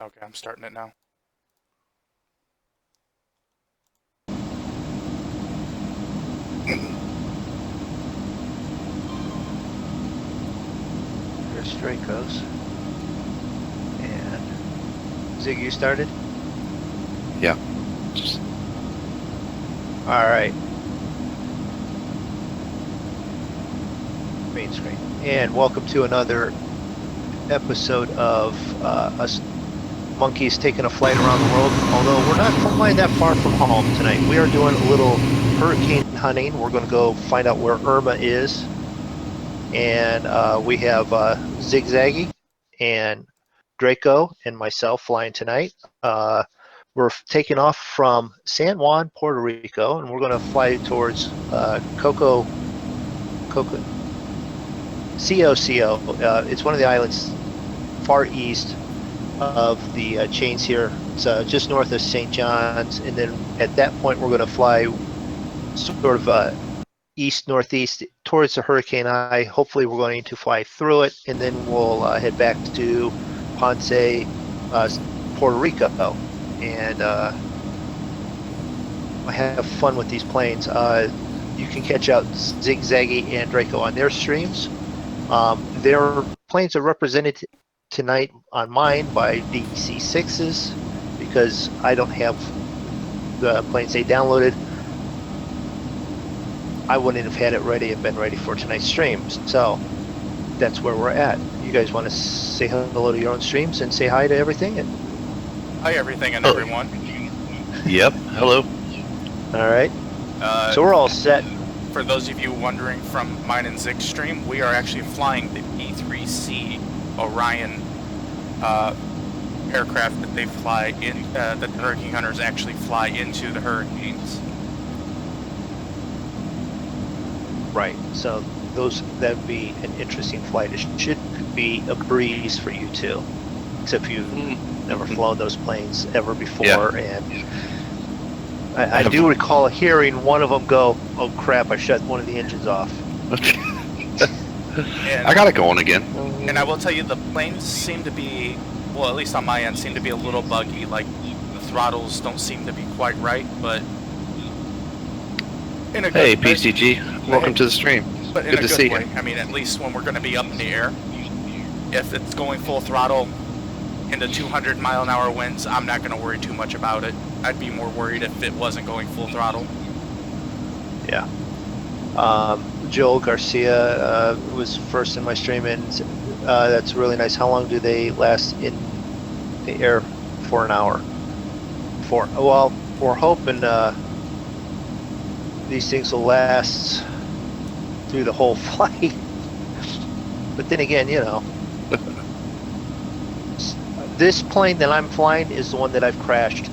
Okay, I'm starting it now. There's Draco's. And Zig, you started? Yeah. Alright. Main screen. And welcome to another episode of us monkeys taking a flight around the world. Although we're not flying that far from home tonight. We are doing a little hurricane hunting. We're going to go find out where Irma is. And we have Zigzaggy and Draco and myself flying tonight. We're taking off from San Juan, Puerto Rico, and we're going to fly towards COCO. It's one of the islands far east of the chains here. It's just north of St. John's, and then at that point we're going to fly sort of east-northeast towards the hurricane eye. Hopefully we're going to fly through it, and then we'll head back to Ponce, Puerto Rico, and I have fun with these planes. You can catch out Zigzaggy and Draco on their streams. Their planes are represented tonight on mine by DC6s because I don't have the planes they downloaded. I wouldn't have had it ready and been ready for tonight's streams. So that's where we're at. You guys want to say hello to your own streams and say hi to everything? Hi, everything and everyone. Yep. Hello. All right. So we're all set. For those of you wondering from mine and Zig's stream, we are actually flying the E3C Orion aircraft that they fly in, that the hurricane hunters actually fly into the hurricanes. Right. So that'd be an interesting flight. It should be a breeze for you too, except you've never flown those planes ever before. Yeah. And I do recall hearing one of them go, "Oh crap! I shut one of the engines off." I got it going again. And I will tell you, the planes seem to be, well, at least on my end, seem to be a little buggy. Like the throttles don't seem to be quite right, but in a good Hey, way. PCG, welcome to the stream. But in Good a to good see way. you. I mean, at least when we're going to be up in the air, if it's going full throttle into 200-mile-an-hour winds, I'm not going to worry too much about it. I'd be more worried if it wasn't going full throttle. Yeah. Joel Garcia was first in my stream, and that's really nice. How long do they last in the air? For an hour. Well, we're hoping these things will last through the whole flight. But then again, you know, this plane that I'm flying is the one that I've crashed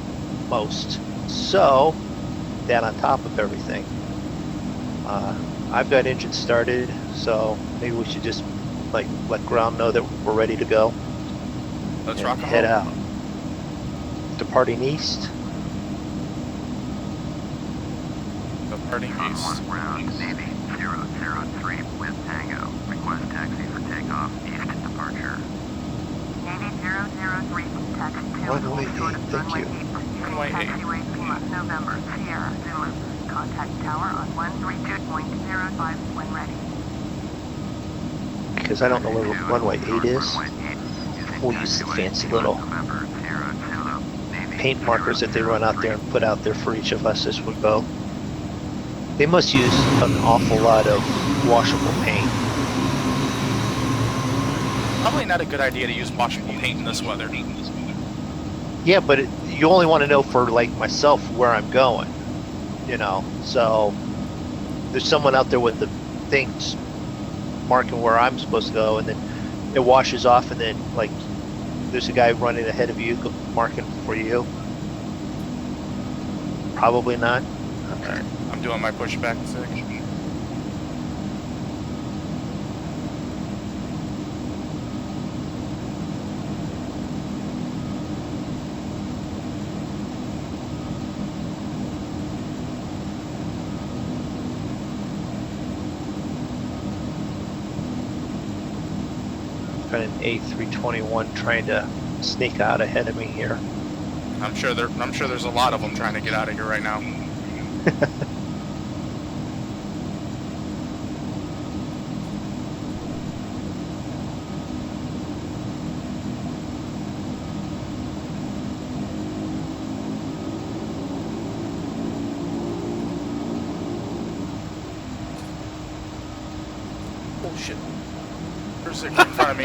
most. So, that on top of everything. I've got engine started, so maybe we should just like let ground know that we're ready to go. Let's rock and head roll. out. Departing east. Departing east. Ground, Navy 003 with Tango. Request taxi for takeoff, east departure. Navy 003 taxi to Runway 8, thank you. Runway 8. Taxiway Pima, November, Sierra, Zulu. Contact tower on 132.05 when ready. Because I don't know where runway 8 is. We'll use the fancy little paint markers that they run out there and put out there for each of us as we go. They must use an awful lot of washable paint. Probably not a good idea to use washable paint in this weather. Yeah, but you only want to know for like myself where I'm going, you know. So there's someone out there with the things marking where I'm supposed to go, and then it washes off, and then like there's a guy running ahead of you marking for you. Probably not. Okay. I'm doing my pushback, Zig. Got an A321 trying to sneak out ahead of me here. I'm sure there's a lot of them trying to get out of here right now. Oh shit. There's a in front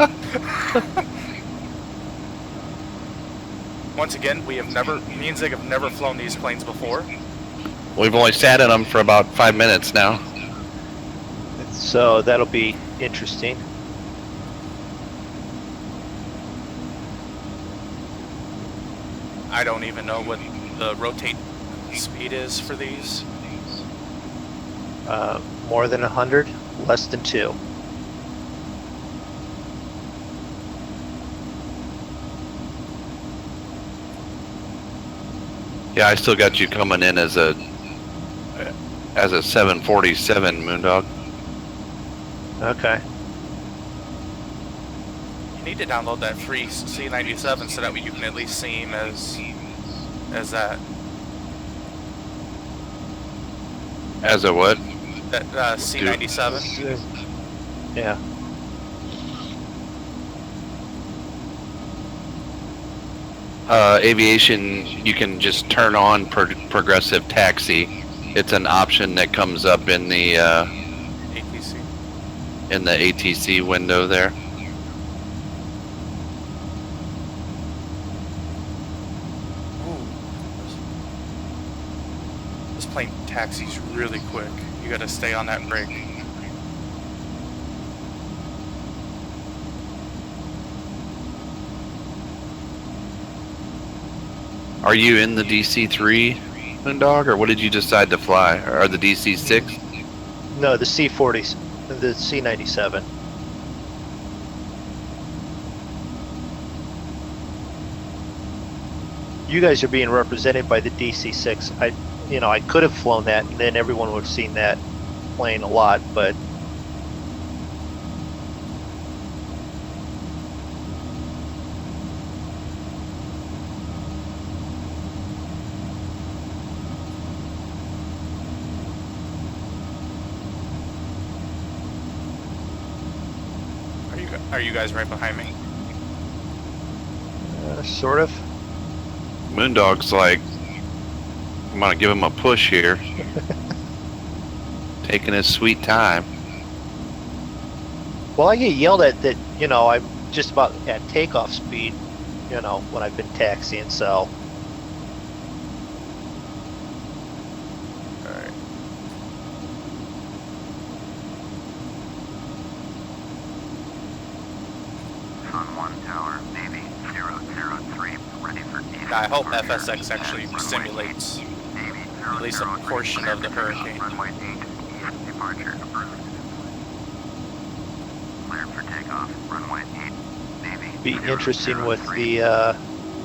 of me. Once again, me and Zig have never flown these planes before. We've only sat in them for about 5 minutes now. So that'll be interesting. I don't even know what the rotate speed is for these. More than 100, less than 2. Yeah, I still got you coming in as a 747 Moondog. Okay. You need to download that free C97 so that way you can at least see him as that. As a what? That C97. Yeah. Aviation, you can just turn on progressive taxi. It's an option that comes up in the ATC. In the ATC window there. Ooh. This plane taxis really quick. You gotta stay on that brake. Are you in the DC-3 Moondog, or what did you decide to fly? Or the DC-6? No, the C40s, the C97. You guys are being represented by the DC-6. I could have flown that, and then everyone would have seen that plane a lot, but Are you guys right behind me? sort of. Moondog's like, I'm gonna give him a push here. Taking his sweet time. Well, I get yelled at that, I'm just about at takeoff speed, when I've been taxiing, so. Alright. Sun 1 tower, Navy 003, ready for east. I hope departure. FSX actually Runway simulates 8, Navy at least a 003, portion of the cleared for hurricane. Runway 8, east departure approved. Cleared for takeoff, runway 8, Navy Be interesting with 003. the,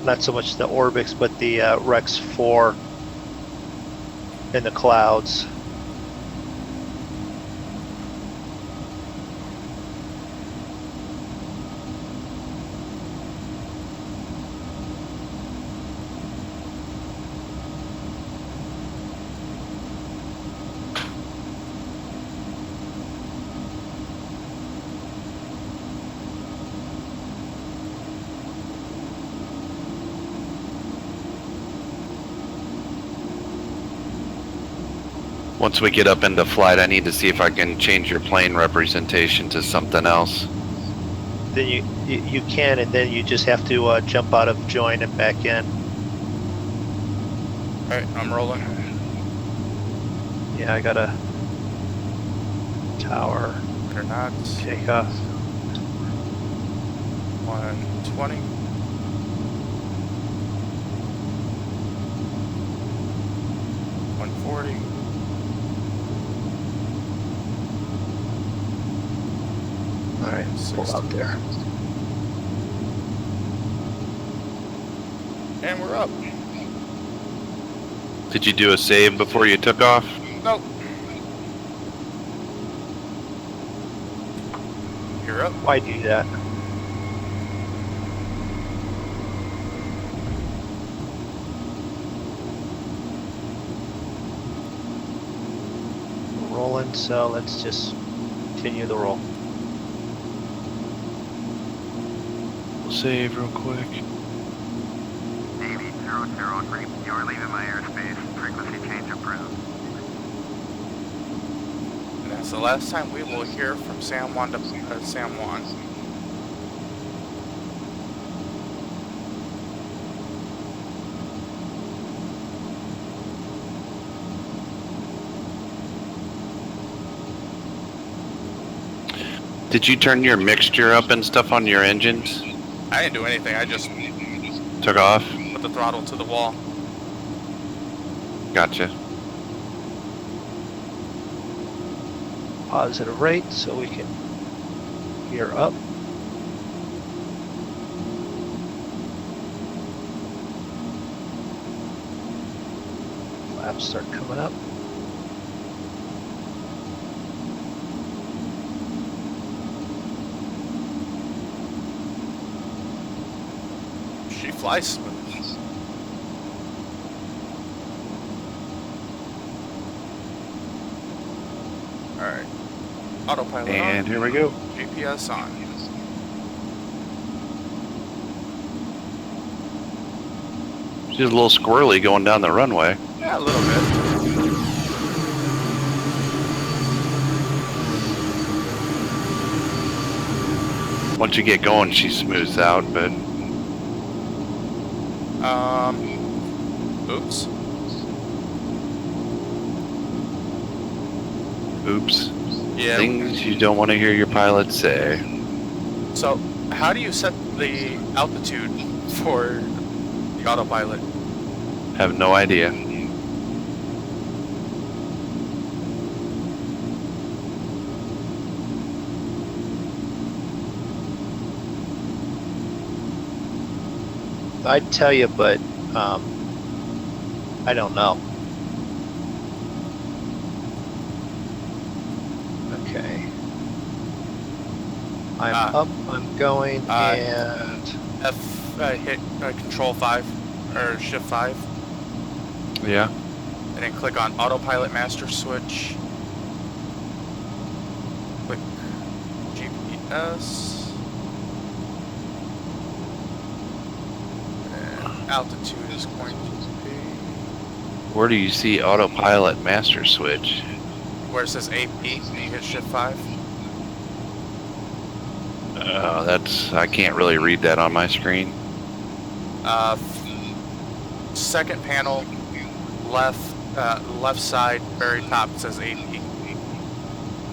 not so much the Orbix, but the Rex 4 in the clouds. Once we get up into flight, I need to see if I can change your plane representation to something else. Then you can, and then you just have to jump out of join and back in. Alright, I'm rolling. Yeah, I got a tower Or not. takeoff. 120. All right, pull out there. And we're up. Did you do a save before you took off? Nope. You're up. Why do that? rolling, so let's just continue the roll. We'll save real quick. Navy 003, you are leaving my airspace. Frequency change approved. And that's the last time we will hear from San Juan to San Juan. Did you turn your mixture up and stuff on your engines? I didn't do anything. I just Took off? put the throttle to the wall. Gotcha. Positive rate so we can gear up. Flaps start coming up. She flies smooth. Alright. Autopilot And on. here we go. GPS on. She's a little squirrely going down the runway. Yeah, a little bit. Once you get going, she smooths out, but Oops. oops. Yeah. Things you don't want to hear your pilot say. So, how do you set the altitude for the autopilot? Have no idea. I'd tell you, but I don't know. Okay. I'm up, I'm going, and Hit Control 5 or Shift 5, Yeah. and then click on Autopilot Master Switch. Click GPS. And altitude is going to be Where do you see autopilot master switch? where it says AP, and you hit Shift 5. I can't really read that on my screen. Second panel, left side, very top, it says AP.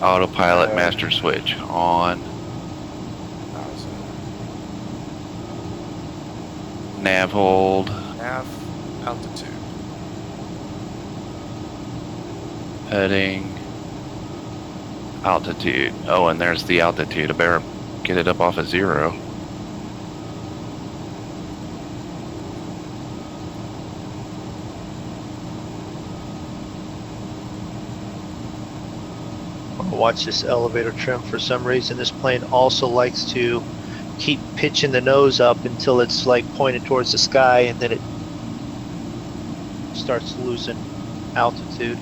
Autopilot master switch on. Nav hold. Nav, altitude. Heading. Altitude. Oh, and there's the altitude. I better get it up off of 0. watch this elevator trim. For some reason, this plane also likes to keep pitching the nose up until it's like pointed towards the sky, and then it starts losing altitude.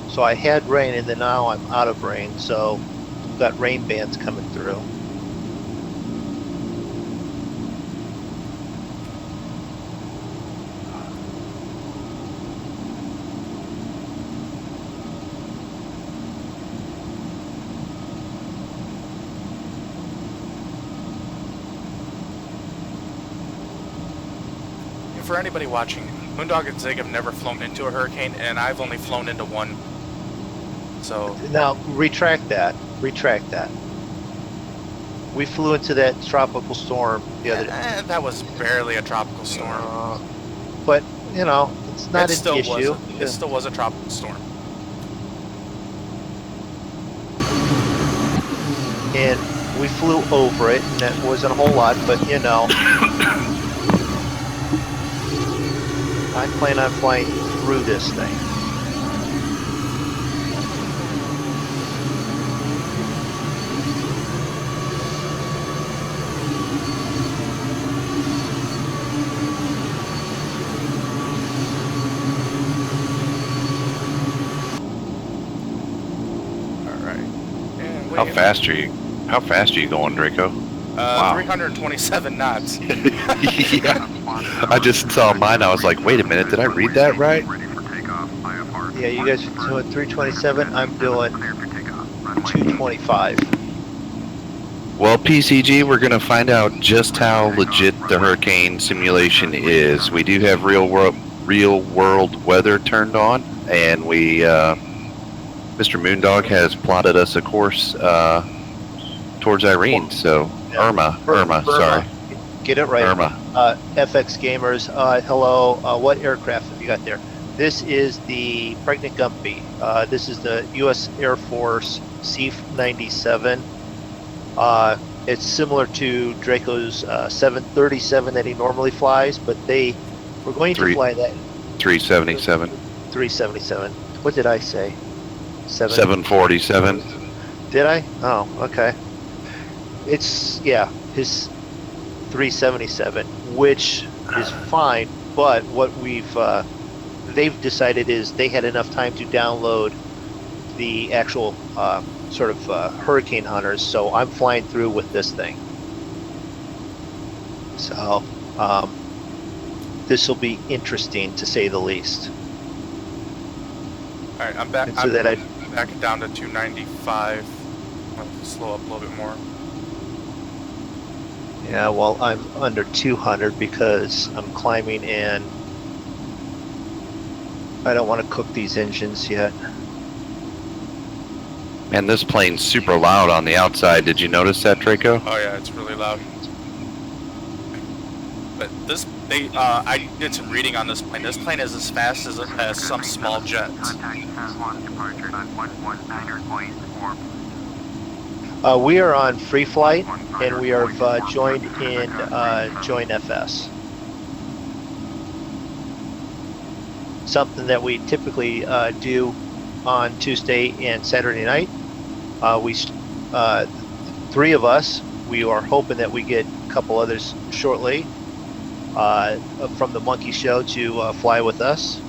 So I had rain, and then now I'm out of rain, so we've got rain bands coming through. For anybody watching, Moondog and Zig have never flown into a hurricane, and I've only flown into one. So now retract that. Retract that. We flew into that tropical storm the other day. that was barely a tropical storm. But you know, it's not an issue. It still was a tropical storm. And we flew over it, and that wasn't a whole lot, but you know. I plan on flying through this thing. How fast are you? How fast are you going, Draco? Wow. 327 knots. Yeah. I just saw mine. I was like, wait a minute, did I read that right? Yeah, you guys are doing 327. I'm doing 225. Well, PCG, we're going to find out just how legit the hurricane simulation is. We do have real world weather turned on, and we, Mr. Moondog has plotted us a course towards Irene. So Irma, sorry. Get it right. Irma. FX Gamers, hello. What aircraft have you got there? This is the Pregnant Gumpy. This is the U.S. Air Force C-97. It's similar to Draco's 737 that he normally flies, but we're going to fly that 377. 377. What did I say? 747. Did I? Oh, okay. It's, yeah, his 377, which is fine, but what they've decided is they had enough time to download the actual sort of hurricane hunters, so I'm flying through with this thing. So this will be interesting to say the least. All right, I'm back. So that back down to 295. I'll slow up a little bit more. Yeah, well, I'm under 200 because I'm climbing and I don't want to cook these engines yet. Man, this plane's super loud on the outside. Did you notice that, Draco? Oh yeah, it's really loud. But I did some reading on this plane. This plane is as fast as some small jets. We are on free flight and we are joined in Join FS. Something that we typically do on Tuesday and Saturday night. Three of us, we are hoping that we get a couple others shortly from the Monkey Show to fly with us.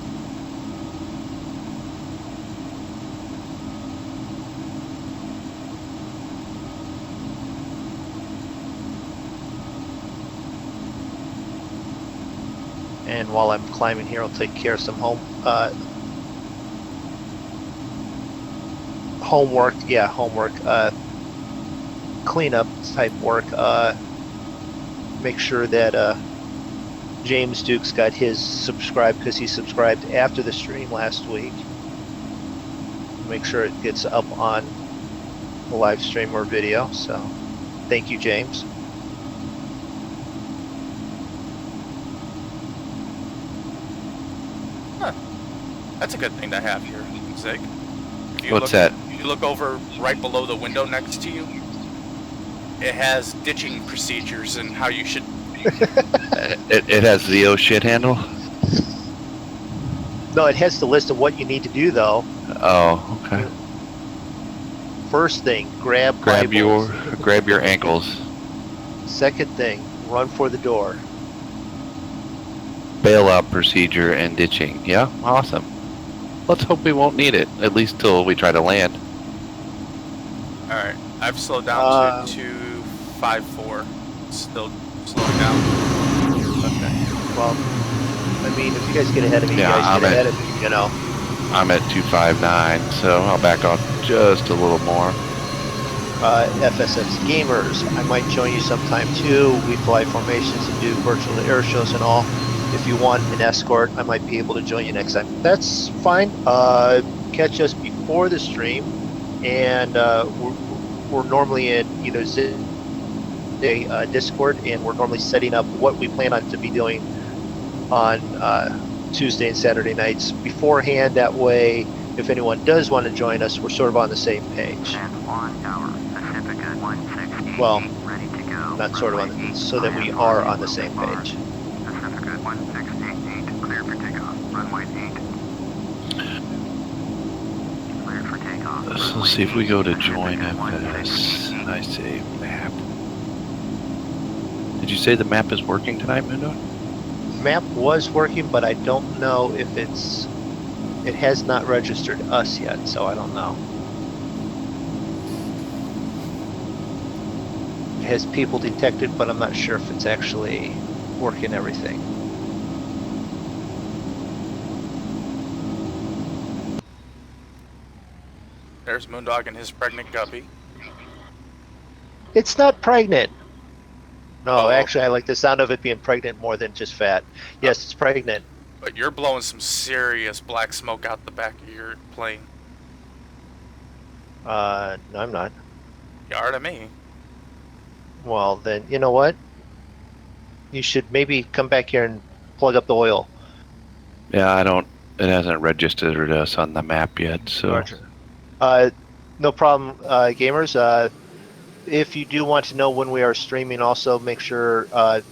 And while I'm climbing here, I'll take care of some homework, cleanup type work. Make sure that James Duke's got his subscribed, because he subscribed after the stream last week. Make sure it gets up on the live stream or video. So thank you, James. That's a good thing to have here, Zig. What's that? If you look over right below the window next to you, it has ditching procedures and how you should. It has the shit handle? No, it has the list of what you need to do, though. Oh, okay. First thing, grab your ankles. Second thing, run for the door. Bailout procedure and ditching. Yeah, awesome. Let's hope we won't need it, at least till we try to land. Alright, I've slowed down to 254. Still slowing down. Okay. Well, I mean, if you guys get ahead of me, yeah, you guys get ahead of me, you know. I'm at 259, so I'll back off just a little more. FSX Gamers, I might join you sometime too. We fly formations and do virtual air shows and all. If you want an escort, I might be able to join you next time. That's fine. Catch us before the stream, and we're normally in either Discord, and we're normally setting up what we plan on to be doing on Tuesday and Saturday nights beforehand. That way, if anyone does want to join us, we're sort of on the same page. Well, not sort of on, so that we are on the same page. So let's see if we go to join FS. I say map. Did you say the map is working tonight, Mundo? Map was working, but I don't know if it has not registered us yet, so I don't know. has people detected, but I'm not sure if it's actually working everything. There's Moondog and his pregnant guppy. It's not pregnant. No, Oh. actually, I like the sound of it being pregnant more than just fat. Yes, it's pregnant. But you're blowing some serious black smoke out the back of your plane. No, I'm not. You are to me. Well, then, you know what? You should maybe come back here and plug up the oil. Yeah, I don't. It hasn't registered us on the map yet, so. Roger. No problem, gamers. If you do want to know when we are streaming, also make sure,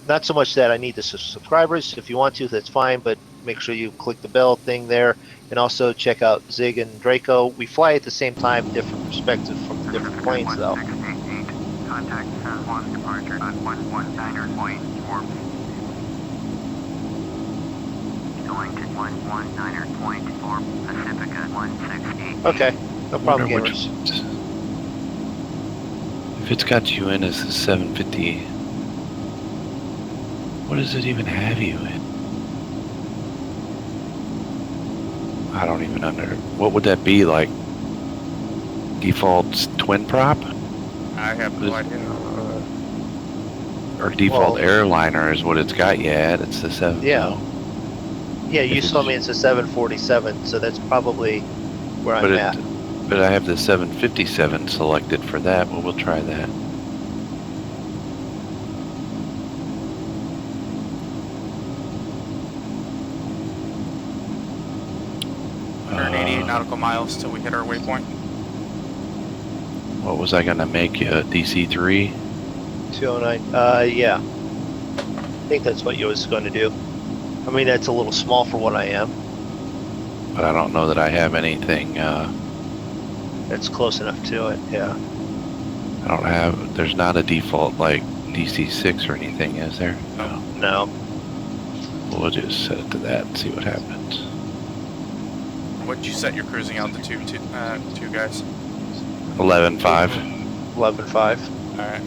not so much that I need the subscribers. If you want to, that's fine, but make sure you click the bell thing there. And also check out Zig and Draco. We fly at the same time, different perspectives from the different planes, though. 1688. Contact San Juan departure on 119.4. Going to 119.4 Pacifica 168. Okay, no problem, Wonder which- gamers. If it's got you in as the 750, what does it even have you in? I don't even what would that be, like? Default twin prop? I have no Is- idea. Or default Well- airliner is what it's got you at. It's the 7. Yeah. Yeah, you If saw it's- me as a 747, so that's probably where But I'm at. But I have the 757 selected for that. Well, we'll try that. Uh, 188 nautical miles till we hit our waypoint. What was I gonna make you? DC-3? 209. Yeah. I think that's what you was going to do. I mean, that's a little small for what I am. But I don't know that I have anything. That's close enough to it, yeah. I don't have. There's not a default like DC-6 or anything, is there? No. No. We'll just set it to that and see what happens. What'd you set your cruising altitude to, guys? 11.5. 11.5. Alright.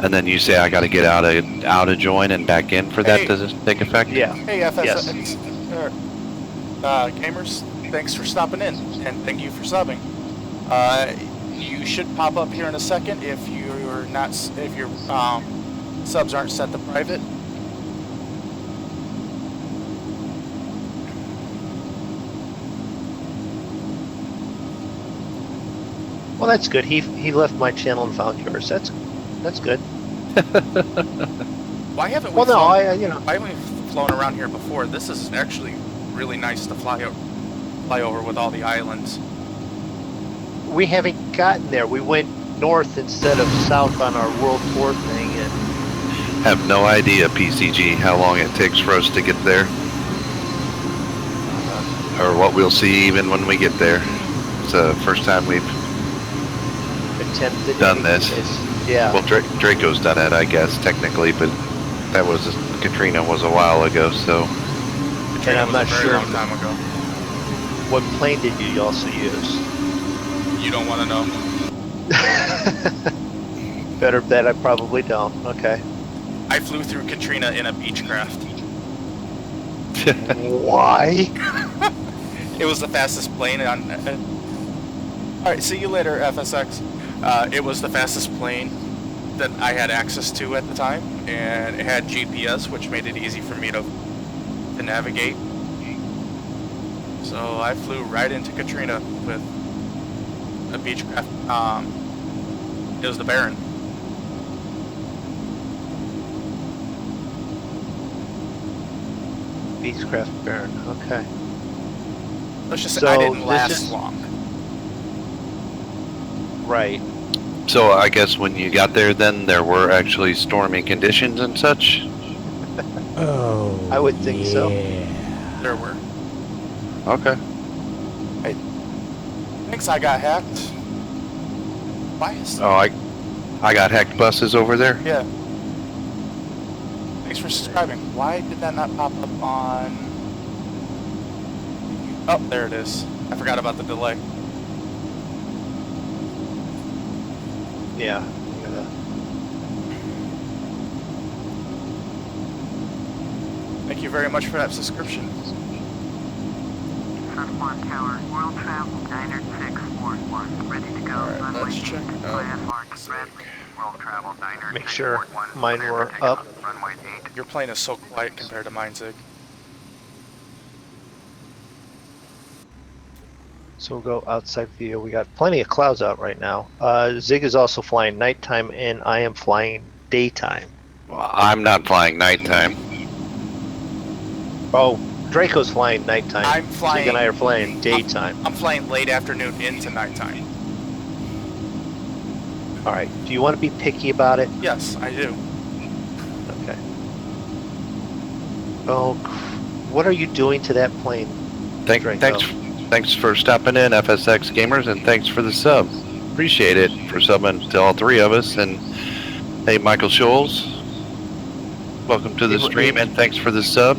And then you say I got to get out of join and back in for that Hey. to take effect? Yeah. Hey, FSX gamers, thanks for stopping in, and thank you for subbing. You should pop up here in a second if you're not, if your subs aren't set to private. Well, that's good. He left my channel and found yours. That's good. Why haven't we? Well, no, flown, you know. why haven't we flown around here before? This is actually really nice to fly over with all the islands. We haven't gotten there. We went north instead of south on our world tour thing, and Have no idea, PCG, how long it takes for us to get there. Or what we'll see even when we get there. It's the first time we've attempted Done this. Yeah. Well, Draco's done it, I guess, technically, but that was Katrina was a while ago, so And I'm was not a very sure long time ago. what plane did you also use. You don't want to know. Better bet I probably don't. Okay. I flew through Katrina in a Beechcraft. Why? It was the fastest plane on. All right, see you later, FSX. It was the fastest plane that I had access to at the time, and it had GPS, which made it easy for me to navigate. So I flew right into Katrina with a Beechcraft. It was the Baron. Beechcraft Baron. Okay. Let's just say So I didn't this last is- long. Right. so I guess when you got there, then there were actually stormy conditions and such. Oh, I would think so. There were. Okay. Thanks, I got hacked. Why is Oh, I got hacked buses over there. Yeah. Thanks for subscribing. Why did that not pop up on... Oh, there it is. I forgot about the delay. Yeah. You gotta- Thank you very much for that subscription. Sun 1 Tower, World Travel Diner 641, ready to go. Alright, Runway let's 8, check out land Mark Bradley. World Travel Diner Make sure 641, mine clear were for takeoff. up. Runway 8. Your plane is so quiet compared to mine, Zig. So we'll go outside view. We got plenty of clouds out right now. Zig is also flying nighttime, and I am flying daytime. Well, I'm not flying nighttime. Oh, Draco's flying nighttime. I'm flying- Zig and I are flying daytime. I'm flying late afternoon into nighttime. All right. Do you want to be picky about it? Yes, I do. Okay. Oh, what are you doing to that plane? Draco? Thanks for stopping in, FSX gamers, and thanks for the sub. Appreciate it for subbing to all three of us. And hey, Michael Scholes, welcome to the stream, and thanks for the sub.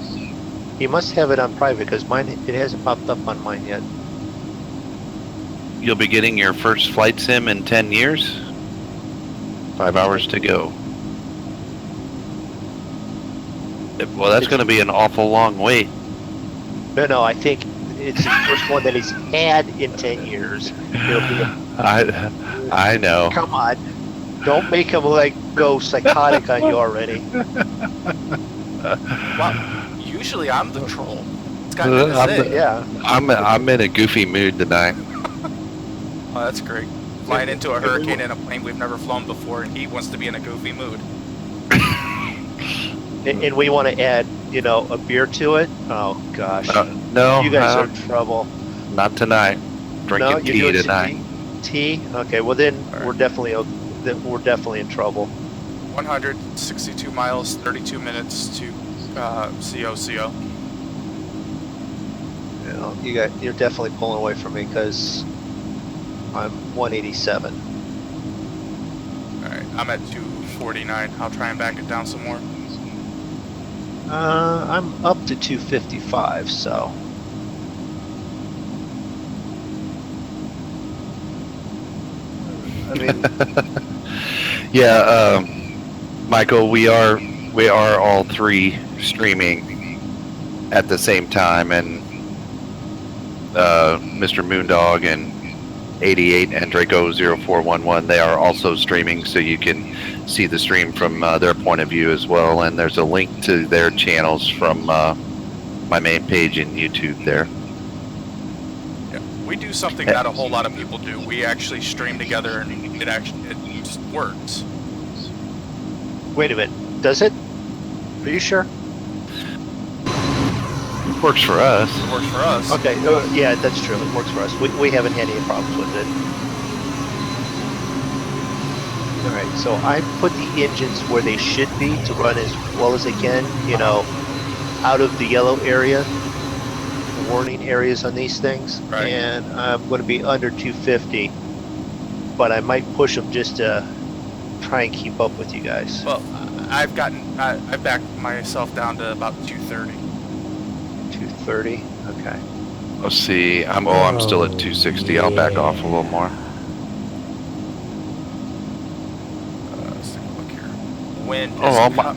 You must have it on private because mine, it hasn't popped up on mine yet. You'll be getting your first flight sim in 10 years. 5 hours to go. Well, that's going to be an awful long wait. No, I think it's the first one that he's had in 10 years. It'll be I know. Come on. Don't make him like go psychotic on you already. Well, usually I'm the troll. It's got to I'm Zig. Yeah. I'm in a goofy mood tonight. Oh, that's great. Flying into a hurricane in a plane we've never flown before, and he wants to be in a goofy mood. And we want to add, you know, a beer to it. Oh gosh. No, You guys are in trouble. not tonight. Drinking tea doing tonight. Tea? Okay, well then All right. we're definitely in trouble. 162 miles, 32 minutes to COCO. You know, you're definitely pulling away from me because I'm 187. Alright, I'm at 249. I'll try and back it down some more. I'm up to 255, so. I mean, Yeah, Michael, we are all three streaming at the same time, and Mr. Moondog and 88 and Drako0411, they are also streaming, so you can see the stream from their point of view as well. And there's a link to their channels from my main page in YouTube there. Yeah, we do something not a whole lot of people do. We actually stream together, and it just works. wait a minute. Does it? Are you sure? Works for us. It works for us. Okay, yeah, that's true. It works for us. We haven't had any problems with it. Alright, so I put the engines where they should be to run as well as they can, you know, out of the yellow area, the warning areas on these things, Right. and I'm going to be under 250, but I might push them just to try and keep up with you guys. Well, I've backed myself down to about 230. 230, okay. Let's see. I'm still at 260. I'll back off a little more. Let's take a look here. Wind is Oh,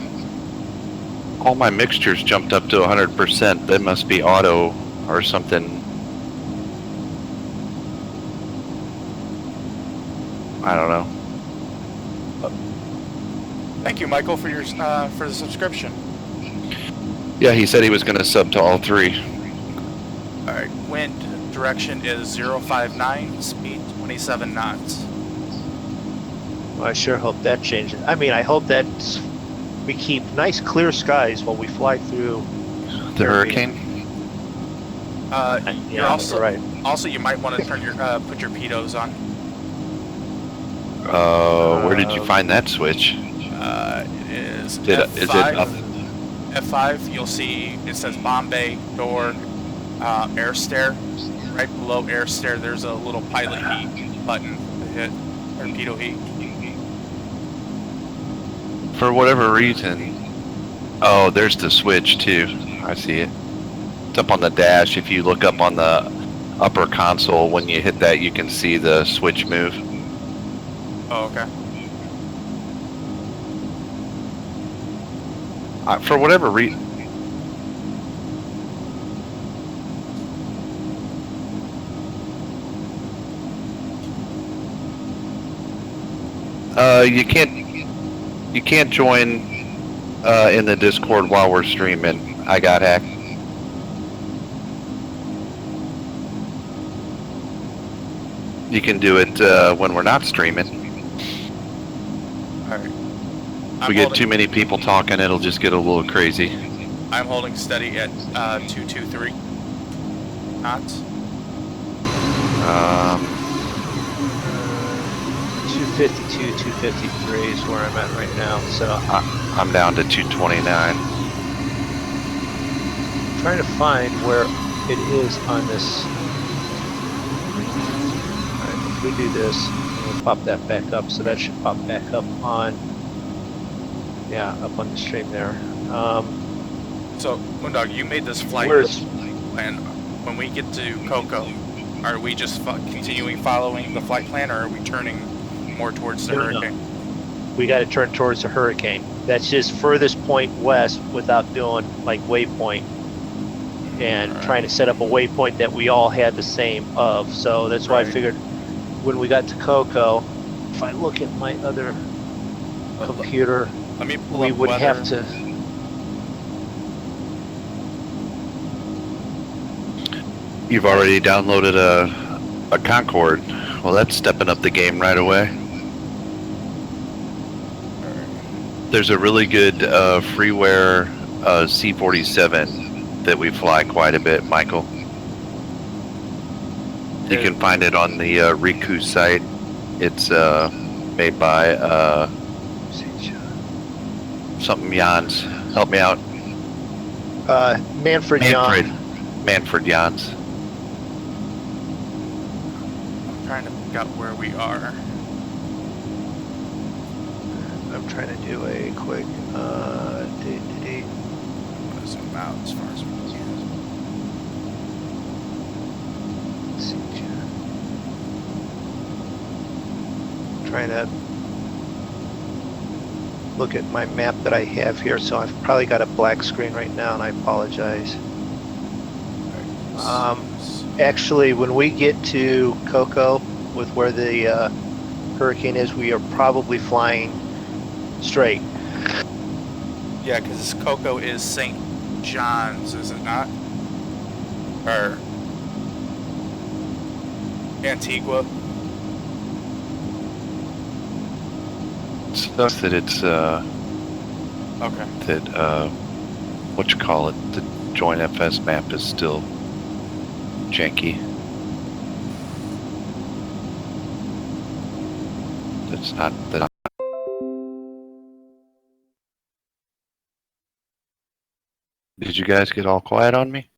all my mixtures jumped up to 100%. That must be auto or something. I don't know. Thank you, Michael, for your for the subscription. Yeah, he said he was going to sub to all three. All right, wind direction is 059, speed 27 knots. Well, I sure hope that changes. I mean, I hope that we keep nice clear skies while we fly through The hurricane? You're also right. Also, you might want to turn your put your pitos on. Where did you find that switch? It is Is it F5. up? F5. You'll see it says Bombay door, air stair. Right below air stair, there's a little pilot heat button to hit, or pitot heat. For whatever reason. Oh, there's the switch too. I see it. It's up on the dash. If you look up on the upper console, when you hit that, you can see the switch move. Oh, okay. For whatever reason. You can't join in the Discord while we're streaming. I got hacked. You can do it when we're not streaming. Alright. We get too many people talking, it'll just get a little crazy. I'm holding steady at 223 knots. 252, 253 is where I'm at right now. So I'm down to 229. trying to find where it is on this. Alright, if we do this, we'll pop that back up. So that should pop back up on, yeah, up on the stream there. So, Moondog, you made this flight plan. When we get to Coco, are we just continuing following the flight plan, or are we turning more towards the hurricane? We got to turn towards the hurricane. That's just furthest point west without doing like waypoint and trying to set up a waypoint that we all had the same of. So that's why I figured when we got to Coco, if I look at my other computer, Let me pull we up would weather. have to. You've already downloaded a Concorde. Well, that's stepping up the game right away. There's a really good freeware C-47 that we fly quite a bit, Michael. You can find it on the Riku site. It's made by something Jans. Help me out. Manfred Young. Manfred Jans. I'm trying to pick out where we are. I'm trying to do a quick I'm gonna zoom out as far as we can. trying to look at my map that I have here, so I've probably got a black screen right now, and I apologize. Actually, when we get to Coco, with where the hurricane is, we are probably flying straight. Yeah, because Coco is St. John's, is it not? Or Antigua? Stuff that it's Okay. that what you call it, the joint FS map is still janky. That's not that. Did you guys get all quiet on me?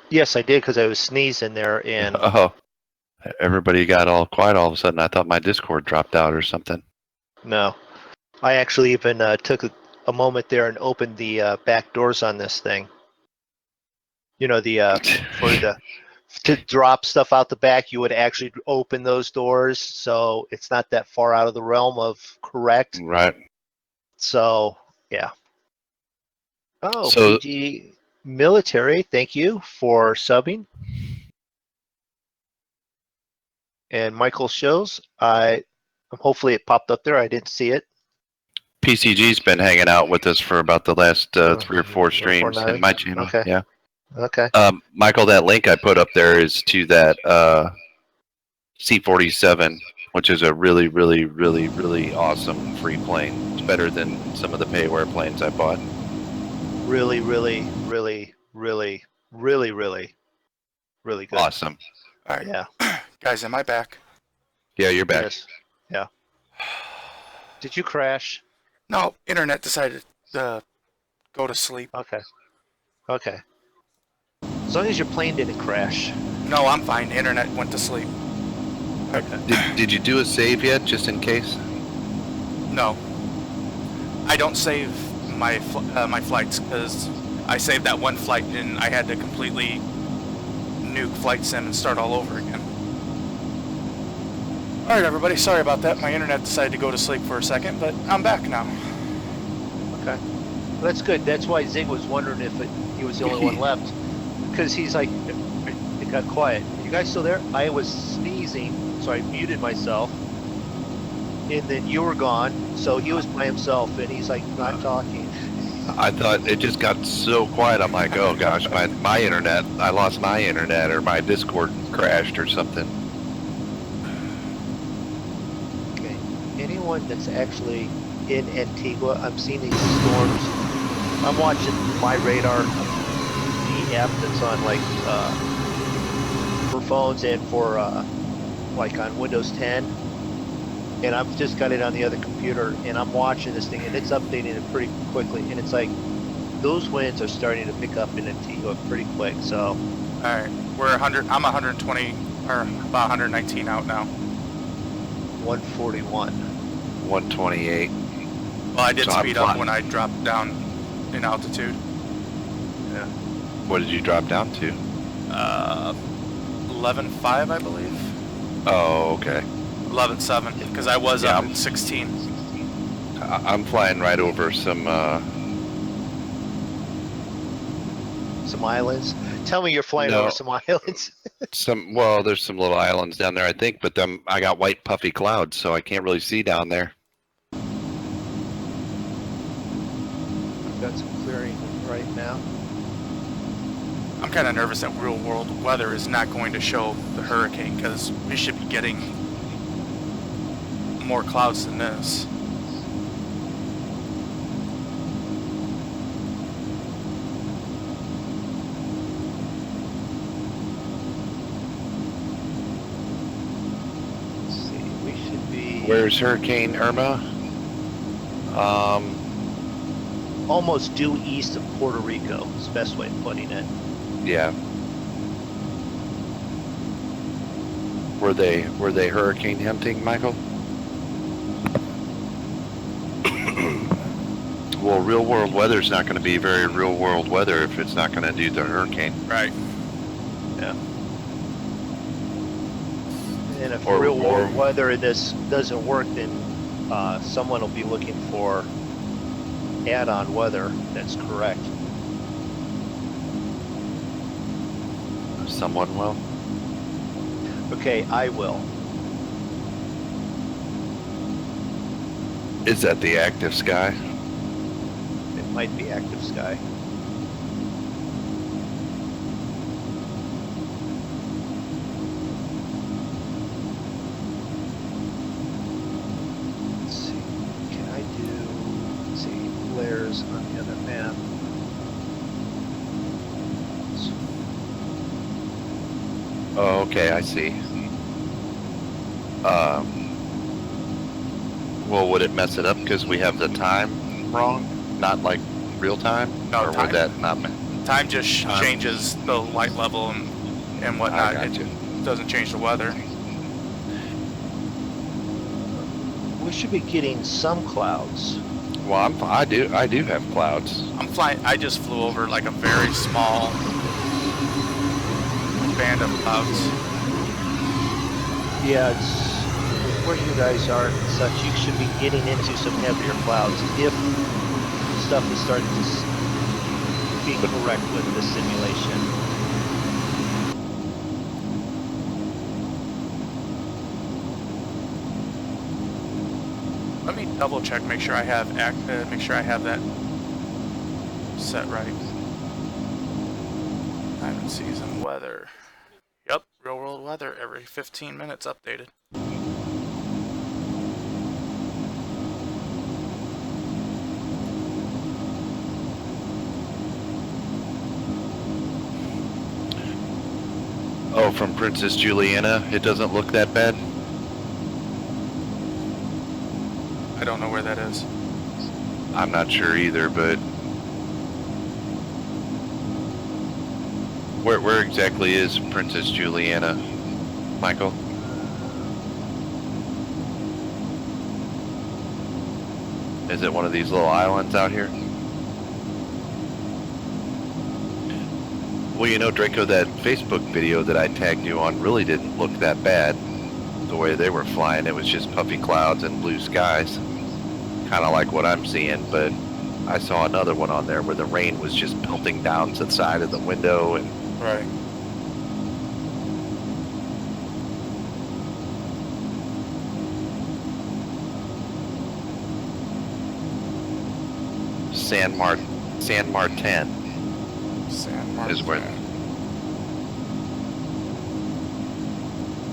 Yes, I did, because I was sneezing there, and Oh, everybody got all quiet all of a sudden. I thought my Discord dropped out or something. no. I actually even took a moment there and opened the back doors on this thing. You know, the to drop stuff out the back, you would actually open those doors, so it's not that far out of the realm of correct. Right. So, yeah. Oh, So- PG Military, thank you for subbing. And Michael shows, hopefully it popped up there. I didn't see it. PCG's been hanging out with us for about the last 3 or 4 streams in my channel. Okay. Yeah. Okay. Michael, that link I put up there is to that C-47, which is a really, really, really, really awesome free plane. It's better than some of the payware planes I bought. Really, really, really, really, really, really, really good. Awesome. All right. Yeah. Guys, am I back? Yeah, you're back. Yes. Yeah. Did you crash? No, internet decided to go to sleep. Okay. Okay. As long as your plane didn't crash. No, I'm fine. Internet went to sleep. Did you do a save yet, just in case? No. I don't save my my flights because I saved that one flight and I had to completely nuke flight sim and start all over again. Alright everybody, sorry about that. My internet decided to go to sleep for a second, but I'm back now. Okay. Well, that's good. That's why Zig was wondering if he was the only one left. Because he's like, it got quiet. You guys still there? I was sneezing, so I muted myself. And then you were gone, so he was by himself, and he's like not talking. I thought it just got so quiet. I'm like, oh gosh, my internet. I lost my internet, or my Discord crashed or something. Okay. Anyone that's actually in Antigua, I'm seeing these storms. I'm watching my radar, the app that's on like for phones and for like on Windows 10. And I've just got it on the other computer, and I'm watching this thing, and it's updating it pretty quickly. And it's like those winds are starting to pick up in Antigua pretty quick. So, All right, we're 100. I'm 120 or about 119 out now. 141. 128. Well, I did So I'm speed up flying. when I dropped down in altitude. Yeah. What did you drop down to? 11.5, I believe. Oh, okay. 11.7, because I was Yeah. up at 16. I'm flying right over some. Some islands. Tell me you're flying No. over some islands. Well, there's some little islands down there, I think, but I got white puffy clouds, so I can't really see down there. I've got some clearing right now. I'm kind of nervous that real world weather is not going to show the hurricane, because we should be getting more clouds than this. Let's see, we should be Where's Hurricane Irma? almost due east of Puerto Rico, is the best way of putting it. Yeah. Were they hurricane hunting, Michael? Well, real world weather's not going to be very real world weather if it's not going to do the hurricane. Right. Yeah. And if Or- real world or- weather in this doesn't work, then someone will be looking for add-on weather that's correct. Someone will. Okay, I will. Is that the active sky? It might be active sky. Let's see. Can I do, let's see, layers on the other map? Oh, okay, I see. Well, would it mess it up because we have the time wrong? Not like real time? No, or time. would that not? Time just Time. changes the light level and whatnot. I got you. It doesn't change the weather. We should be getting some clouds. Well, I do have clouds. I'm flying. I just flew over like a very small band of clouds. Yeah, it's where you guys are and such. You should be getting into some heavier clouds if stuff is starting to be correct with the simulation. Let me double check, make sure I have that set right. Time and season weather. Yep, real world weather every 15 minutes updated. Oh, from Princess Juliana, it doesn't look that bad. I don't know where that is. I'm not sure either, but where exactly is Princess Juliana, Michael? Is it one of these little islands out here? Well, you know, Draco, that Facebook video that I tagged you on really didn't look that bad. the way they were flying. It was just puffy clouds and blue skies, kind of like what I'm seeing. But I saw another one on there where the rain was just pelting down to the side of the window, and Right. San Martin San Martin. is where.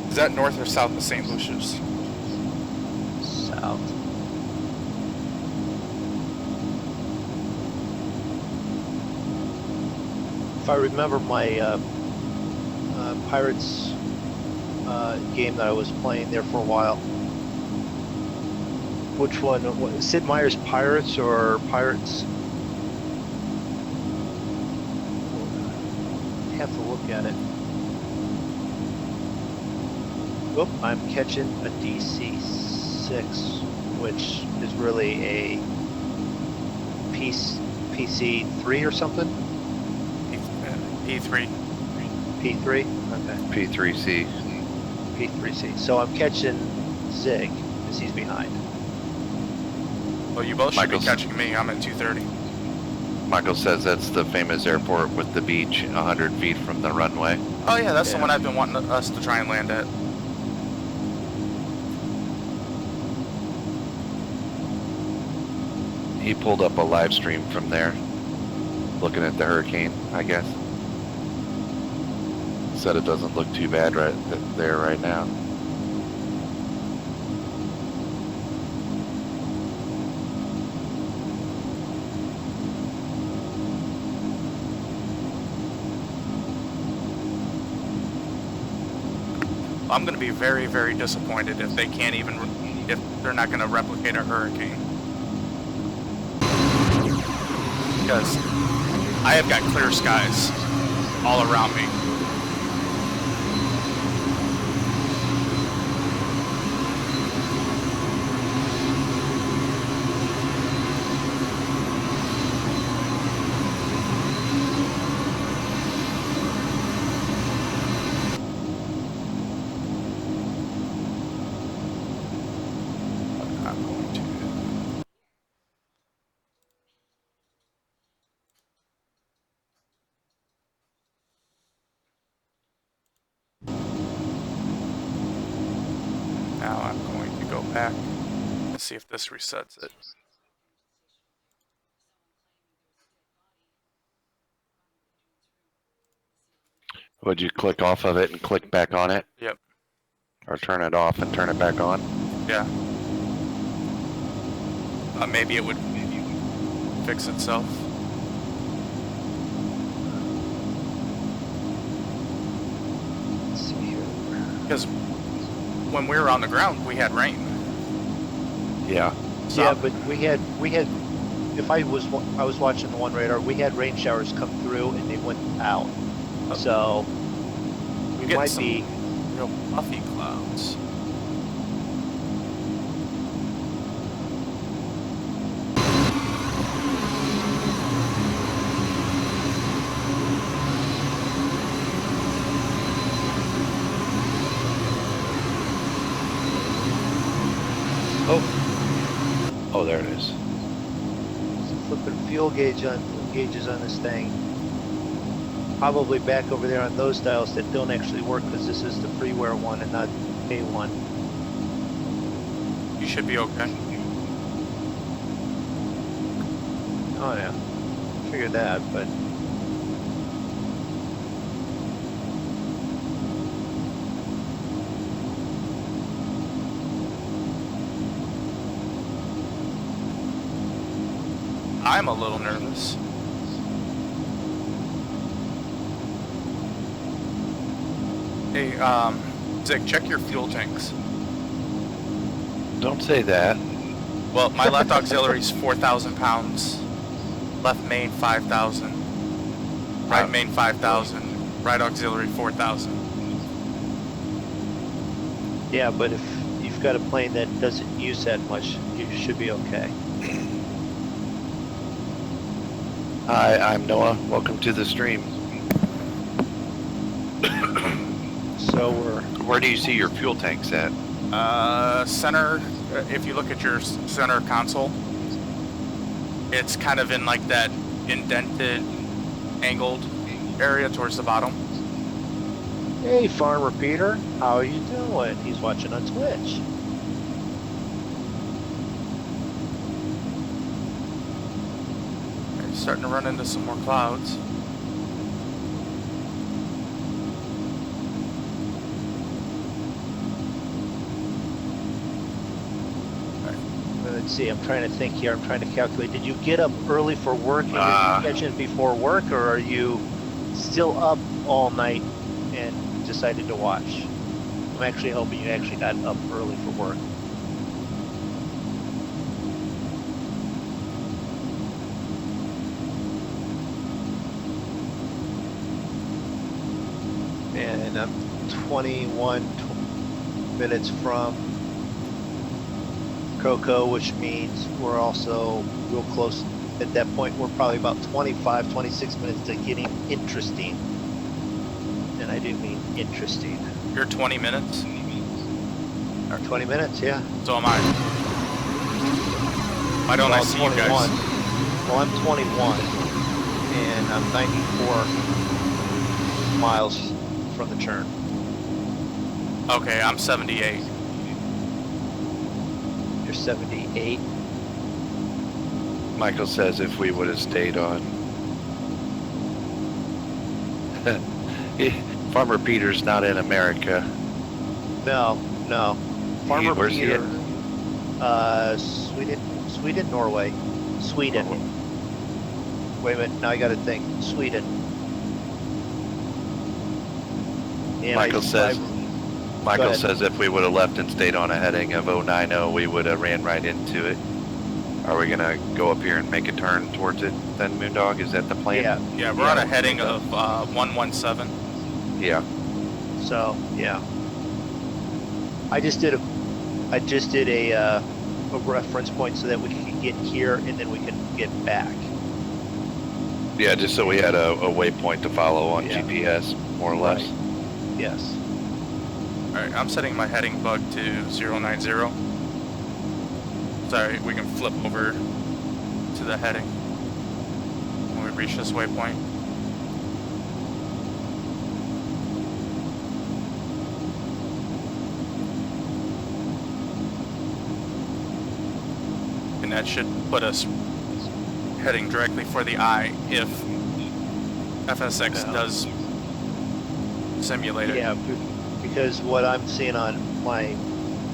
Is that north or south of St. Lucia's? South. If I remember my Pirates game that I was playing there for a while. Which one? Sid Meier's Pirates or Pirates? I have to look at it. Whoop, I'm catching a DC-6, which is really a PC-3 or something? P3. P3? Okay. P3C. P3C. So I'm catching Zig, because he's behind. Well, you both should Michael's- be catching me. I'm at 230. Michael says that's the famous airport with the beach 100 feet from the runway. Oh yeah, that's the Yeah. one I've been wanting us to try and land at. He pulled up a live stream from there, looking at the hurricane, I guess. Said it doesn't look too bad right there right now. I'm going to be very, very disappointed if they can't even, if they're not going to replicate a hurricane. Because I have got clear skies all around me. I'm going to. Now I'm going to go back and see if this resets it. Would you click off of it and click back on it? Yep. Or turn it off and turn it back on? Yeah. Maybe it would fix itself. Let's see here. Because when we were on the ground, we had rain. Yeah. So Yeah, but we had. If I was watching the one radar, we had rain showers come through and they went out. So we getting might some be. real puffy clouds. Oh, there it is. Flipping fuel gauges on this thing. Probably back over there on those dials that don't actually work because this is the freeware one and not A1. You should be okay. Oh yeah, figured that, but I'm a little nervous. Hey, Zig, check your fuel tanks. Don't say that. Well, my left auxiliary's 4,000 pounds. Left main 5,000. Right main 5,000. Right auxiliary 4,000. yeah, but if you've got a plane that doesn't use that much, you should be okay. Hi, I'm Noah. Welcome to the stream. So we're Where do you see your fuel tanks at? Center, if you look at your center console, it's kind of in like that indented, angled area towards the bottom. Hey, Farmer Peter, how are you doing? He's watching on Twitch. It's starting to run into some more clouds. Let's see, I'm trying to think here. I'm trying to calculate. Did you get up early for work and you're catching before work, or are you still up all night and decided to watch? I'm actually hoping you actually got up early for work. And I'm 21 minutes from Coco, which means we're also real close. At that point, we're probably about 25, 26 minutes to getting interesting. And I do mean interesting. You're 20 minutes? Or 20 minutes, yeah. So am I. Why don't I see you guys? Well, I'm 21, and I'm 94 miles from the turn. Okay, I'm 78. You're 78. Michael says if we would have stayed on. Farmer Peter's not in America. No. Farmer Where's he Peter, at? Sweden, Norway. Sweden. Wait a minute, now I gotta think. Sweden. And Michael says ahead. if we would have left and stayed on a heading of 090, we would have ran right into it. Are we gonna go up here and make a turn towards it then, Moondog? Is that the plan? Yeah. Yeah, we're on a heading of 117. Yeah. So, yeah. I just did a reference point so that we could get here and then we can get back. Yeah, just so we had a waypoint to follow on Yeah. GPS, more or less. Right. Yes. Alright, I'm setting my heading bug to 090. Sorry, we can flip over to the heading when we reach this waypoint. And that should put us heading directly for the eye if FSX does simulate it. Yeah, because what I'm seeing on my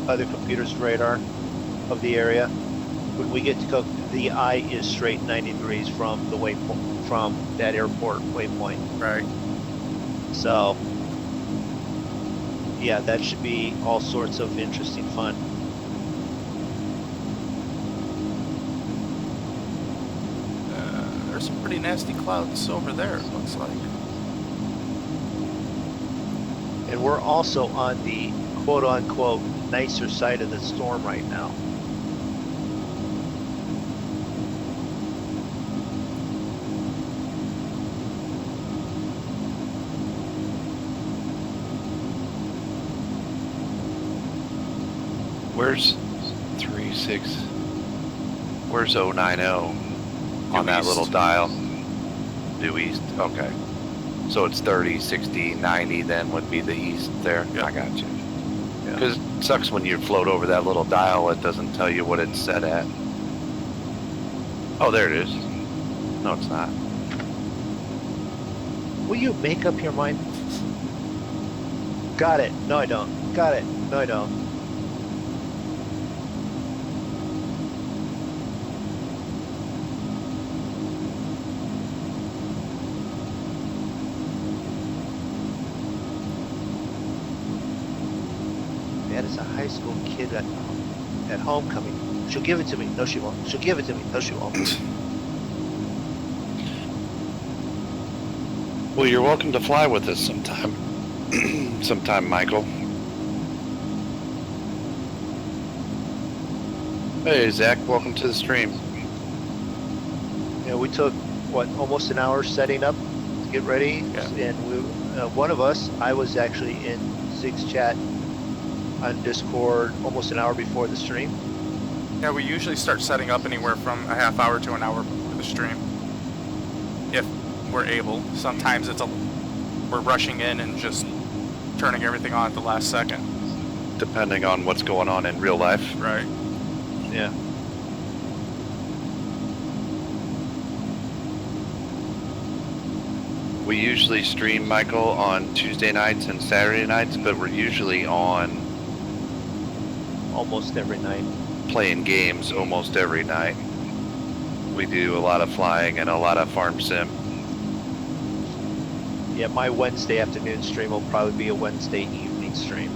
other computer's radar of the area, when we get to Cook, the eye is straight 90 degrees from the waypoint, from that airport waypoint. Right. So, yeah, that should be all sorts of interesting fun. There's some pretty nasty clouds over there, it looks like. And we're also on the quote-unquote nicer side of the storm right now. Where's 36? Where's 090 on that east. little dial? Due east. Okay. So it's 30, 60, 90 then would be the east there. Yep. I got you. Because it sucks when you float over that little dial, it doesn't tell you what it's set at. Oh, there it is. No, it's not. Will you make up your mind? Got it. No, I don't. Got it. No, I don't. That is a high school kid at homecoming. She'll give it to me. No, she won't. She'll give it to me. No, she won't. Well, you're welcome to fly with us sometime. Sometime, Michael. Hey, Zach, welcome to the stream. Yeah, we took, what, almost an hour setting up to get ready. Yeah. And we, one of us, I was actually in Zig's chat on Discord almost an hour before the stream. Yeah, we usually start setting up anywhere from a half hour to an hour before the stream, if we're able. Sometimes we're rushing in and just turning everything on at the last second. Depending on what's going on in real life. Right. Yeah. We usually stream, Michael, on Tuesday nights and Saturday nights, but we're usually on Almost every night. playing games almost every night. We do a lot of flying and a lot of farm sim. Yeah, my Wednesday afternoon stream will probably be a Wednesday evening stream.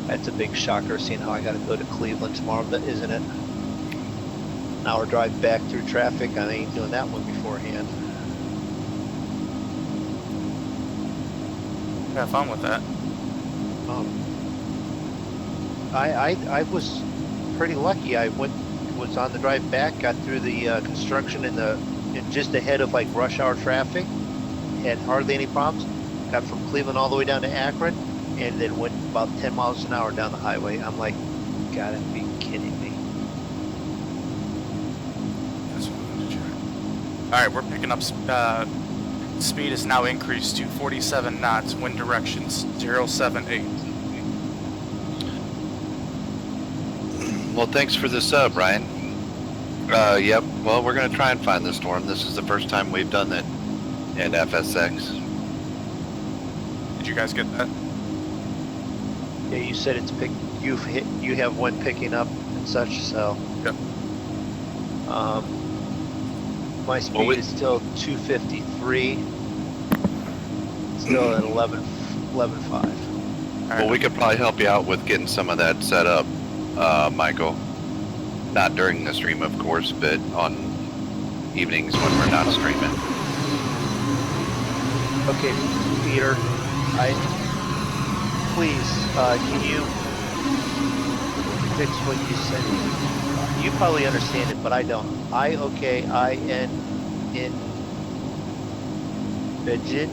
That's a big shocker, seeing how I gotta go to Cleveland tomorrow, isn't it? An hour drive back through traffic. I ain't doing that one beforehand. Have fun with that. I was pretty lucky. I was on the drive back, got through the construction and just ahead of like rush hour traffic, had hardly any problems. Got from Cleveland all the way down to Akron, and then went about 10 miles an hour down the highway. I'm like, gotta be kidding me. That's what I wanted to check. All right, we're picking up. Speed is now increased to 47 knots. Wind directions 078. Well, thanks for the sub, Ryan. Yep. Well, we're gonna try and find the storm. This is the first time we've done that in FSX. Did you guys get that? Yeah, you said it's you have one picking up and such, so. Yep. My speed is still 253. Still at 11.5. Well, we could probably help you out with getting some of that set up, Michael. Not during the stream, of course, but on evenings when we're not streaming. Okay, Peter, please, can you fix what you said? You probably understand it, but I don't. I-N Bidget.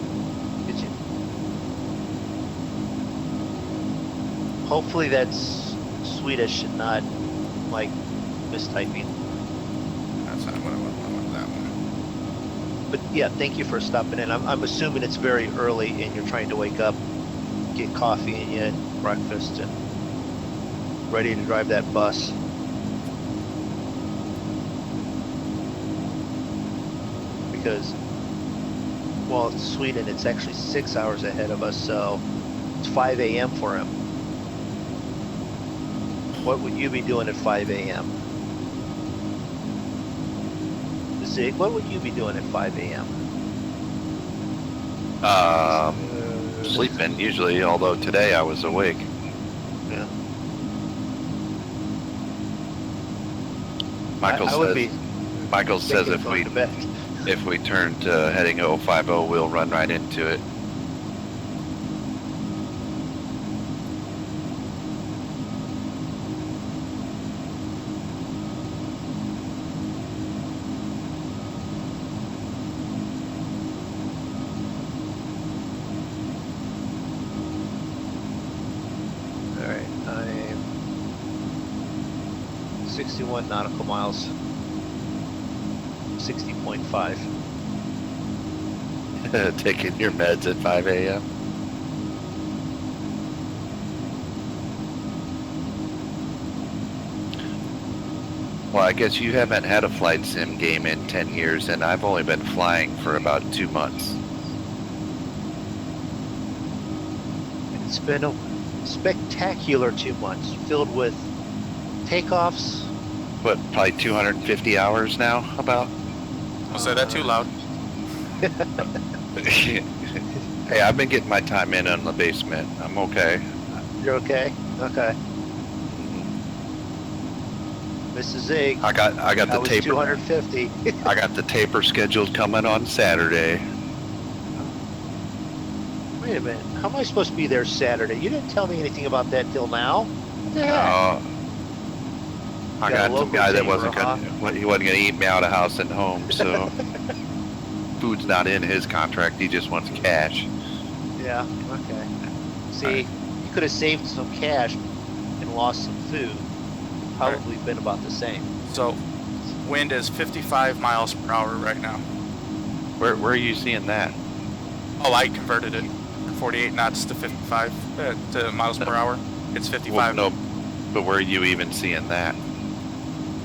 Hopefully that's Swedish and not like mistyping. That's not what I want that one. But yeah, thank you for stopping in. I'm assuming it's very early and you're trying to wake up, get coffee and you had breakfast and ready to drive that bus. Because, well, it's Sweden, it's actually 6 hours ahead of us, so it's 5 a.m. for him. What would you be doing at 5 a.m.? Zig, what would you be doing at 5 a.m.? Sleeping usually, although today I was awake. Yeah. Michael I would says. be Michael says thinking of going to bed. if we turn to heading 050, we'll run right into it. Alright, I'm 61 nautical miles. 60.5. Taking your meds at 5 a.m. Well, I guess you haven't had a flight sim game in 10 years, and I've only been flying for about 2 months. It's been a spectacular 2 months, filled with takeoffs. What, probably 250 hours now, about? Don't say that too loud. Hey, I've been getting my time in on the basement. I'm okay. You're okay? Okay. Mrs. Zig, I got that the was taper. 250. I got the taper scheduled coming on Saturday. Wait a minute, how am I supposed to be there Saturday? You didn't tell me anything about that till now. What the heck? I got a got some local guy that tamer, wasn't gonna, he wasn't gonna eat me out of house and home, so food's not in his contract. He just wants cash. Yeah, okay. See, you could have saved some cash and lost some food. Probably been about the same. So, wind is 55 miles per hour right now. Where are you seeing that? Oh, I converted it from 48 knots to 55 to miles per hour. It's 55. Well, no, but where are you even seeing that?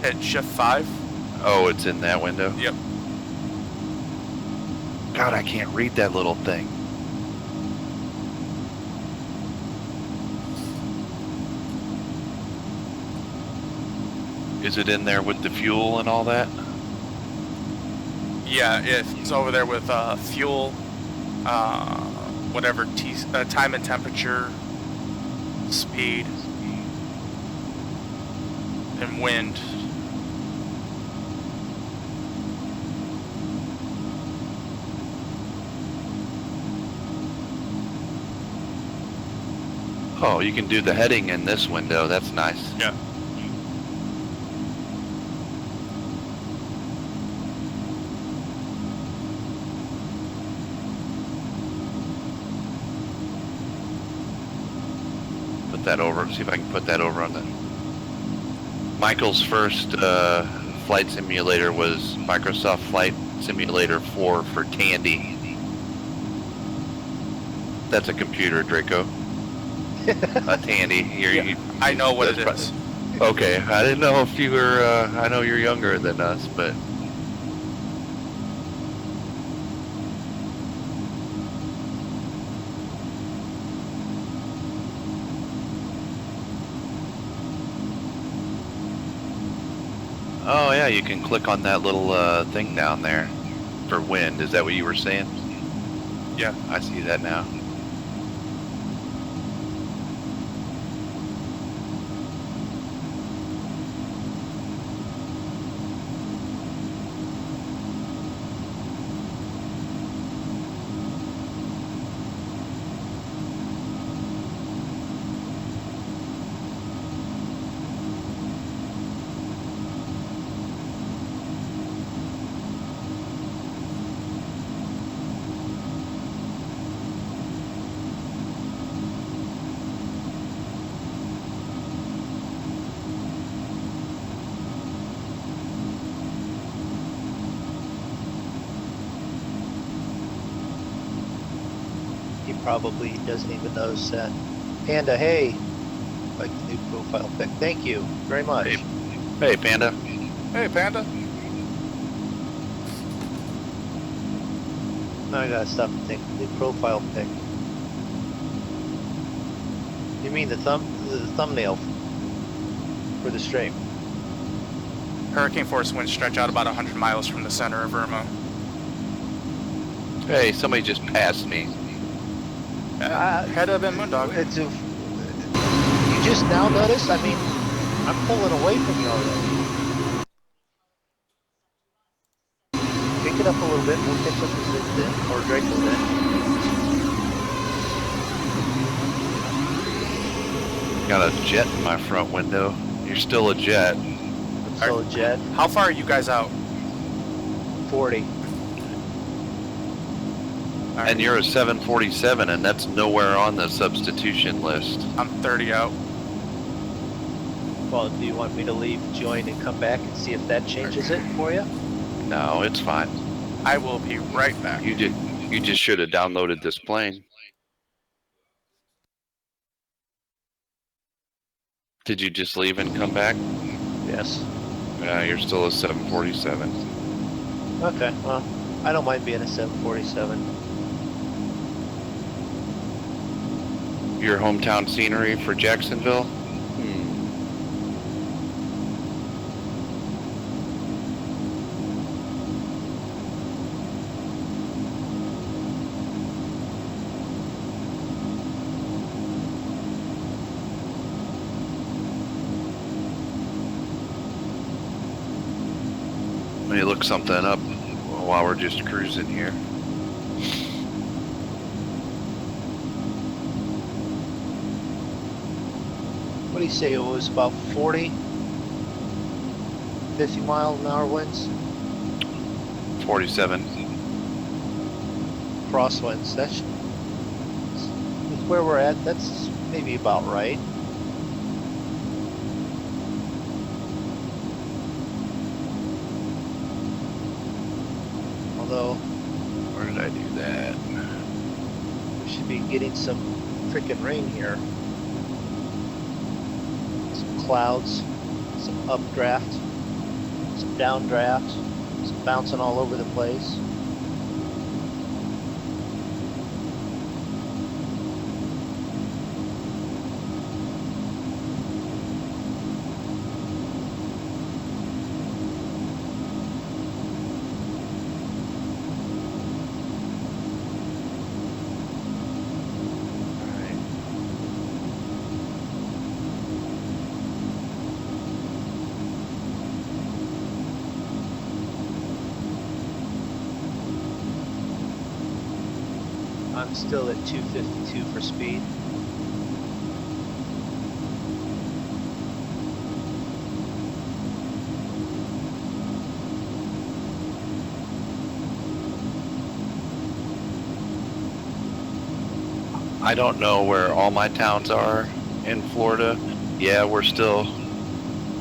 At shift 5. Oh, it's in that window? Yep. God, I can't read that little thing. Is it in there with the fuel and all that? Yeah, it's over there with fuel, whatever time and temperature, speed, and wind. Oh, you can do the heading in this window. That's nice. Yeah. Put that over. See if I can put that over on the. Michael's first flight simulator was Microsoft Flight Simulator 4 for Tandy. That's a computer, Draco. A Tandy. I know what it is. Okay, I didn't know if you were. I know you're younger than us, but. Oh yeah, you can click on that little thing down there for wind. Is that what you were saying? Yeah. I see that now. He probably doesn't even notice that. Panda, hey! Like the new profile pic. Thank you very much. Hey, Panda. Hey, Panda. Now I gotta stop and think. New profile pic. You mean the thumbnail for the stream? Hurricane force winds stretch out about 100 miles from the center of Irma. Hey, somebody just passed me. Head of Moondog. You just now noticed? I mean, I'm pulling away from you already. Pick it up a little bit. We'll catch up as it then, or Draco then. Got a jet in my front window. You're still a jet. So jet, How far are you guys out? 40. And you're a 747, and that's nowhere on the substitution list. I'm 30 out. Well, do you want me to leave, join, and come back and see if that changes it for you? No, it's fine. I will be right back. You just should have downloaded this plane. Did you just leave and come back? Yes. Yeah, you're still a 747. Okay, well, I don't mind being a 747. Your hometown scenery for Jacksonville? Let me look something up while we're just cruising here. What do you say? It was about 40? 50-mile-an-hour winds, 47. crosswinds. That's with where we're at. That's maybe about right. Although Where did I do that? we should be getting some freaking rain here. Some clouds, some updraft, some downdraft, some bouncing all over the place. I'm still at 252 for speed. I don't know where all my towns are in Florida. Yeah, we're still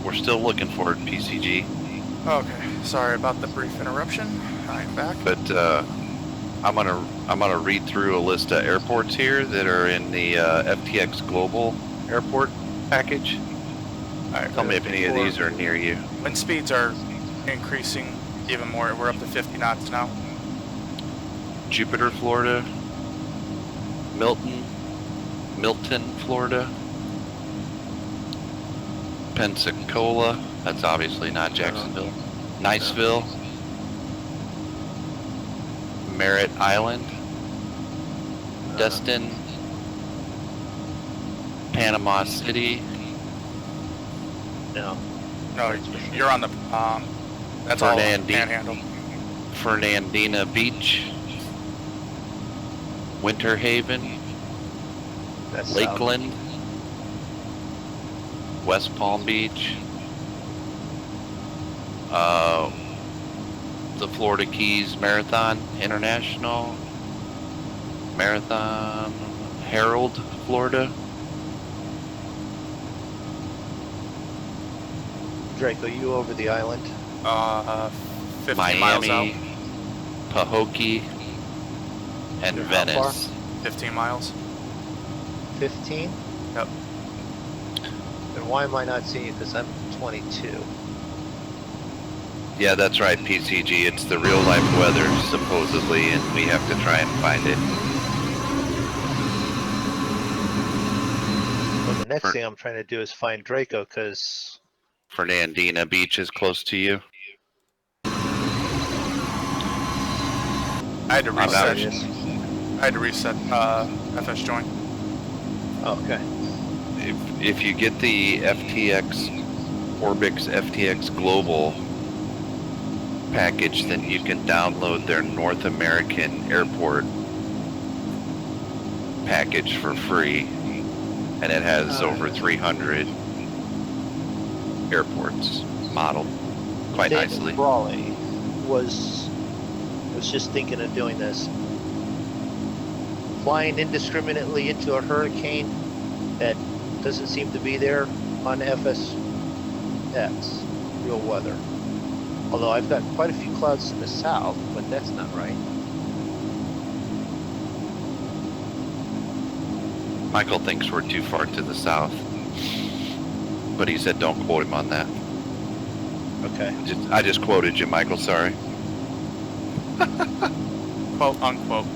looking for it, PCG. Okay, sorry about the brief interruption. I'm back. But I'm gonna read through a list of airports here that are in the FTX Global Airport package. Alright, Tell me if any of these are near you. wind speeds are increasing even more. We're up to 50 knots now. Jupiter, Florida. Milton, Florida. Pensacola, that's obviously not Jacksonville. Niceville. Merritt Island. Destin. Panama City. No. No, you're on the, that's all Fernandina. Panhandle. Fernandina Beach. Winter Haven. That's south. Lakeland. West Palm Beach. The Florida Keys Marathon International. Marathon Herald, Florida. Draco, you over the island? 50 miles out. Miami. Pahokee. And How Venice. 15 miles. 15? Yep. Then why am I not seeing it? Because I'm 22. Yeah, that's right, PCG. It's the real life weather, supposedly, and we have to try and find it. Well, the next thing I'm trying to do is find Draco, because Fernandina Beach is close to you. I had to I'm out. reset. FS join. okay. If you get the FTX Orbix FTX Global package, then you can download their North American airport package for free, and it has over 300 airports modeled quite David nicely. Brawley was just thinking of doing this. Flying indiscriminately into a hurricane that doesn't seem to be there on FSX, real weather. Although I've got quite a few clouds to the south, but that's not right. Michael thinks we're too far to the south, but he said don't quote him on that. Okay. I just quoted you, Michael, sorry. Quote unquote.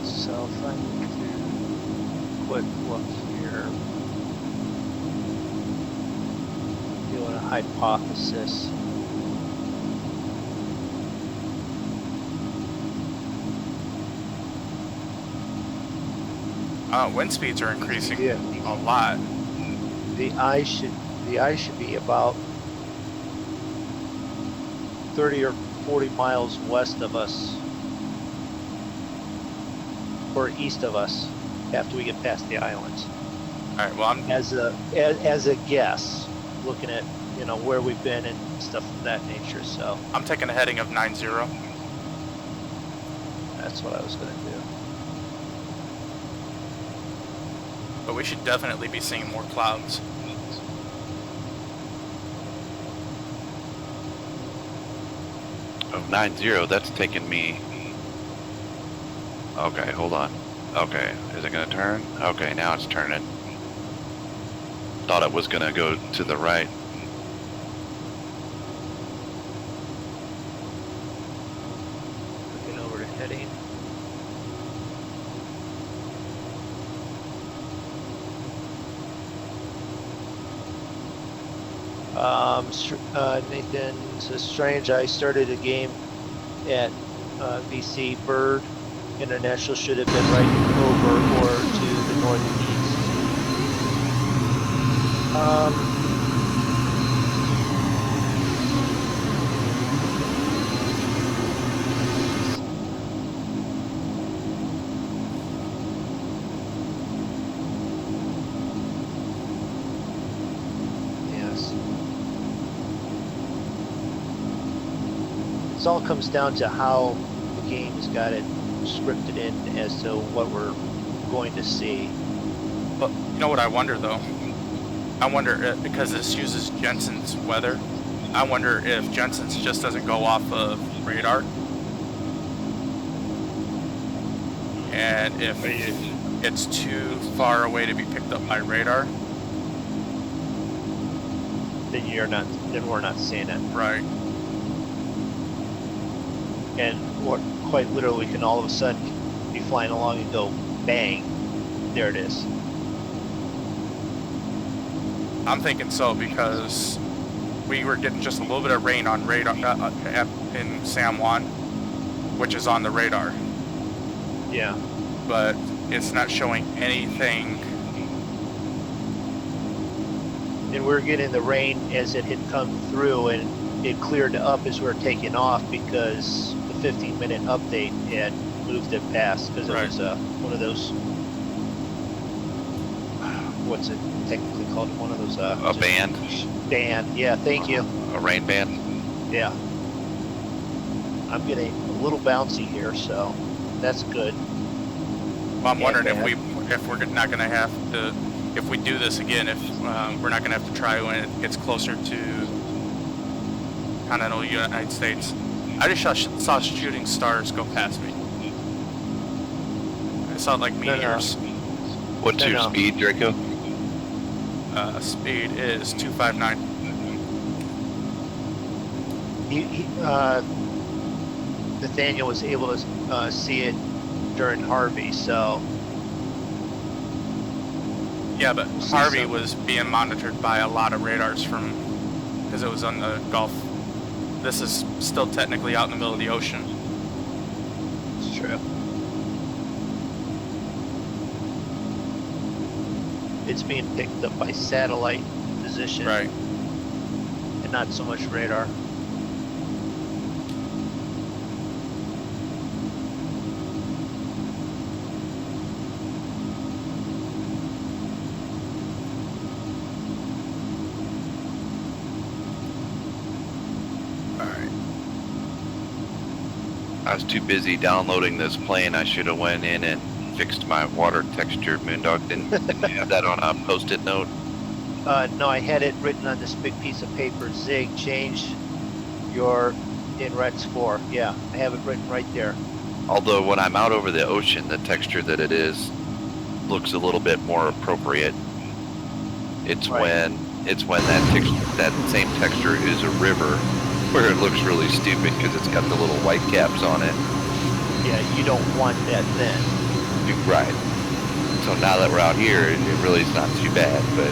So if I need to quick look here, doing a hypothesis. Wind speeds are increasing Yeah. a lot. The eye should be about 30 or 40 miles west of us, or east of us, after we get past the islands. All right. Well, I'm As a guess, looking at where we've been and stuff of that nature. So taking a heading of 90. that's what I was going to do. But we should definitely be seeing more clouds. Oh, 90, that's taking me. Okay, hold on. Okay, is it gonna turn? Okay, now it's turning. Thought it was gonna go to the right. Looking over to heading. Nathan says, strange, I started a game at BC Bird International, should have been right over or to the northeast. Yes. This all comes down to how the game's got it scripted in as to what we're going to see. But you know what I wonder though? I wonder because this uses Jensen's weather. I wonder if Jensen's just doesn't go off of radar, and if it's too far away to be picked up by radar. Then we're not seeing it. Right. And quite literally can all of a sudden be flying along and go bang, there it is. I'm thinking so because we were getting just a little bit of rain on radar in San Juan, which is on the radar, Yeah. but it's not showing anything. And we're getting the rain as it had come through, and it cleared up as we were taking off because the 15-minute update had moved it past, because it Right. was one of those, what's it technically called? One of those A band, band. Yeah, thank you. a rain band. Yeah. I'm getting a little bouncy here, so that's good. Well, I'm wondering bad. if we're not going to have to, if we do this again, if we're not going to have to try when it gets closer to continental United States. I just saw shooting stars go past me. I saw it like meteors. What's No, your no. speed, Draco? Speed is 259. Nathaniel was able to see it during Harvey, so Yeah, but See Harvey some- was being monitored by a lot of radars because it was on the Gulf. This is still technically out in the middle of the ocean. it's true. It's being picked up by satellite position, Right. and not so much radar. I was too busy downloading this plane. I should have went in and fixed my water texture. Moondog didn't have that on a post-it note. No, I had it written on this big piece of paper. Zig, change your in Rex 4. Yeah, I have it written right there. Although when I'm out over the ocean, the texture that it is looks a little bit more appropriate. It's Right. when that same texture is a river, where it looks really stupid because it's got the little white caps on it. Yeah, you don't want that then. Right. So now that we're out here, it really is not too bad, but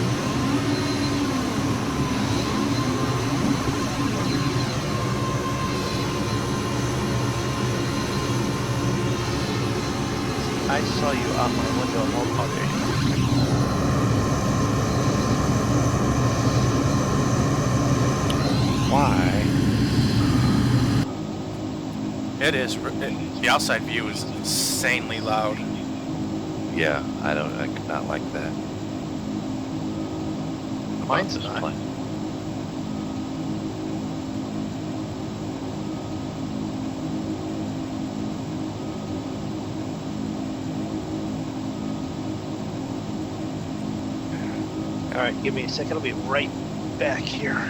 I saw you out my window a moment ago. why? It is. The outside view is insanely loud. Yeah, I could not like that. Mine's This not. plane. All right, give me a second. I'll be right back here.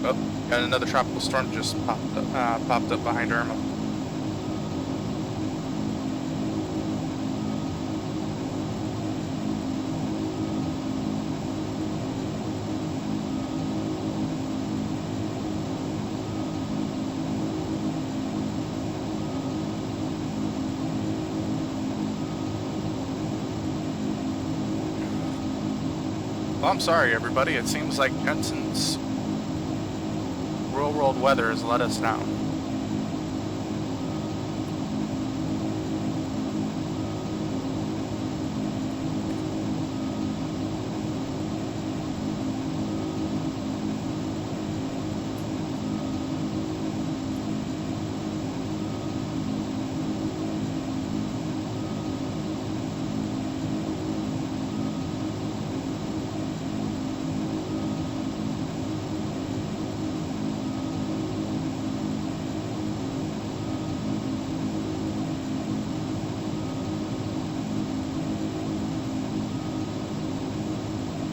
Oh, got another tropical storm just popped up behind Irma. Well, I'm sorry, everybody. It seems like Jensen's real world weather has let us down.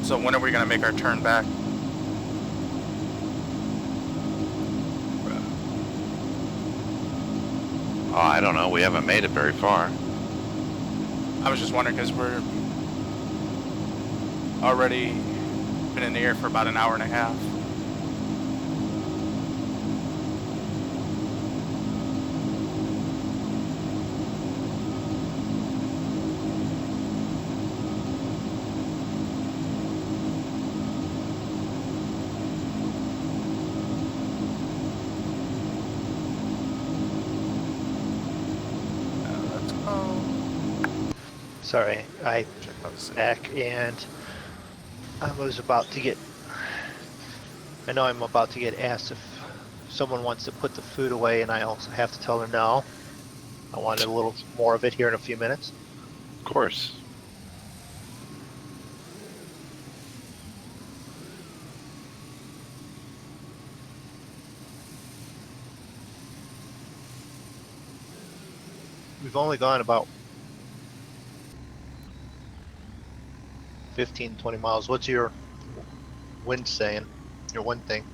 So when are we going to make our turn back? Oh, I don't know. We haven't made it very far. I was just wondering because we're already been in the air for about an hour and a half. Let's go. Sorry, I Check those. back and I was about to get. I know I'm about to get asked if someone wants to put the food away, and I also have to tell them no. I wanted a little more of it here in a few minutes. Of course. We've only gone about 15, 20 miles. What's your wind saying? Your wind thing?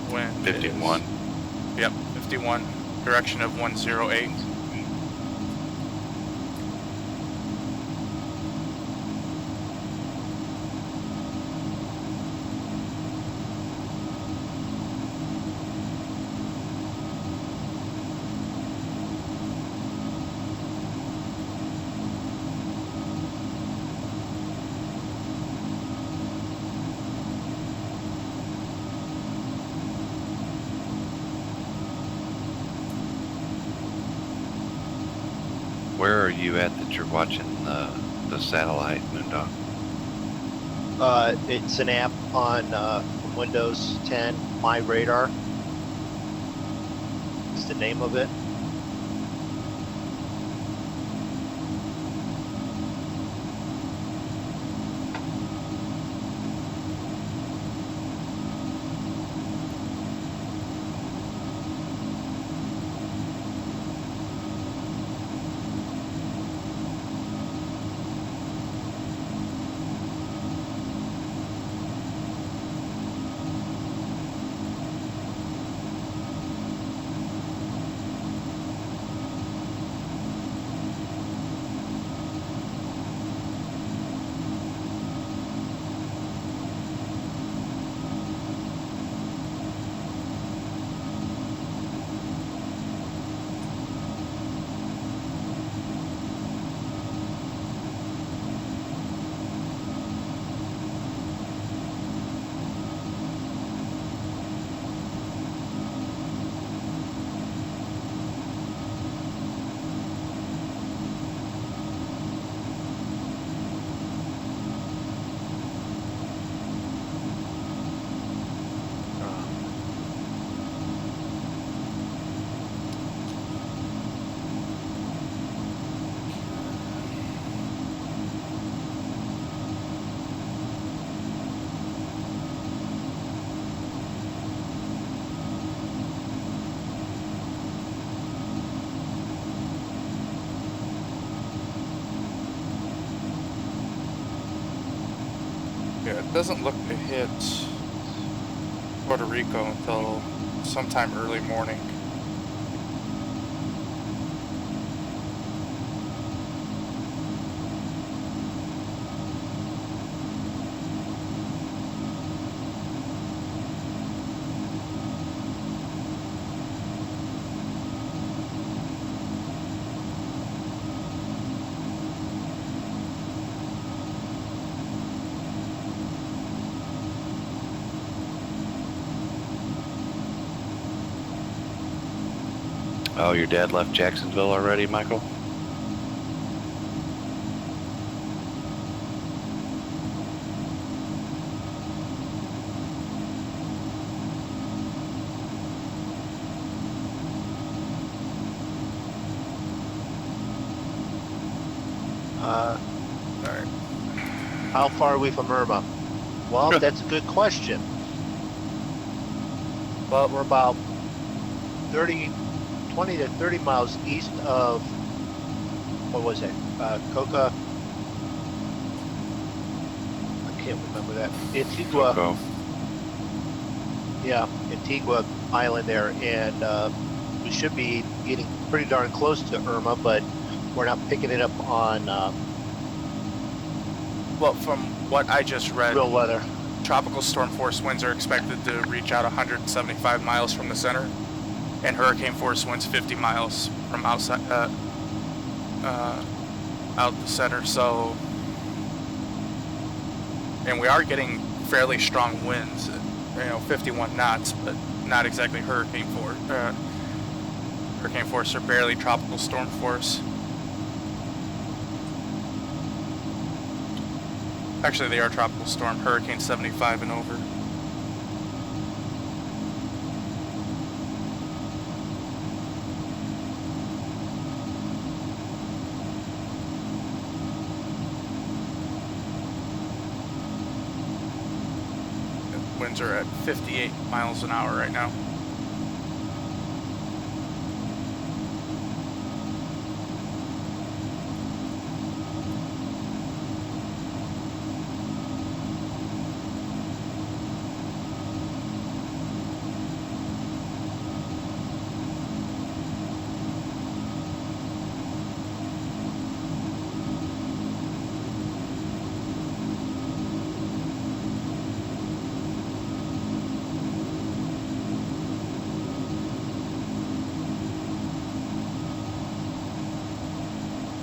Wind 51. is- Yep, 51. Direction of 108. Where are you at that you're watching the satellite, Moondog? It's an app on Windows 10. My Radar is the name of it. Yeah, it doesn't look to hit Puerto Rico until sometime early morning. Oh, your dad left Jacksonville already, Michael? Alright. How far are we from Irma? Well, that's a good question. But we're about 20 to 30 miles east of, what was it? Coca? I can't remember that. Antigua. Coco. Yeah, Antigua Island there. And we should be getting pretty darn close to Irma, but we're not picking it up on Well, from what I just read, real weather. tropical storm force winds are expected to reach out 175 miles from the center, and hurricane force winds 50 miles from outside, out the center. So, and we are getting fairly strong winds, 51 knots, but not exactly hurricane force. Hurricane force or barely tropical storm force. Actually, they are tropical storm, hurricane 75 and over. The winds are at 58 miles an hour right now.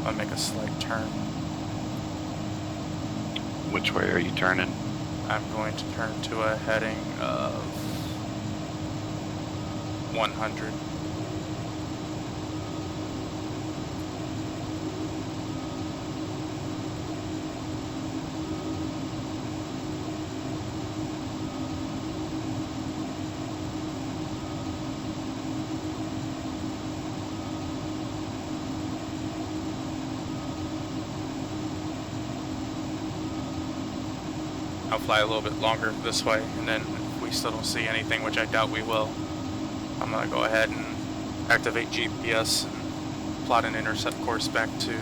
I'll make a slight turn. Which way are you turning? I'm going to turn to a heading of 100. I'll fly a little bit longer this way, and then if we still don't see anything, which I doubt we will, I'm going to go ahead and activate GPS and plot an intercept course back to...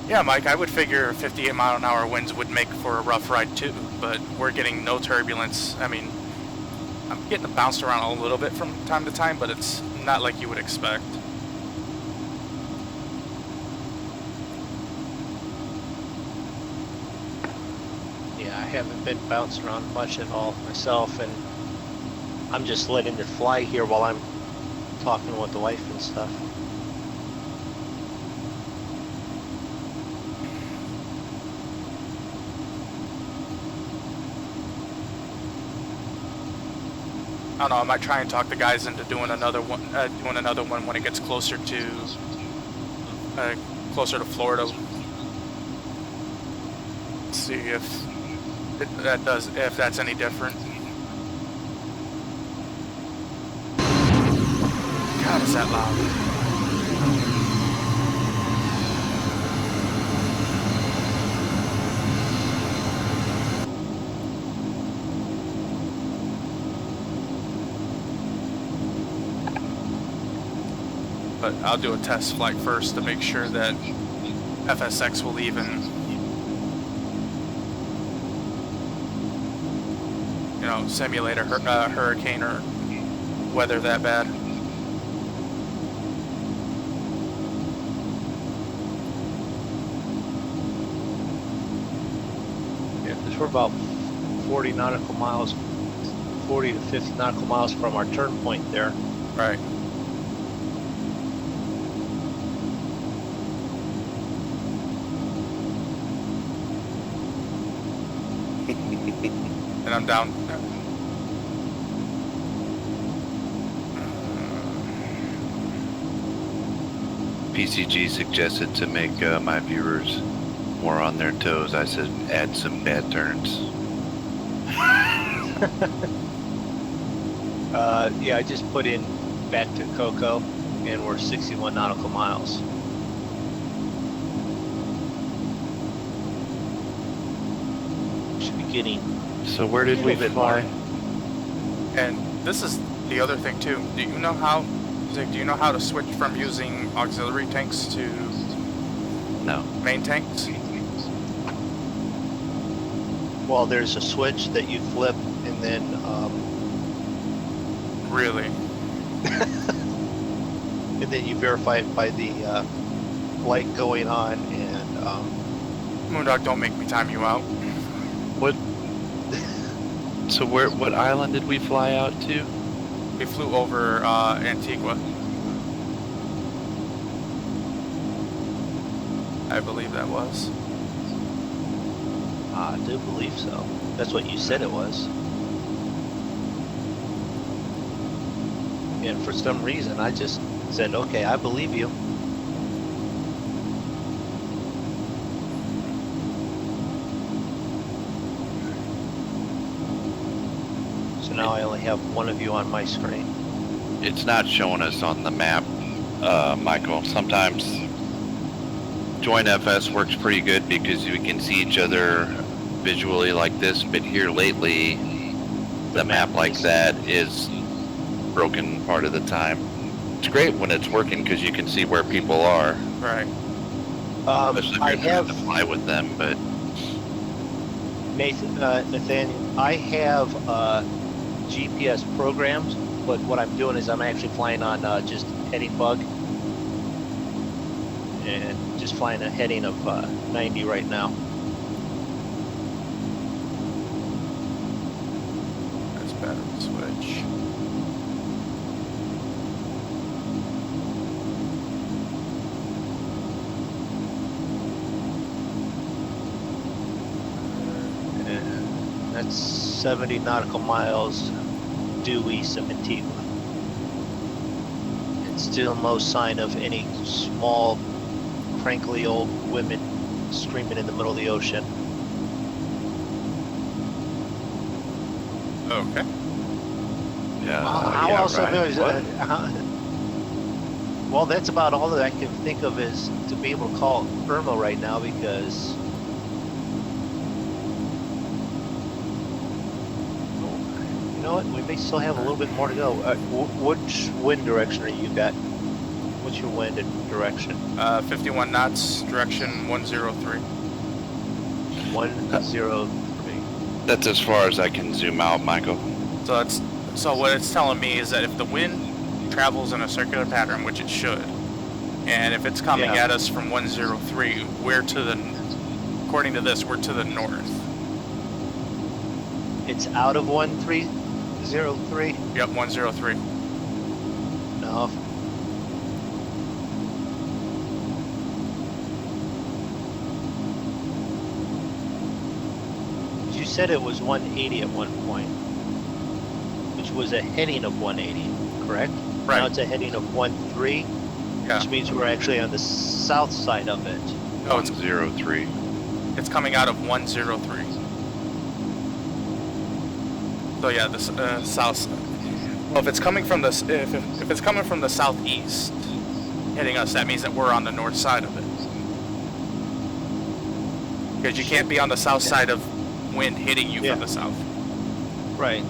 Yeah, Mike, I would figure 58 mile an hour winds would make for a rough ride too, but we're getting no turbulence. I mean, I'm getting bounced around a little bit from time to time, but it's not like you would expect. I haven't been bounced around much at all myself, and I'm just letting it fly here while I'm talking with the wife and stuff. I don't know, I might try and talk the guys into doing another one when it gets closer to Florida. Let's see if that's any different. God, is that loud? But I'll do a test flight first to make sure that FSX will even, you know, simulate a hurricane or weather that bad. Yeah, because we're about 40 nautical miles, 40 to 50 nautical miles from our turn point there. Right. And I'm down. PCG suggested to make my viewers more on their toes. I said add some bad turns. Yeah, I just put in back to Coco, and we're 61 nautical miles. Should be getting. So where did we fly? And this is the other thing too. Do you know how? Zig, do you know how to switch from using auxiliary tanks to No. main tanks? Well, there's a switch that you flip, and then Really? you verify it by the light going on, and Moondog, don't make me time you out. What? So what island did we fly out to? We flew over Antigua. I believe that was. I do believe so. That's what you said it was. And for some reason, I just said, okay, I believe you. So now I only have one of you on my screen. It's not showing us on the map, Michael. Sometimes Join FS works pretty good because we can see each other visually like this, but here lately, the map like that is broken part of the time. It's great when it's working because you can see where people are. Right. Especially if I you're have to fly with them, but Nathaniel, I have GPS programs, but what I'm doing is I'm actually flying on just heading bug, and just flying a heading of 90 right now. That's better to switch. And that's 70 nautical miles due east of Antigua. And still no sign of any small, crankly old women screaming in the middle of the ocean. Okay. yeah. How yeah, else? right. Well, that's about all that I can think of is to be able to call Irma right now, because you know what? We may still have a little bit more to go. Which wind direction are you got? What's your wind and direction? 51 knots, direction 103. 103. That's as far as I can zoom out, Michael. So what it's telling me is that if the wind travels in a circular pattern, which it should, and if it's coming Yeah. at us from 103, according to this, we're to the north. It's out of 1303. Yep, 103. No. You said it was 180 at one point, which was a heading of 180, correct? Right. Now it's a heading of 13, Yeah. which means we're actually on the south side of it. No, it's 103. it's coming out of 103. So yeah, this south. Well, if it's coming from the if it's coming from the southeast, hitting us, that means that we're on the north side of it. Because you can't be on the south side of wind hitting you Yeah. from the south. Right.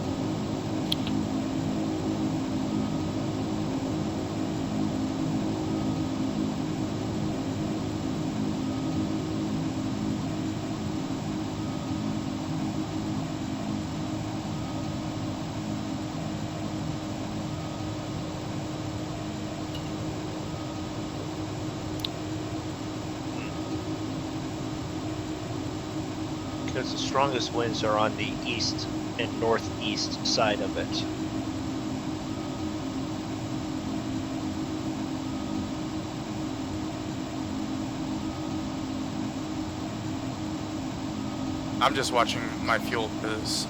Because the strongest winds are on the east and northeast side of it. I'm just watching my fuel because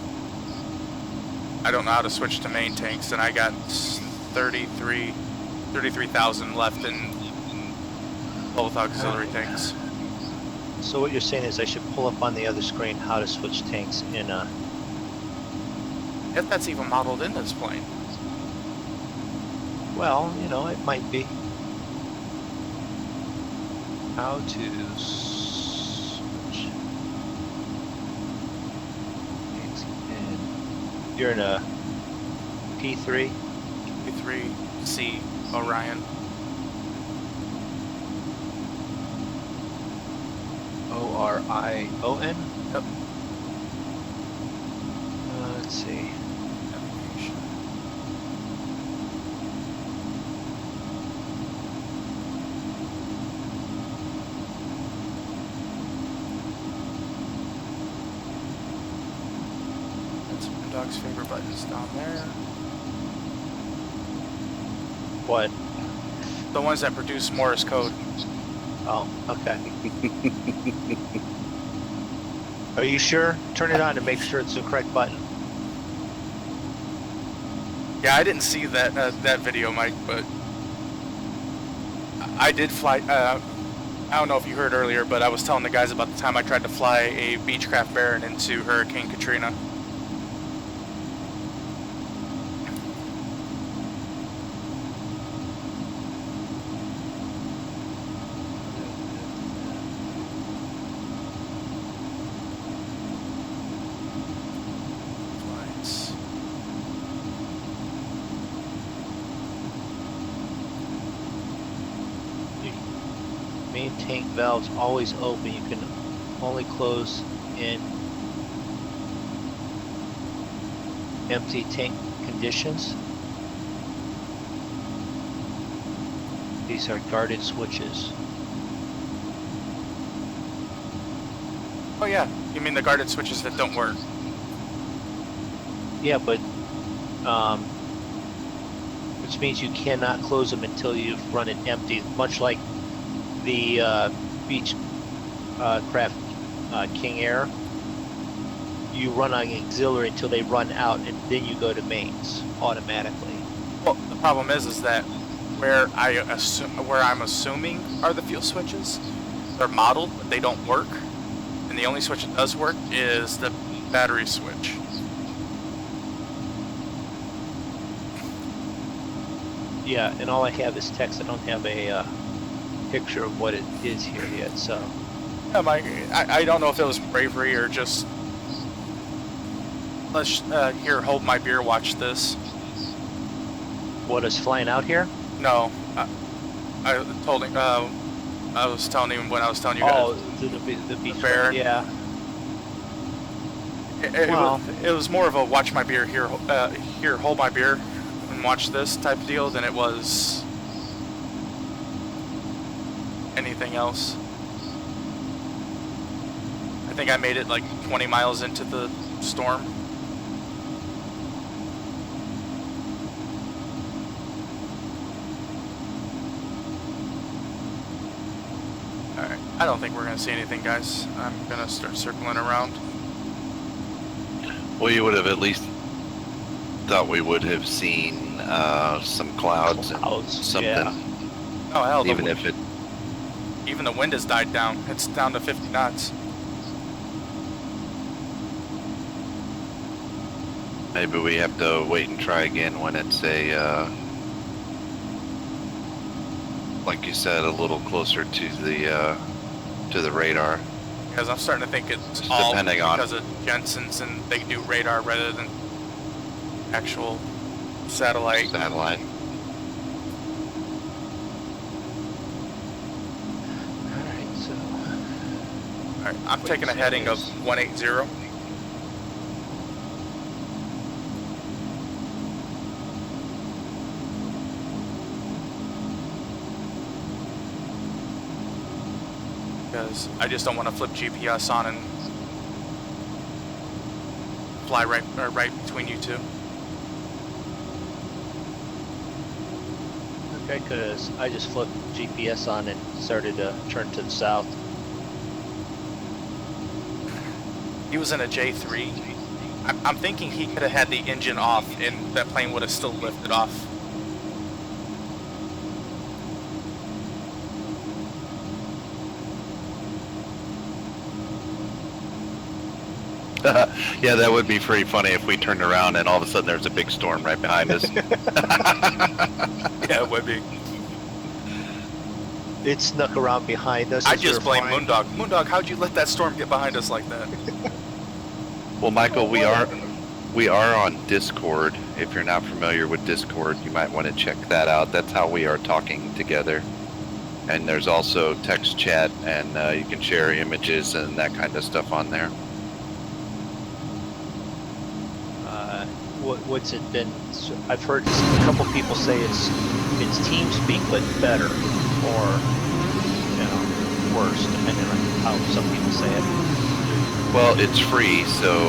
I don't know how to switch to main tanks, and I got 33,000 left in both auxiliary tanks. So what you're saying is I should pull up on the other screen how to switch tanks in If that's even modeled in this plane. well, you know, it might be. How to switch tanks in. You're in a P3? P3C Orion. Orion? Yep. Let's see. That's Dog's favorite buttons down there. What? The ones that produce Morse code. Oh, okay. Are you sure? Turn it on to make sure it's the correct button. Yeah, I didn't see that that video, Mike, but I did fly. I don't know if you heard earlier, but I was telling the guys about the time I tried to fly a Beechcraft Baron into Hurricane Katrina. Flights. Main tank valves always open. You can only close in empty tank conditions. These are guarded switches. Oh yeah, you mean the guarded switches that don't work? Yeah, but which means you cannot close them until you've run it empty, much like the Beechcraft King Air. You run on auxiliary until they run out, and then you go to mains automatically. Well, the problem is that where I'm assuming are the fuel switches, they're modeled, but they don't work. And the only switch that does work is the battery switch. Yeah, and all I have is text. I don't have a picture of what it is here yet, so. Yeah, Mike, I don't know if it was bravery or just let's here, hold my beer, watch this. What is flying out here? No, I told him. I was telling him when I was telling you guys. Oh, the beach bear. Yeah. It was more of a watch my beer here. Here, hold my beer and watch this type of deal than it was anything else. I think I made it like 20 miles into the storm. Alright, I don't think we're going to see anything, guys. I'm going to start circling around. Well, you would have at least thought we would have seen some clouds and something. Yeah. Oh, hell, Even the wind has died down. It's down to 50 knots. Maybe we have to wait and try again when it's a, like you said, a little closer to the radar. Because I'm starting to think it's Just all depending on- because of Jensen's and they do radar rather than actual satellite. Satellite. Alright, so. Alright, I'm taking a heading of 180. Because I just don't want to flip GPS on and fly right between you two. Okay, because I just flipped GPS on and started to turn to the south. He was in a J3. I'm thinking he could have had the engine off and that plane would have still lifted off. Yeah, that would be pretty funny if we turned around and all of a sudden there's a big storm right behind us. Yeah, it would be. It snuck around behind us. I as we just were blame flying. Moondog. Moondog, how'd you let that storm get behind us like that? Well, Michael, we are on Discord. If you're not familiar with Discord, you might want to check that out. That's how we are talking together. And there's also text chat, and you can share images and that kind of stuff on there. What's it been? I've heard a couple people say it's TeamSpeak, but better, or worse, depending on how some people say it. Well, it's free, so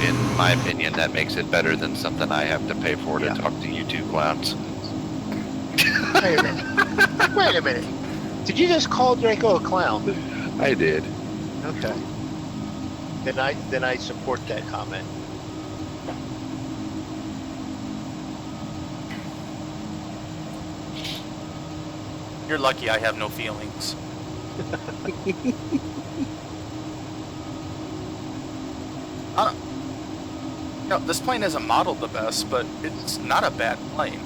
in my opinion, that makes it better than something I have to pay for to talk to you two clowns. Wait a minute. Wait a minute. Did you just call Draco a clown? I did. Okay. Then I support that comment. You're lucky I have no feelings. No, this plane isn't modeled the best, but it's not a bad plane.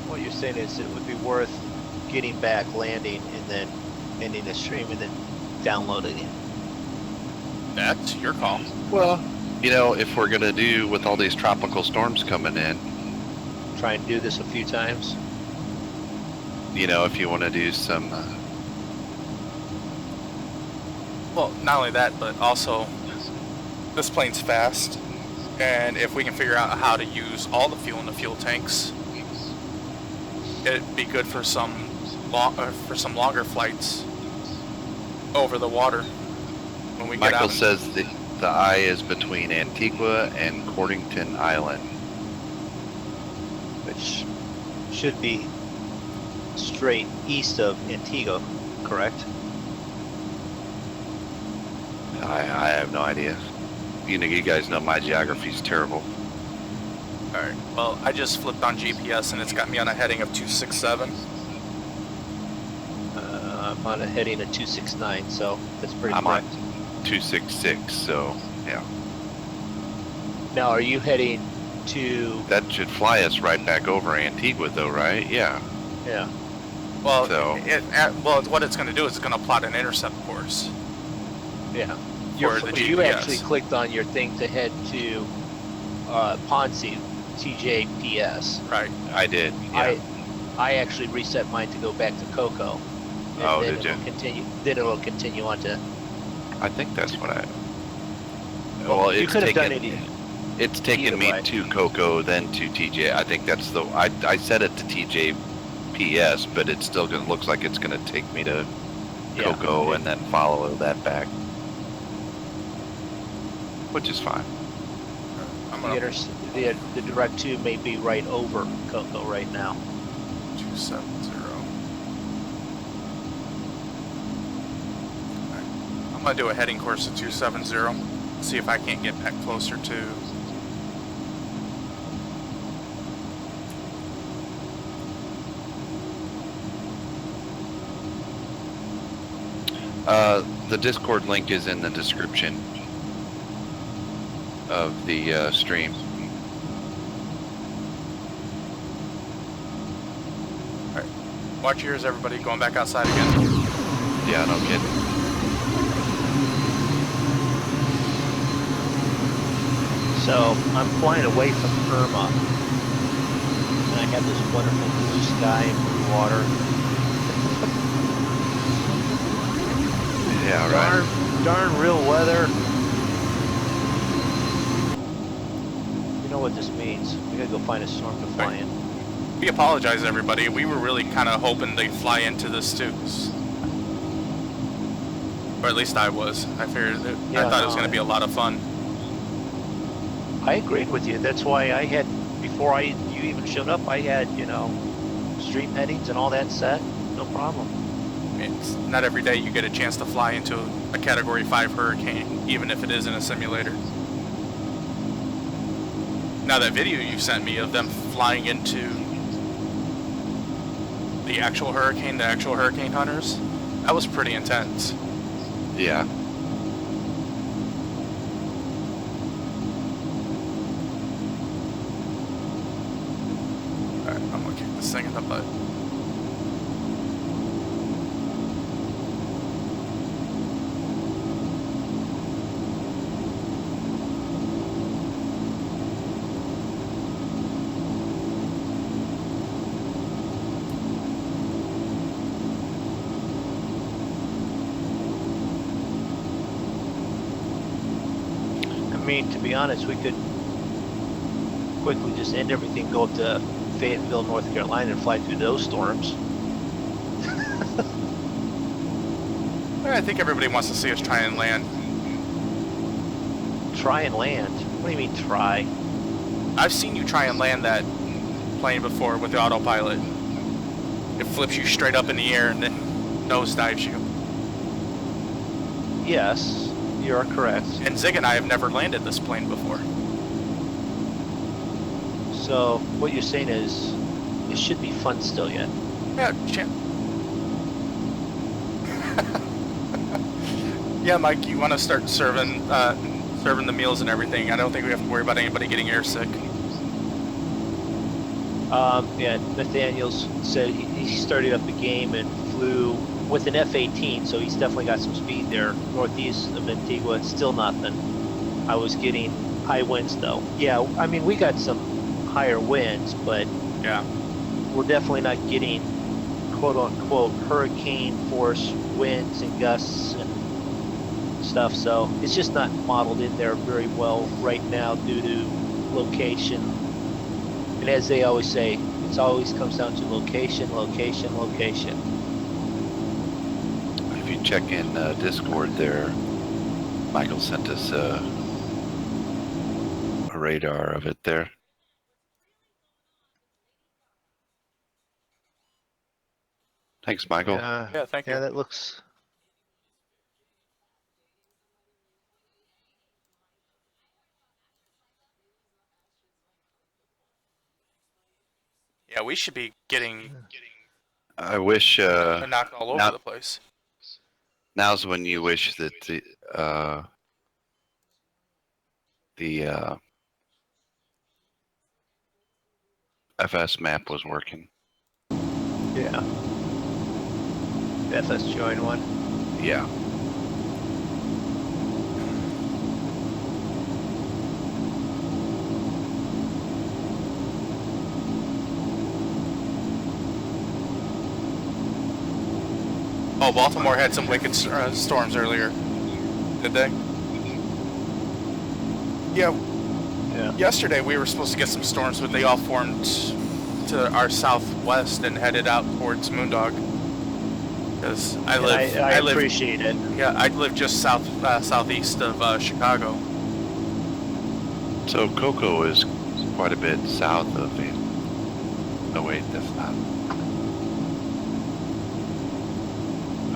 What you're saying is it would be worth getting back, landing, and then ending the stream, and then downloading it. That's your call. Well, if we're going to do with all these tropical storms coming in, Try and do this a few times. if you want to do some... Well, not only that, but also this plane's fast, and if we can figure out how to use all the fuel in the fuel tanks, it'd be good for some longer flights over the water. When we get Michael out says the eye is between Antigua and Cordington Island. Which should be straight east of Antigua, correct? I have no idea. You guys know my geography's terrible. Alright, well, I just flipped on GPS and it's got me on a heading of 267. I'm on a heading of 269, so that's pretty I'm correct. on 266, so yeah. Now, are you heading to... That should fly us right back over Antigua, though, right? Yeah. Yeah. Well, So- what it's going to do is it's going to plot an intercept course. Yeah. For the You GPS. actually clicked on your thing to head to Ponce, TJPS. Right. I did. Yeah. I actually reset mine to go back to Coco. And Oh, then did you? It'll continue on to... I think that's what I... Well, you it's could have taken, done it. It's taken either me way. to Coco, then to TJ. I think that's the... I set it to TJPS, but it still looks like it's going to take me to Coco and then follow that back. Which is fine. I'm going to The direct 2 may be right over Coco right now. 270. I'm going to do a heading course of 270. See if I can't get back closer to... The Discord link is in the description of the stream. Alright. Watch your ears, everybody. Going back outside again. Yeah, no kidding. So I'm flying away from Irma, and I have this wonderful blue sky and blue water. Yeah, right. Darn real weather. You know what this means? We gotta go find a storm to fly in. We apologize, everybody. We were really kind of hoping they'd fly into this too. Or at least I was. I figured it, Yeah, I thought it was no, going to be a lot of fun. I agreed with you. That's why I had, before you even showed up, I had, stream headings and all that set. No problem. I mean, it's not every day you get a chance to fly into a Category 5 Hurricane, even if it is in a simulator. Now that video you sent me of them flying into the actual hurricane, the actual hurricane hunters, that was pretty intense. Yeah. Alright, I'm gonna kick this thing in the butt. I mean, to be honest, we could quickly just end everything, go up to Fayetteville, North Carolina, and fly through those storms. I think everybody wants to see us try and land. Try and land. What do you mean, try? I've seen you try and land that plane before with the autopilot. It flips you straight up in the air and then nosedives you. Yes, you are correct. And Zig and I have never landed this plane before. So, what you're saying is, it should be fun still yet. Yeah, yeah, Mike, you want to start serving the meals and everything. I don't think we have to worry about anybody getting airsick. Yeah, Nathaniel's said he started up the game and flew with an F-18, so he's definitely got some speed there. Northeast of Antigua, it's still nothing. I was getting high winds though. Yeah, I mean, we got some higher winds, but Yeah. we're definitely not getting quote-unquote hurricane force winds and gusts and stuff, so it's just not modeled in there very well right now due to location. And as they always say, it always comes down to location, location, location. If you check in Discord there, Michael sent us a radar of it there. Thanks, Michael. Yeah, thank you. Yeah, that looks... Yeah, we should be getting I wish knocked all over now- the place. now's when you wish that the FS map was working. Yeah. FS join one. Yeah. Oh, Baltimore had some wicked storms earlier. Did they? Yeah. Yeah. Yesterday we were supposed to get some storms, but they all formed to our southwest and headed out towards Moondog. Because I live. Appreciate it. Yeah, I live just southeast of Chicago. So Cocoa is quite a bit south of it. Oh wait, that's not.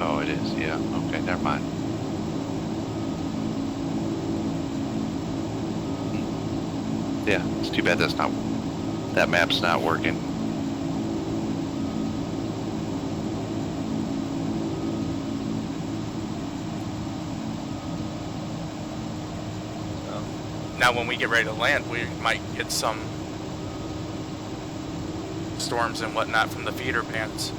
Oh, it is. Yeah. Okay, never mind. Yeah, it's too bad that map's not working. Now when we get ready to land, we might get some storms and whatnot from the feeder bands.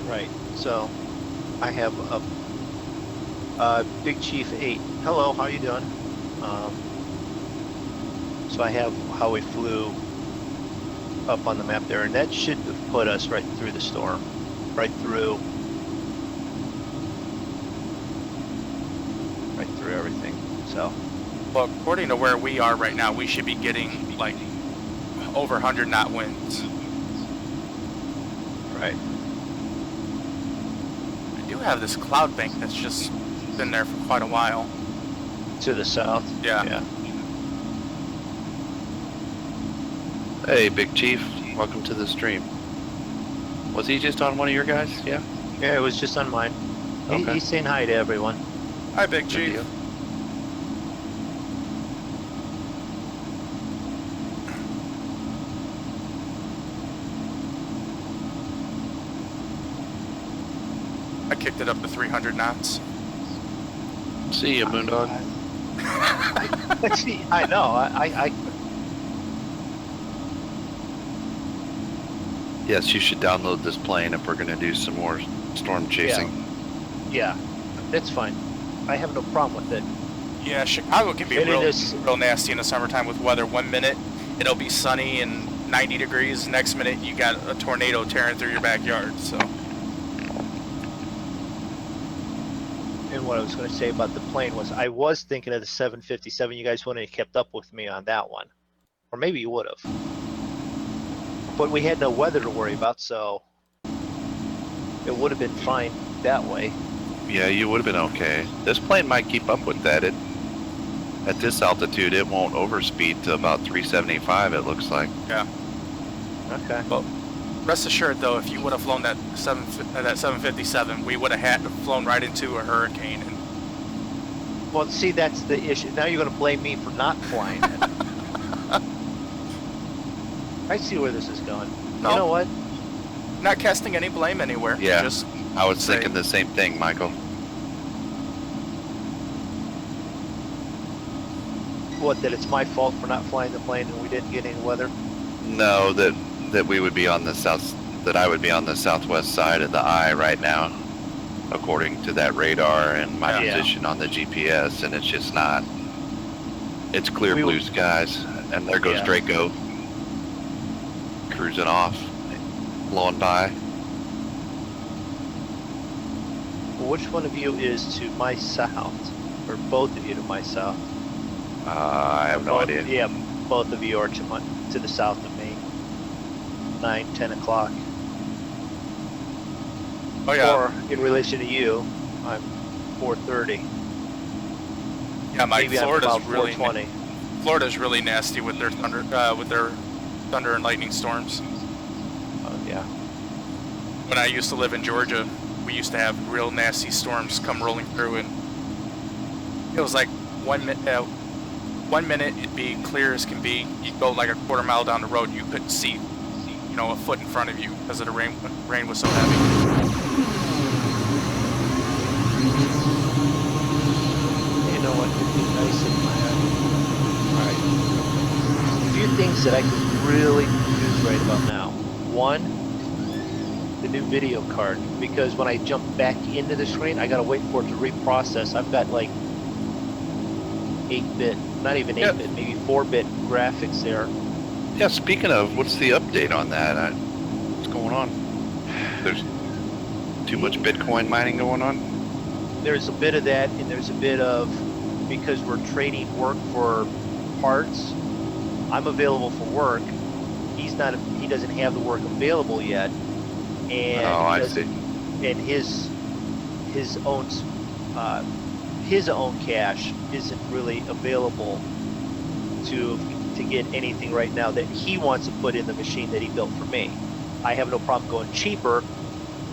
Right. So, I have a Big Chief 8. Hello, how you doing? So I have how we flew up on the map there, and that should have put us right through the storm, right through everything. So, Well, according to where we are right now, we should be getting like over 100 knot winds. right. do have this cloud bank that's just been there for quite a while. To the south. Yeah. Hey, Big Chief. Welcome to the stream. Was he just on one of your guys? Yeah? Yeah, it was just on mine. Okay. He's saying hi to everyone. Hi, Big Good Chief. deal. I kicked it up to 300 knots. See ya, Moondog. See, I know. I Yes, you should download this plane if we're going to do some more storm chasing. yeah, that's fine. I have no problem with it. Yeah, Chicago can be And it real, is- real nasty in the summertime with weather. 1 minute it'll be sunny and 90 degrees. Next minute you got a tornado tearing through your backyard. So And what I was going to say about the plane was I was thinking of the 757. You guys wouldn't have kept up with me on that one. Or maybe you would have. But we had no weather to worry about, so it would have been fine that way. Yeah, you would have been okay. This plane might keep up with that. At this altitude, it won't overspeed to about 375, it looks like. yeah. Okay. But rest assured though, if you would have flown that 757, we would have flown right into a hurricane. And Well, see, that's the issue. Now you're going to blame me for not flying it. I see where this is going. No. You know what? not casting any blame anywhere. Yeah. Just I was say- thinking the same thing, Michael. What, that it's my fault for not flying the plane and we didn't get any weather? No, that we would be on the that I would be on the southwest side of the eye right now, according to that radar and my Yeah. position on the GPS, and it's just not. It's clear We blue would- skies, and there goes Yeah. Drako, cruising off, blowing by. Well, which one of you is to my south? Or both of you to my south? I have no Both- idea. Yeah, both of you are to the south of me. 9, 10 o'clock. oh yeah, Or, in relation to you, I'm 4:30. yeah. My Maybe I'm Florida's about really 4:20. Florida's really nasty with their thunder and lightning storms. Oh, yeah. When I used to live in Georgia, we used to have real nasty storms come rolling through, and it was like 1 minute it'd be clear as can be. You'd go like a quarter mile down the road, you couldn't see, a foot in front of you because of the rain. Rain was so heavy. You know what would be nice in my Alright. A few things that I could really use right about now. One, the new video card. Because when I jump back into the screen, I gotta wait for it to reprocess. I've got like 8-bit, not even 8-bit, maybe 4-bit graphics there. Yeah, speaking of, what's the update on that? What's going on? There's too much Bitcoin mining going on? There's a bit of that, and there's a bit of, because we're trading work for parts, I'm available for work. He doesn't have the work available yet. And Oh, I see. And his own cash isn't really available to get anything right now that he wants to put in the machine that he built for me. I have no problem going cheaper,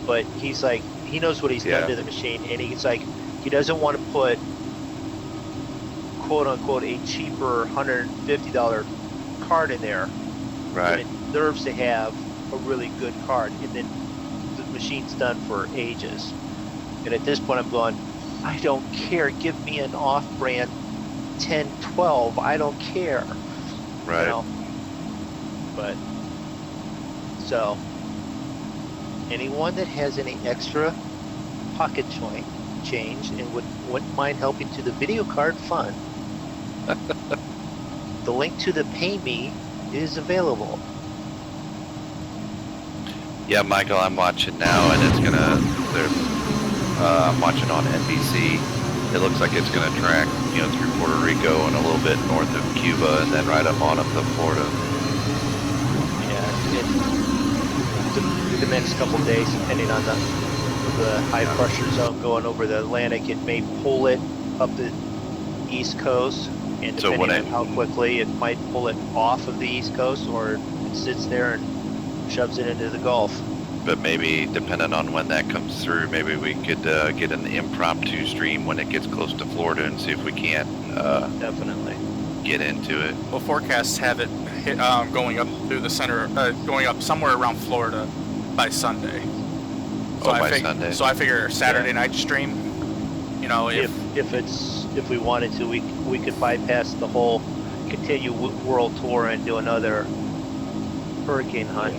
but he's like, he knows what he's done to the machine, and he's like, he doesn't want to put quote unquote a cheaper $150 card in there when Right. it deserves to have a really good card, and then the machine's done for ages. And at this point I'm going, I don't care, give me an off-brand 1012, I don't care. Right. You know? But, so, anyone that has any extra pocket change and wouldn't mind helping to the video card fund, the link to the Pay Me is available. Yeah, Michael, I'm watching now, and it's gonna. I'm watching on NBC. It looks like it's gonna track, through Puerto Rico and a little bit north of Cuba, and then right up on up to Florida. Yeah, the next couple of days, depending on the of the high pressure zone going over the Atlantic, it may pull it up the East Coast, and So depending when on how quickly, it might pull it off of the East Coast, or it sits there and shoves it into the Gulf. But maybe depending on when that comes through, maybe we could get an impromptu stream when it gets close to Florida and see if we can't Definitely. get into it. Well, forecasts have it hit, going up through the center, going up somewhere around Florida by Sunday. Sunday. So I figure Saturday night stream. You know, if If we wanted to, we could bypass the whole continue world tour and do another hurricane hunt.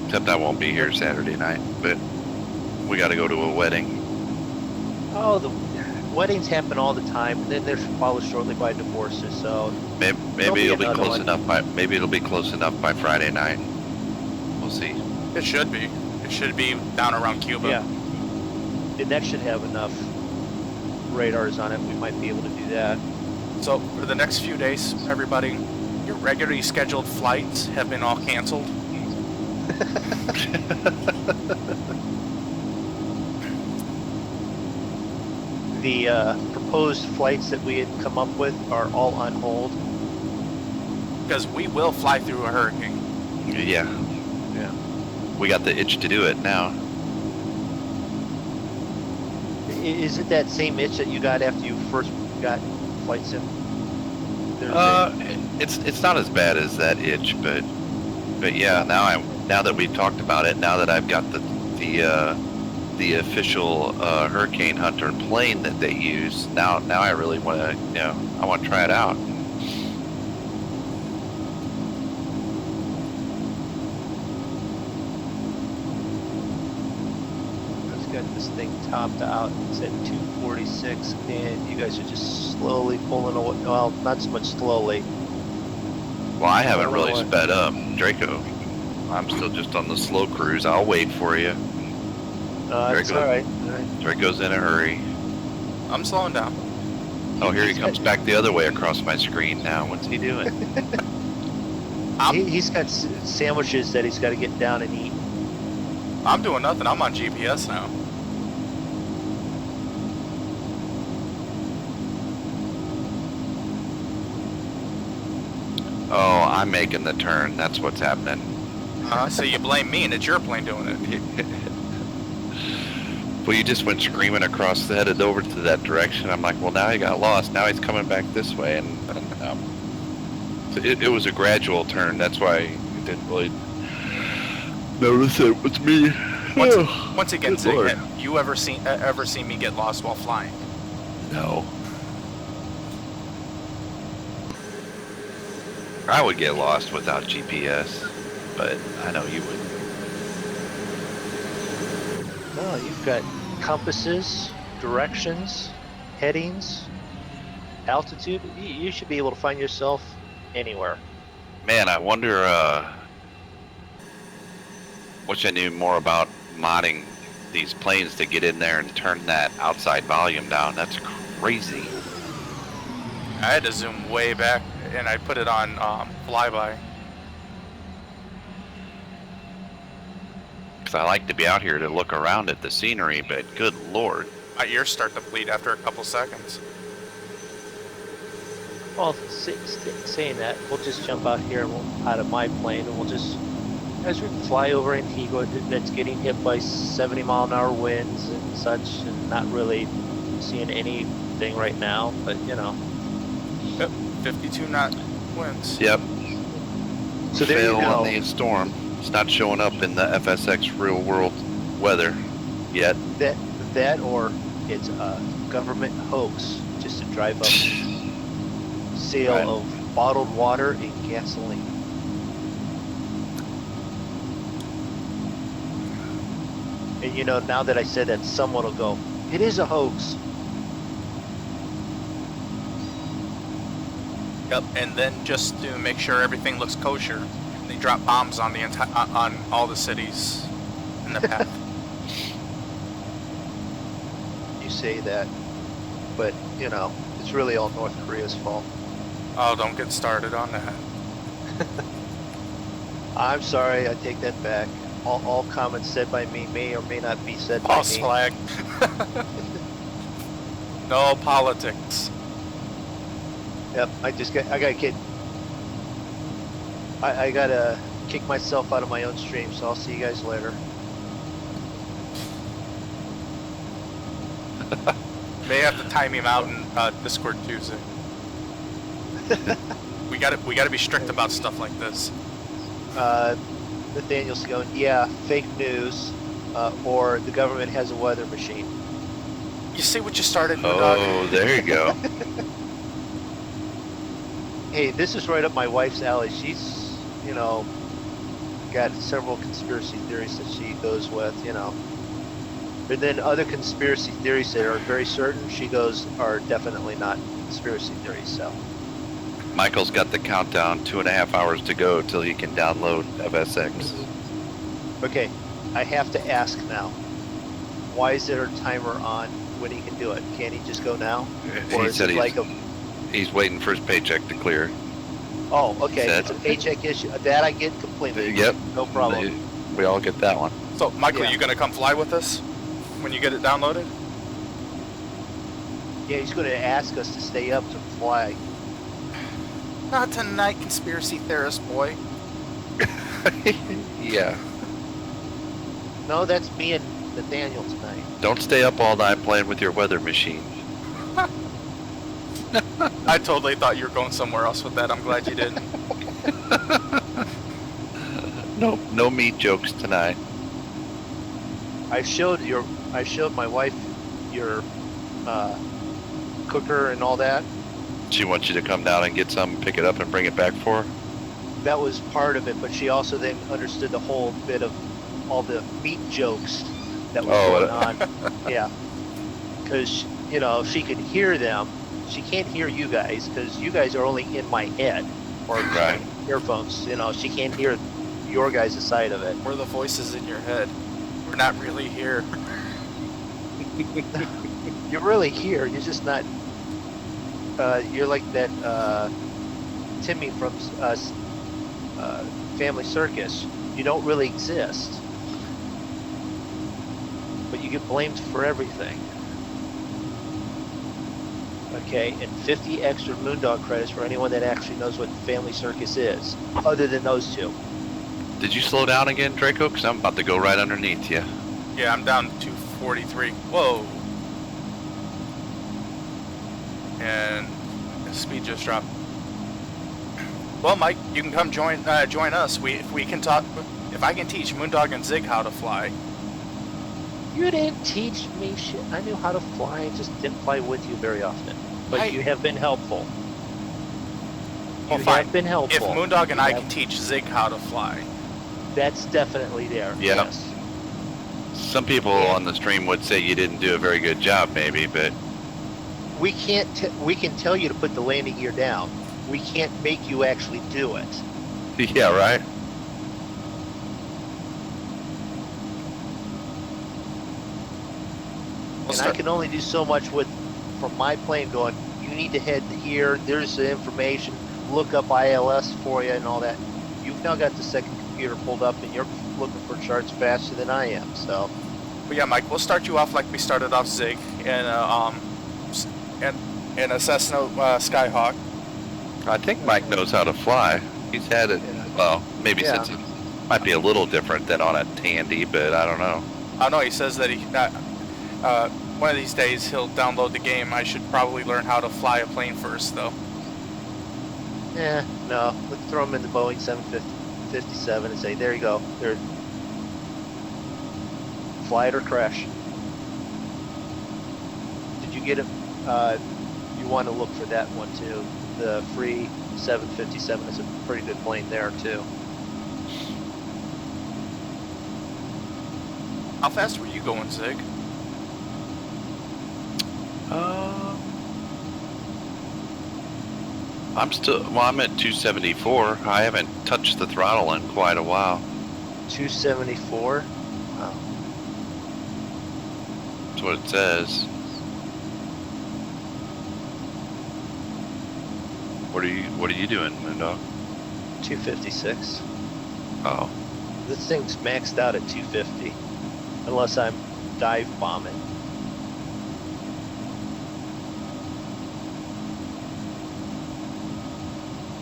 Except I won't be here Saturday night, but we got to go to a wedding. Oh, the weddings happen all the time, and then they're followed shortly by divorces. So Maybe it'll be close enough by by Friday night. We'll see. it should be. It should be down around Cuba. yeah, and that should have enough radars on it. We might be able to do that. So for the next few days, everybody, your regularly scheduled flights have been all canceled. The proposed flights that we had come up with are all on hold. Because we will fly through a hurricane. Yeah, Yeah. we got the itch to do it now. Is it that same itch that you got after you first got flight sim? Thursday? It's not as bad as that itch, but yeah, now that we've talked about it, now that I've got the official hurricane hunter plane that they use, now I really want to, I want to try it out. It's got this thing topped out. It's at 246, and you guys are just slowly pulling away. Well, not so much slowly. Well, I haven't really sped up, Draco. I'm still just on the slow cruise. I'll wait for you. It's Draco. all right. Draco's in a hurry. I'm slowing down. Oh, here he comes back the other way across my screen now. What's he doing? He's got sandwiches that he's got to get down and eat. I'm doing nothing. I'm on GPS now. Oh, I'm making the turn. That's what's happening. So you blame me, and it's your plane doing it. Well, you just went screaming across, headed over to that direction. I'm like, well, now he got lost. Now he's coming back this way, and so it was a gradual turn. That's why you didn't really notice it was me. Once again, Good Zig, Lord. have you ever seen me get lost while flying? No. I would get lost without GPS, but I know you wouldn't. No, you've got compasses, directions, headings, altitude. You should be able to find yourself anywhere. Man, I wonder, wish I knew more about modding these planes to get in there and turn that outside volume down. That's crazy. I had to zoom way back, and I put it on flyby. Because I like to be out here to look around at the scenery, but good Lord. My ears start to bleed after a couple seconds. Well, saying that, we'll just jump out here out of my plane, and we'll just, as we fly over Antigua, that's getting hit by 70-mile-an-hour winds and such, and not really seeing anything right now, but you know. Yep, 52 knot winds. Yep. So there you Fail go. in the storm. It's not showing up in the FSX real world weather yet. That or it's a government hoax just to drive up sale Right. of bottled water and gasoline. And you know, now that I said that, someone will go, it is a hoax. Yep, and then just to make sure everything looks kosher, they drop bombs on the on all the cities in the path. You say that, but you know, it's really all North Korea's fault. Oh, don't get started on that. I'm sorry, I take that back. All comments said by me may or may not be said by False me. flag. No politics. Yep, I gotta kid. I gotta kick myself out of my own stream, so I'll see you guys later. May have to time him out in Discord Tuesday. we gotta be strict about stuff like this. Nathaniel's going, yeah, fake news, or the government has a weather machine. You see what you started, Moondog? Oh, there you go. Hey, this is right up my wife's alley. She's, got several conspiracy theories that she goes with, But then other conspiracy theories that are very certain, she goes, are definitely not conspiracy theories, so. Michael's got the countdown, 2.5 hours to go till he can download FSX. Okay, I have to ask now. Why is there a timer on when he can do it? Can't he just go now? Or He is said it like a... he's waiting for his paycheck to clear. Oh, okay, Said- it's a paycheck issue. That I get completely. Yep. No problem. We all get that one. So, Michael, Yeah. you gonna come fly with us when you get it downloaded? Yeah, he's going to ask us to stay up to fly. Not tonight, conspiracy theorist boy. Yeah. No, that's me and Nathaniel tonight. Don't stay up all night playing with your weather machine. I totally thought you were going somewhere else with that. I'm glad you didn't. No meat jokes tonight. I showed my wife your cooker and all that. She wants you to come down and get some, pick it up, and bring it back for her. That was part of it, but she also then understood the whole bit of all the meat jokes that were going on. Yeah, because she could hear them. She can't hear you guys because you guys are only in my head or Right. earphones. She can't hear your guys' side of it. We're the voices in your head. We're not really here. You're really here. You're just not. You're like that Timmy from Family Circus. You don't really exist, but you get blamed for everything. Okay, and 50 extra Moondog credits for anyone that actually knows what Family Circus is, other than those two. Did you slow down again, Draco? Because I'm about to go right underneath you. Yeah, I'm down to 43. Whoa. And the speed just dropped. Well, Mike, you can come join us. We can talk. If I can teach Moondog and Zig how to fly. You didn't teach me shit. I knew how to fly, I just didn't fly with you very often. But you have been helpful. Well, You fine. have been helpful. If Moondog and I You can teach Zig how to fly. That's definitely there. Yeah. Yes. Some people on the stream would say you didn't do a very good job, maybe, but We can't. We can tell you to put the landing gear down. We can't make you actually do it. yeah, right? And I can only do so much from my plane going, you need to head here, there's the information, look up ILS for you and all that. You've now got the second computer pulled up and you're looking for charts faster than I am, so. But yeah, Mike, we'll start you off like we started off Zig and a Cessna Skyhawk. I think Mike knows how to fly. He's had it, well, maybe Yeah. since it might be a little different than on a Tandy, but I don't know. I know he says that one of these days he'll download the game. I should probably learn how to fly a plane first, though. No, let's throw them in the Boeing 757 and say, there you go. There. Fly it or crash. Did you get it? You want to look for that one too. The free 757 is a pretty good plane there too. How fast were you going, Zig? I'm at 274. I haven't touched the throttle in quite a while. 274. Wow. That's what it says. What are you doing, Moondog? 256. Oh. This thing's maxed out at 250, unless I'm dive bombing.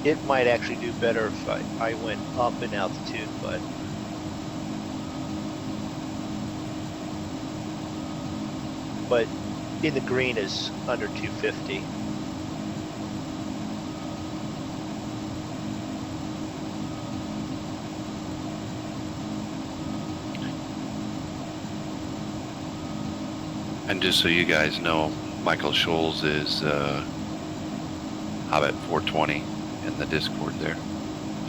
It might actually do better if I went up in altitude, but in the green is under 250. And just so you guys know, Michael Scholes is Hobbit 420 in the Discord there.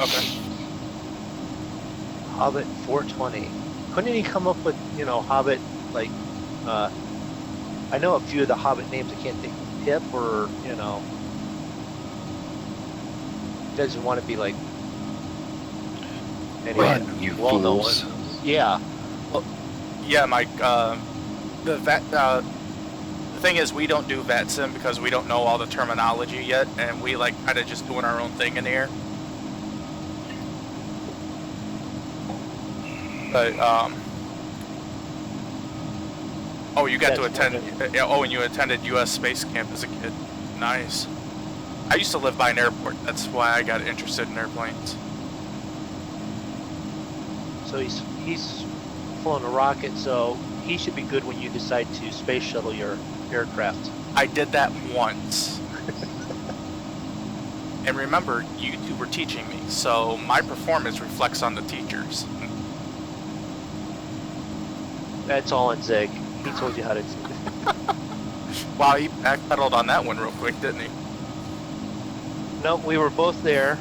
Okay. Hobbit 420. Couldn't he come up with, you know, Hobbit, like, I know a few of the Hobbit names. I can't think. Pip or, you know, doesn't want to be like. Anyway, Run, you well-known fools. one. Yeah. Yeah, Mike. The thing is, we don't do vet sim because we don't know all the terminology yet, and we like kind of just doing our own thing in here. But oh, you got to attend. Oh, and you attended U.S. Space Camp as a kid. Nice. I used to live by an airport. That's why I got interested in airplanes. So he's flying a rocket, so he should be good when you decide to space shuttle your aircraft. I did that once. And remember, you two were teaching me, so my performance reflects on the teachers. That's all on Zeg. He told you how to. Wow, he backpedaled on that one real quick, didn't he? No, we were both there,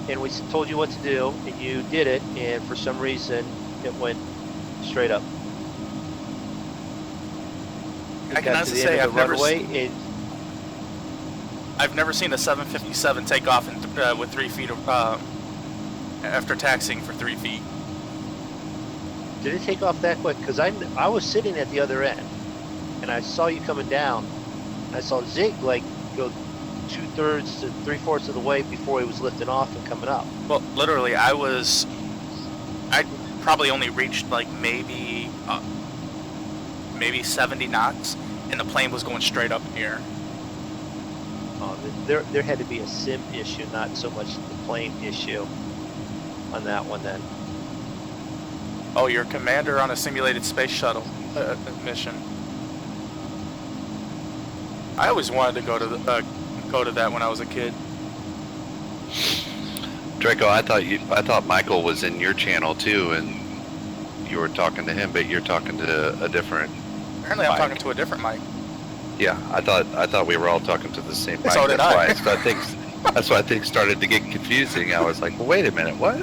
and we told you what to do, and you did it, and for some reason, it went straight up. I can honestly say I've never seen a 757 take off with 3 feet of, after taxiing for 3 feet. Did it take off that quick? Because I was sitting at the other end, and I saw you coming down, and I saw Zig like go 2/3 to 3/4 of the way before he was lifting off and coming up. Well, literally, I probably only reached like maybe 70 knots, and the plane was going straight up in the air. There had to be a sim issue, not so much the plane issue on that one then. Oh, you're a commander on a simulated space shuttle mission. I always wanted to go to that when I was a kid. Draco, I thought Michael was in your channel too, and you were talking to him, but you're talking to a different. Apparently, I'm Mike. talking to a different Mike. Yeah, I thought we were all talking to the same Mike. So did I. That's why things started to get confusing. I was like, well, wait a minute, what?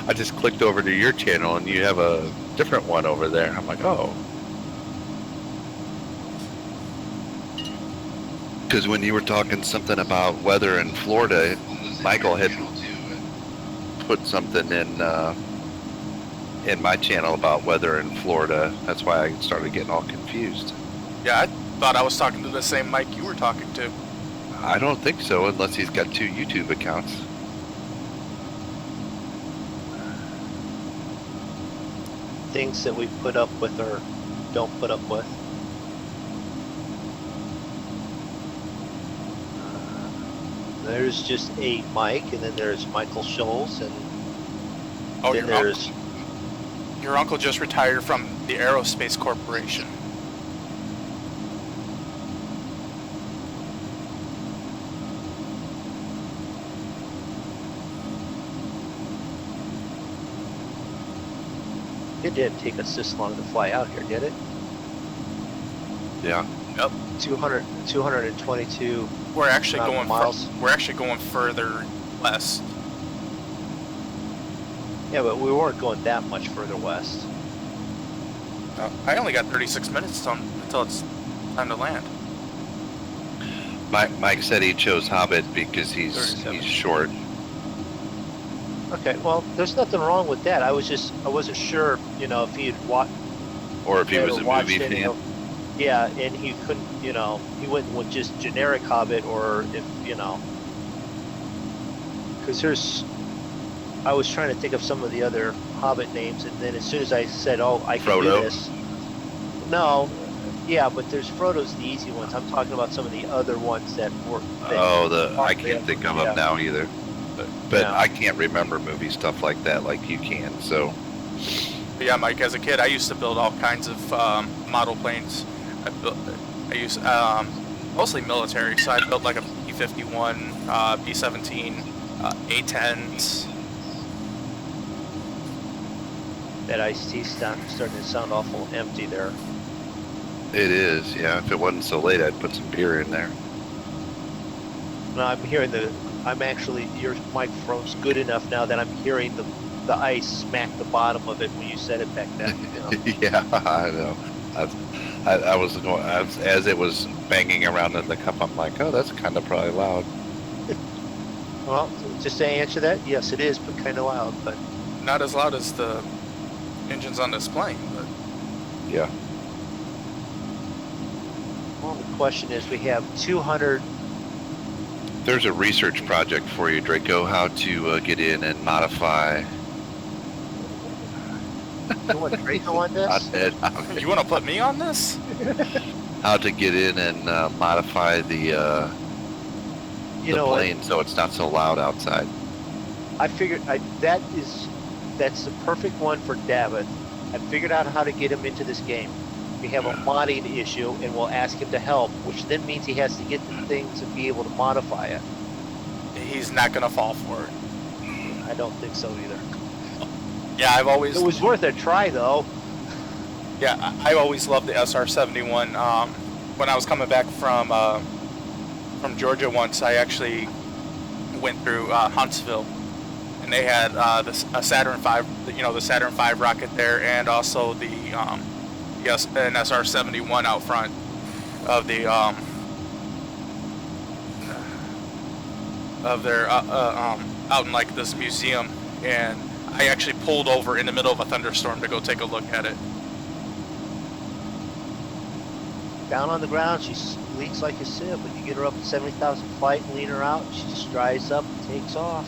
I just clicked over to your channel, and you have a different one over there. I'm like, oh. Because when you were talking something about weather in Florida, Michael had put something in my channel about weather in Florida. That's why I started getting all confused. Yeah, I thought I was talking to the same Mike you were talking to. I don't think so, unless he's got 2 YouTube accounts. Things that we put up with or don't put up with. There's just a Mike, and then there's Michael Scholes, and Oh, then there's your uncle just retired from the Aerospace Corporation. it didn't take us this long to fly out here, did it? Yeah. Yep. 222. We're actually going miles. we're actually going further west. Yeah, but we weren't going that much further west. I only got 36 minutes until it's time to land. Mike said he chose Hobbit because he's 37. short. Okay, well, there's nothing wrong with that. I wasn't sure, you know, if he had watched. Or if he was a movie fan. Yeah, and he couldn't, you know, he went with just generic Hobbit, or if, you know, because I was trying to think of some of the other Hobbit names, and then as soon as I said, "Oh, I can do Frodo? this," no, yeah, but there's Frodo's the easy ones. I'm talking about some of the other ones that were. I can't think of them now either. But Yeah. I can't remember movie stuff like that like you can. So But yeah, Mike, as a kid, I used to build all kinds of model planes. I used mostly military, so I built like a B-51, B-17, A-10s. That iced tea starting to sound awful empty there. it is, yeah. If it wasn't so late, I'd put some beer in there. No, I'm hearing your microphone's good enough now that I'm hearing the ice smack the bottom of it when you said it back then. You know? Yeah, I know. I was going as it was banging around in the cup. I'm like, oh, that's kind of probably loud. Well, just to answer that, yes, it is, but kind of loud. But Not as loud as the engines on this plane, but Yeah. well, the question is, we have 200. There's a research project for you, Draco, how to get in and modify. You want Draco on this? you want to put me on this? How to get in and modify the plane so it's not so loud outside. I figured that's the perfect one for David. I figured out how to get him into this game. We have a modding issue, and we'll ask him to help, which then means he has to get the things and be able to modify it. He's not gonna fall for it. I don't think so either. Yeah, I've always. It was worth a try, though. Yeah, I always loved the SR-71. When I was coming back from Georgia once, I actually went through Huntsville, and they had a Saturn V, the Saturn V rocket there, and also the an SR-71 out front of the out in like this museum, and I actually pulled over in the middle of a thunderstorm to go take a look at it. Down on the ground, she leaks like a sieve, but you get her up at 70,000 flight and lean her out, she just dries up and takes off.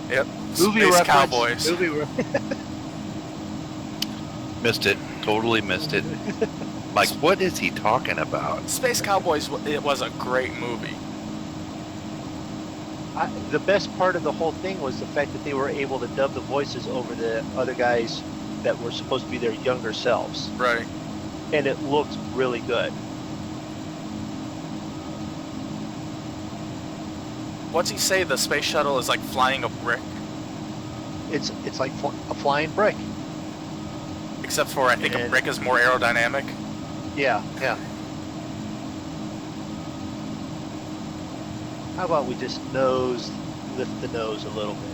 Yep. Movie Space reference. Cowboys. Missed it. Totally missed it. Like, what is he talking about? Space Cowboys. It was a great movie. The best part of the whole thing was the fact that they were able to dub the voices over the other guys that were supposed to be their younger selves. Right. And it looked really good. What's he say? The space shuttle is like flying a brick, It's like a flying brick. except for I think a brick is more aerodynamic. Yeah. How about we just lift the nose a little bit?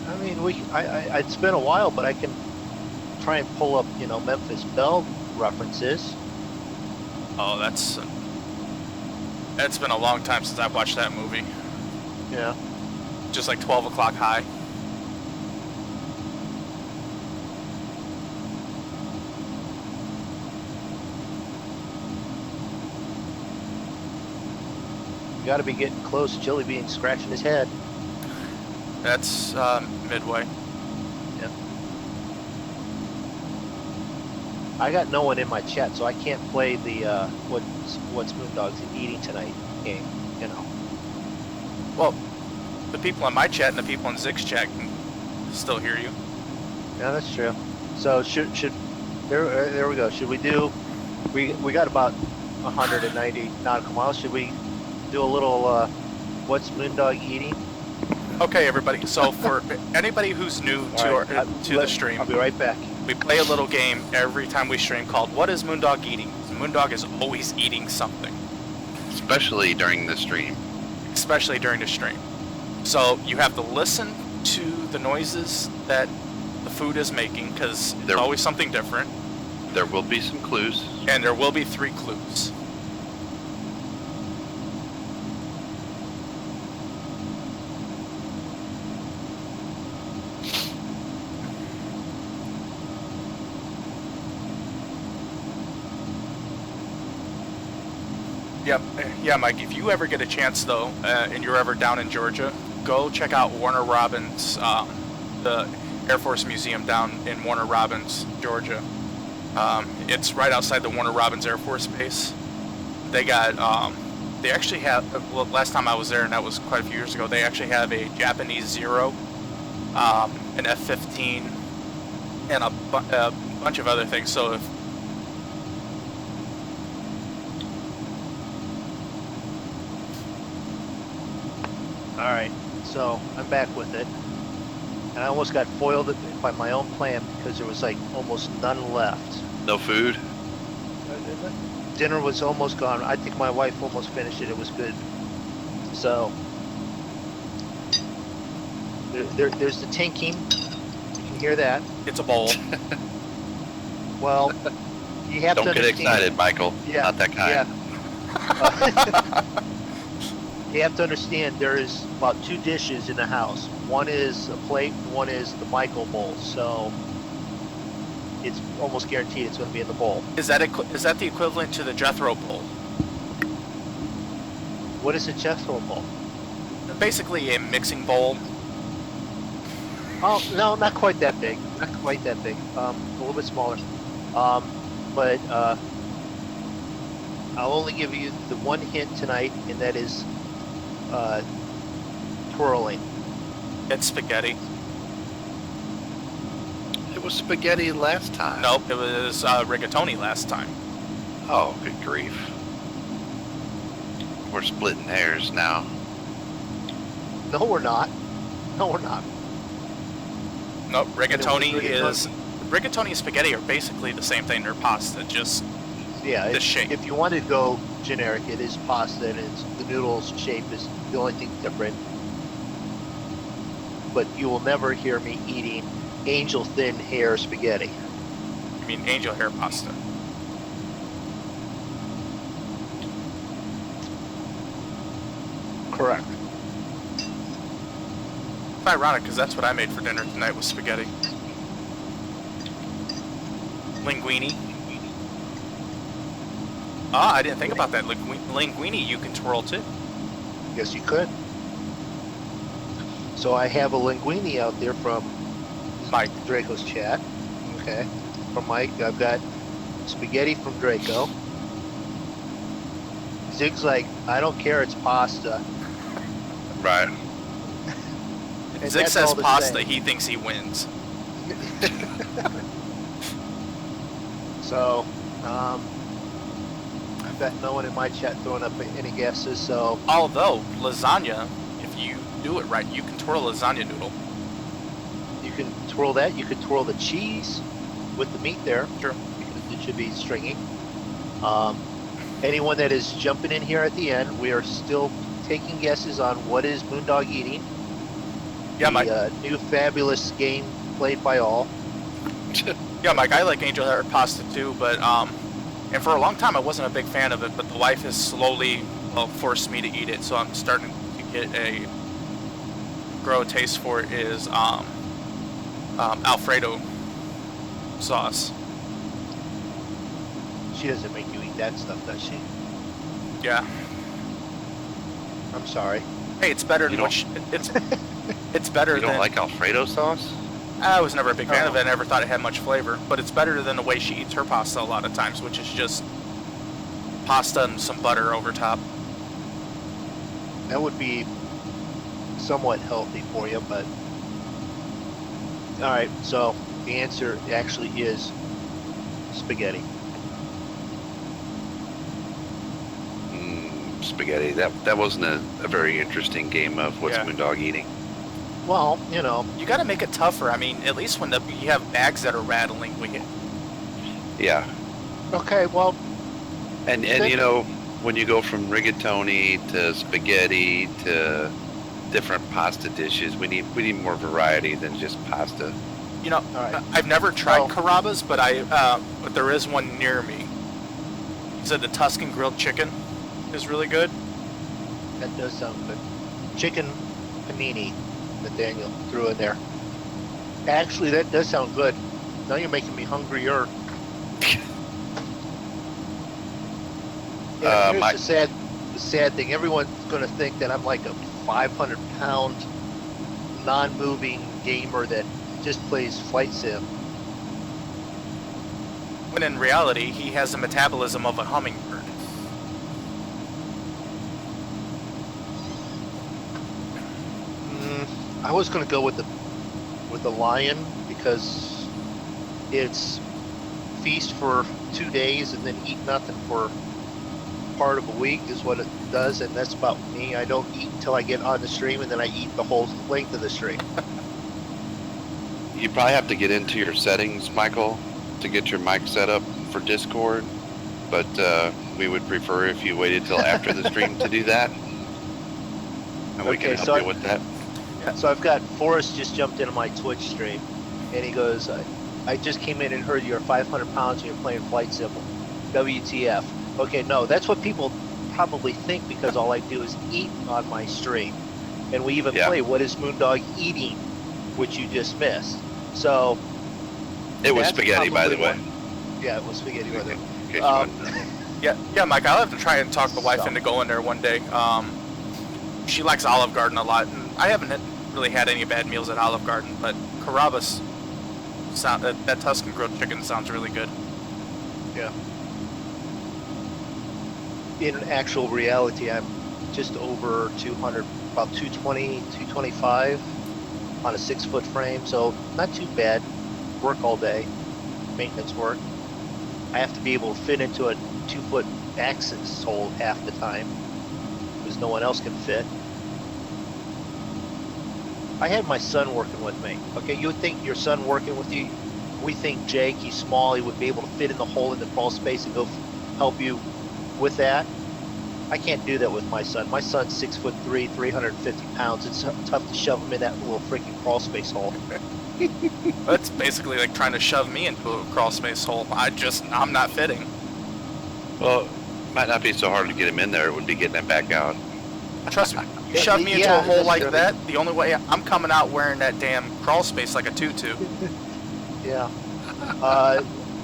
I mean, it's been a while, but I can try and pull up, Memphis Belle references. Oh, it's been a long time since I've watched that movie. Yeah. Just like 12 o'clock high. You got to be getting close. Chili Bean scratching his head. That's Midway. Yeah. I got no one in my chat, so I can't play the what's Moondog's eating tonight game. Well, the people in my chat and the people in Zig's chat can still hear you. Yeah, that's true. So should there we go. Should we do? We got about 190 nautical miles. Should we do a little what's Moondog eating? Okay, everybody. So for anybody who's new to the stream, I'll be right back. we play a little game every time we stream called "What is Moondog eating?" Moondog is always eating something, Especially during the stream. especially during the stream. So you have to listen to the noises that the food is making because there's always something different. There will be some clues. And there will be 3 clues. Yep. Yeah, Mike, if you ever get a chance, though, and you're ever down in Georgia, go check out Warner Robins, the Air Force Museum down in Warner Robins, Georgia. It's right outside the Warner Robins Air Force Base. They got, they actually have, well, last time I was there, and that was quite a few years ago, they actually have a Japanese Zero, an F-15, and a bunch of other things. So if Alright, so I'm back with it. And I almost got foiled by my own plan because there was like almost none left. No food? Dinner was almost gone. I think my wife almost finished it. It was good. So, there's the tinking. You can hear that. it's a bowl. Well, you have to Don't get understand. excited, Michael. Yeah, Not that kind. Yeah. You have to understand there is about 2 dishes in the house. One is a plate, one is the Michael bowl. So it's almost guaranteed it's going to be in the bowl. Is that the equivalent to the Jethro bowl? What is a Jethro bowl? Basically a mixing bowl. Oh, no, not quite that big. Not quite that big. A little bit smaller. But I'll only give you the one hint tonight, and that is twirling. It's spaghetti. It was spaghetti last time. Nope, it was rigatoni last time. Oh, good grief. We're splitting hairs now. No, we're not. No, we're not. Nope, rigatoni Rigatoni. is... Rigatoni and spaghetti are basically the same thing. They're pasta, just Yeah, the shape. if you want to go generic, it is pasta, and the noodles shape is the only thing different. But you will never hear me eating angel thin hair spaghetti. I mean, angel hair pasta. Correct. It's ironic because that's what I made for dinner tonight was spaghetti. Linguine. Ah, I didn't think about that. Linguine you can twirl too. Yes, you could. So I have a linguine out there from Mike. Draco's chat. Okay. From Mike, I've got spaghetti from Draco. Zig's like, I don't care, it's pasta. Right. And Zig that's says all to pasta, say. he thinks he wins. So, I've got no one in my chat throwing up any guesses, so Although, lasagna, if you do it right, you can twirl a lasagna noodle. you can twirl that. You can twirl the cheese with the meat there. Sure. Because it should be stringy. Anyone that is jumping in here at the end, we are still taking guesses on what is Moondog eating. Yeah, Mike. The new fabulous game played by all. Yeah, Mike, I like angel hair pasta too, but and for a long time I wasn't a big fan of it, but the wife has slowly forced me to eat it, so I'm starting to grow a taste for it. Is Alfredo sauce. She doesn't make you eat that stuff, does she? Yeah. I'm sorry. Hey, it's better You than it's better You don't than like Alfredo sauce? I was never a big fan Oh. of it. I never thought it had much flavor, but it's better than the way she eats her pasta a lot of times, which is just pasta and some butter over top. That would be somewhat healthy for you, but all right. So the answer actually is spaghetti. Spaghetti. That wasn't a very interesting game of what's Yeah. Moondog eating. Well, you know, You got to make it tougher. I mean, at least when you have bags that are rattling, Yeah. okay. Well, And you know, when you go from rigatoni to spaghetti to different pasta dishes, we need more variety than just pasta. you know, all right. I've never tried Well- Carrabba's, but but there is one near me. He said the Tuscan grilled chicken is really good. That does sound good. Chicken panini that Daniel threw in there. Actually, that does sound good. Now you're making me hungrier. Yeah, my- here's the sad thing. Everyone's going to think that I'm like a 500-pound, non-moving gamer that just plays flight sim. When in reality, he has the metabolism of a hummingbird. I was going to go with the lion because it's feast for 2 days and then eat nothing for part of a week is what it does, and that's about me. I don't eat until I get on the stream, and then I eat the whole length of the stream. You probably have to get into your settings, Michael, to get your mic set up for Discord. But we would prefer if you waited till after the stream to do that. And we can help you with that. So I've got Forrest just jumped into my Twitch stream, and he goes, I just came in and heard you're 500 pounds and you're playing flight sim. WTF. Okay, no, that's what people probably think because all I do is eat on my stream. And we even play What is Moondog Eating, which you just missed. So it was spaghetti, by the way. Yeah, it was spaghetti, by the way. Yeah, Mike, I'll have to try and talk the wife into going there one day. She likes Olive Garden a lot, and I haven't really had any bad meals at Olive Garden, but Carrabba's, that Tuscan grilled chicken sounds really good. Yeah. In actual reality, I'm just over 200, about 220, 225 on a 6-foot frame, so not too bad. Work all day, maintenance work. I have to be able to fit into a 2-foot axis hole half the time because no one else can fit. I had my son working with me. Okay, you would think your son working with you, we think Jake, he's small, he would be able to fit in the hole in the crawl space and go help you with that. I can't do that with my son. My son's 6'3", 350 pounds. It's tough to shove him in that little freaking crawl space hole. That's basically like trying to shove me into a crawl space hole. I'm not fitting. Well, it might not be so hard to get him in there. It would be getting him back out. Trust me, you shove me into a hole like that, the only way I'm coming out wearing that damn crawl space like a tutu. Yeah.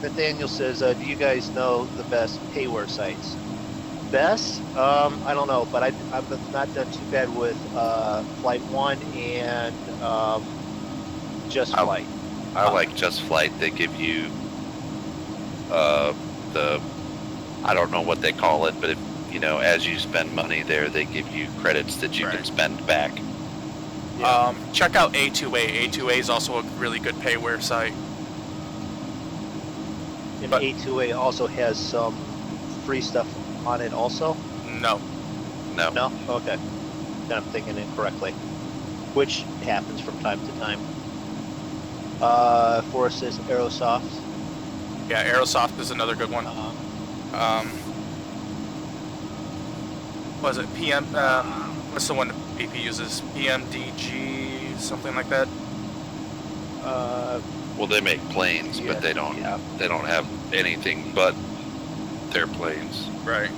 Nathaniel says, do you guys know the best payware sites? Best? I don't know, but I've not done too bad with Flight One and Just Flight. I like Just Flight. They give you I don't know what they call it, but if, as you spend money there, they give you credits that you can spend back. Yeah. Check out A2A. A2A is also a really good payware site. And A2A also has some free stuff on it also? No. No? Okay. Then I'm thinking incorrectly. Which happens from time to time. Forrest says Aerosoft. Yeah, Aerosoft is another good one. Was it PM? What's the one that BP uses? PMDG, something like that. Well, they make planes, but they don't. Yeah. They don't have anything but their planes. Right.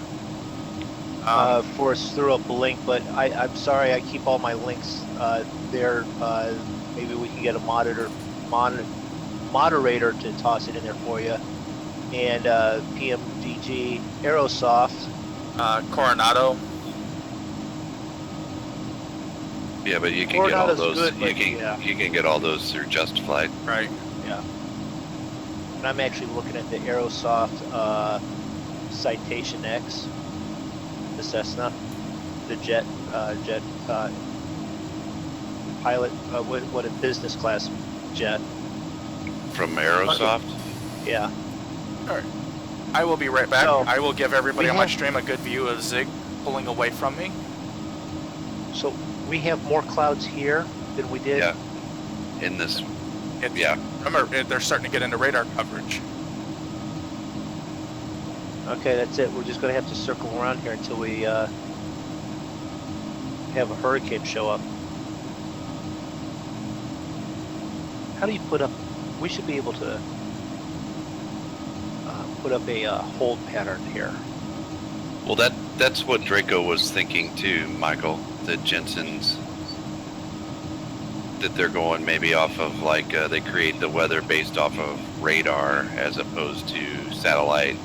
Forrest threw up a link, but I'm sorry, I keep all my links there. Maybe we can get a moderator to toss it in there for you. And PMDG, Aerosoft. Coronado. Yeah, but you can get all those. Good, you can get all those through Just Flight. Right. Yeah. And I'm actually looking at the Aerosoft Citation X, the Cessna, the jet pilot, what a business class jet. From Aerosoft? Yeah. All right. I will be right back. So, I will give everybody on my stream a good view of Zig pulling away from me. So we have more clouds here than we did. Yeah. In this. Yeah. Remember, they're starting to get into radar coverage. Okay, that's it. We're just going to have to circle around here until we have a hurricane show up. How do you put up? We should be able to put up a hold pattern here. Well, that's what Draco was thinking too, Michael. That Jensen's, that they're going maybe off of like they create the weather based off of radar as opposed to satellite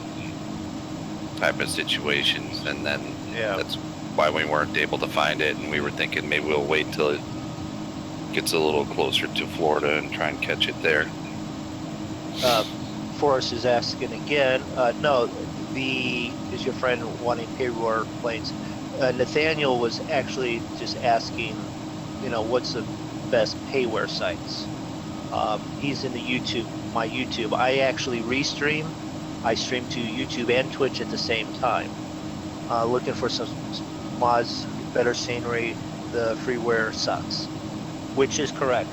type of situations, and then Yeah. that's why we weren't able to find it, and we were thinking maybe we'll wait till it gets a little closer to Florida and try and catch it there. Forrest is asking again. No, is your friend wanting payware planes? Nathaniel was actually just asking, what's the best payware sites? He's in my YouTube. I actually restream. I stream to YouTube and Twitch at the same time. Looking for some mods, better scenery. The freeware sucks, which is correct.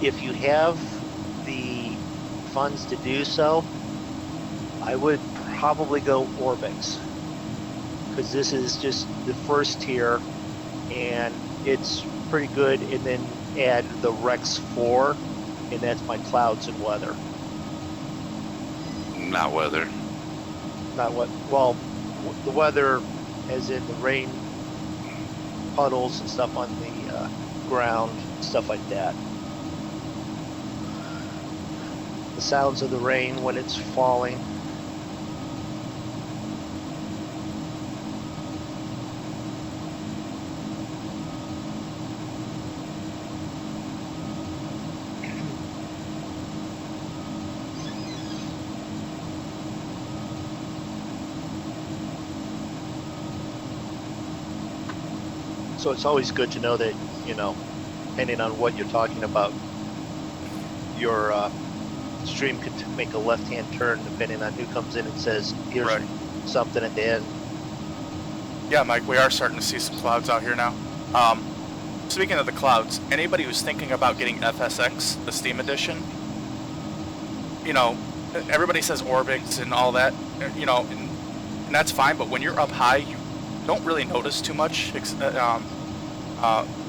If you have the funds to do so, I would probably go Orbix, because this is just the first tier and it's pretty good. And then add the Rex 4, and that's my clouds and weather. Not weather. Not what? Well, the weather, as in the rain, puddles and stuff on the ground, stuff like that. The sounds of the rain when it's falling. So it's always good to know that, depending on what you're talking about, your stream could make a left-hand turn depending on who comes in and says, here's Right. something at the end. Yeah, Mike, we are starting to see some clouds out here now. Speaking of the clouds, anybody who's thinking about getting FSX, the Steam Edition, everybody says Orbix and all that, and that's fine, but when you're up high, you don't really notice too much,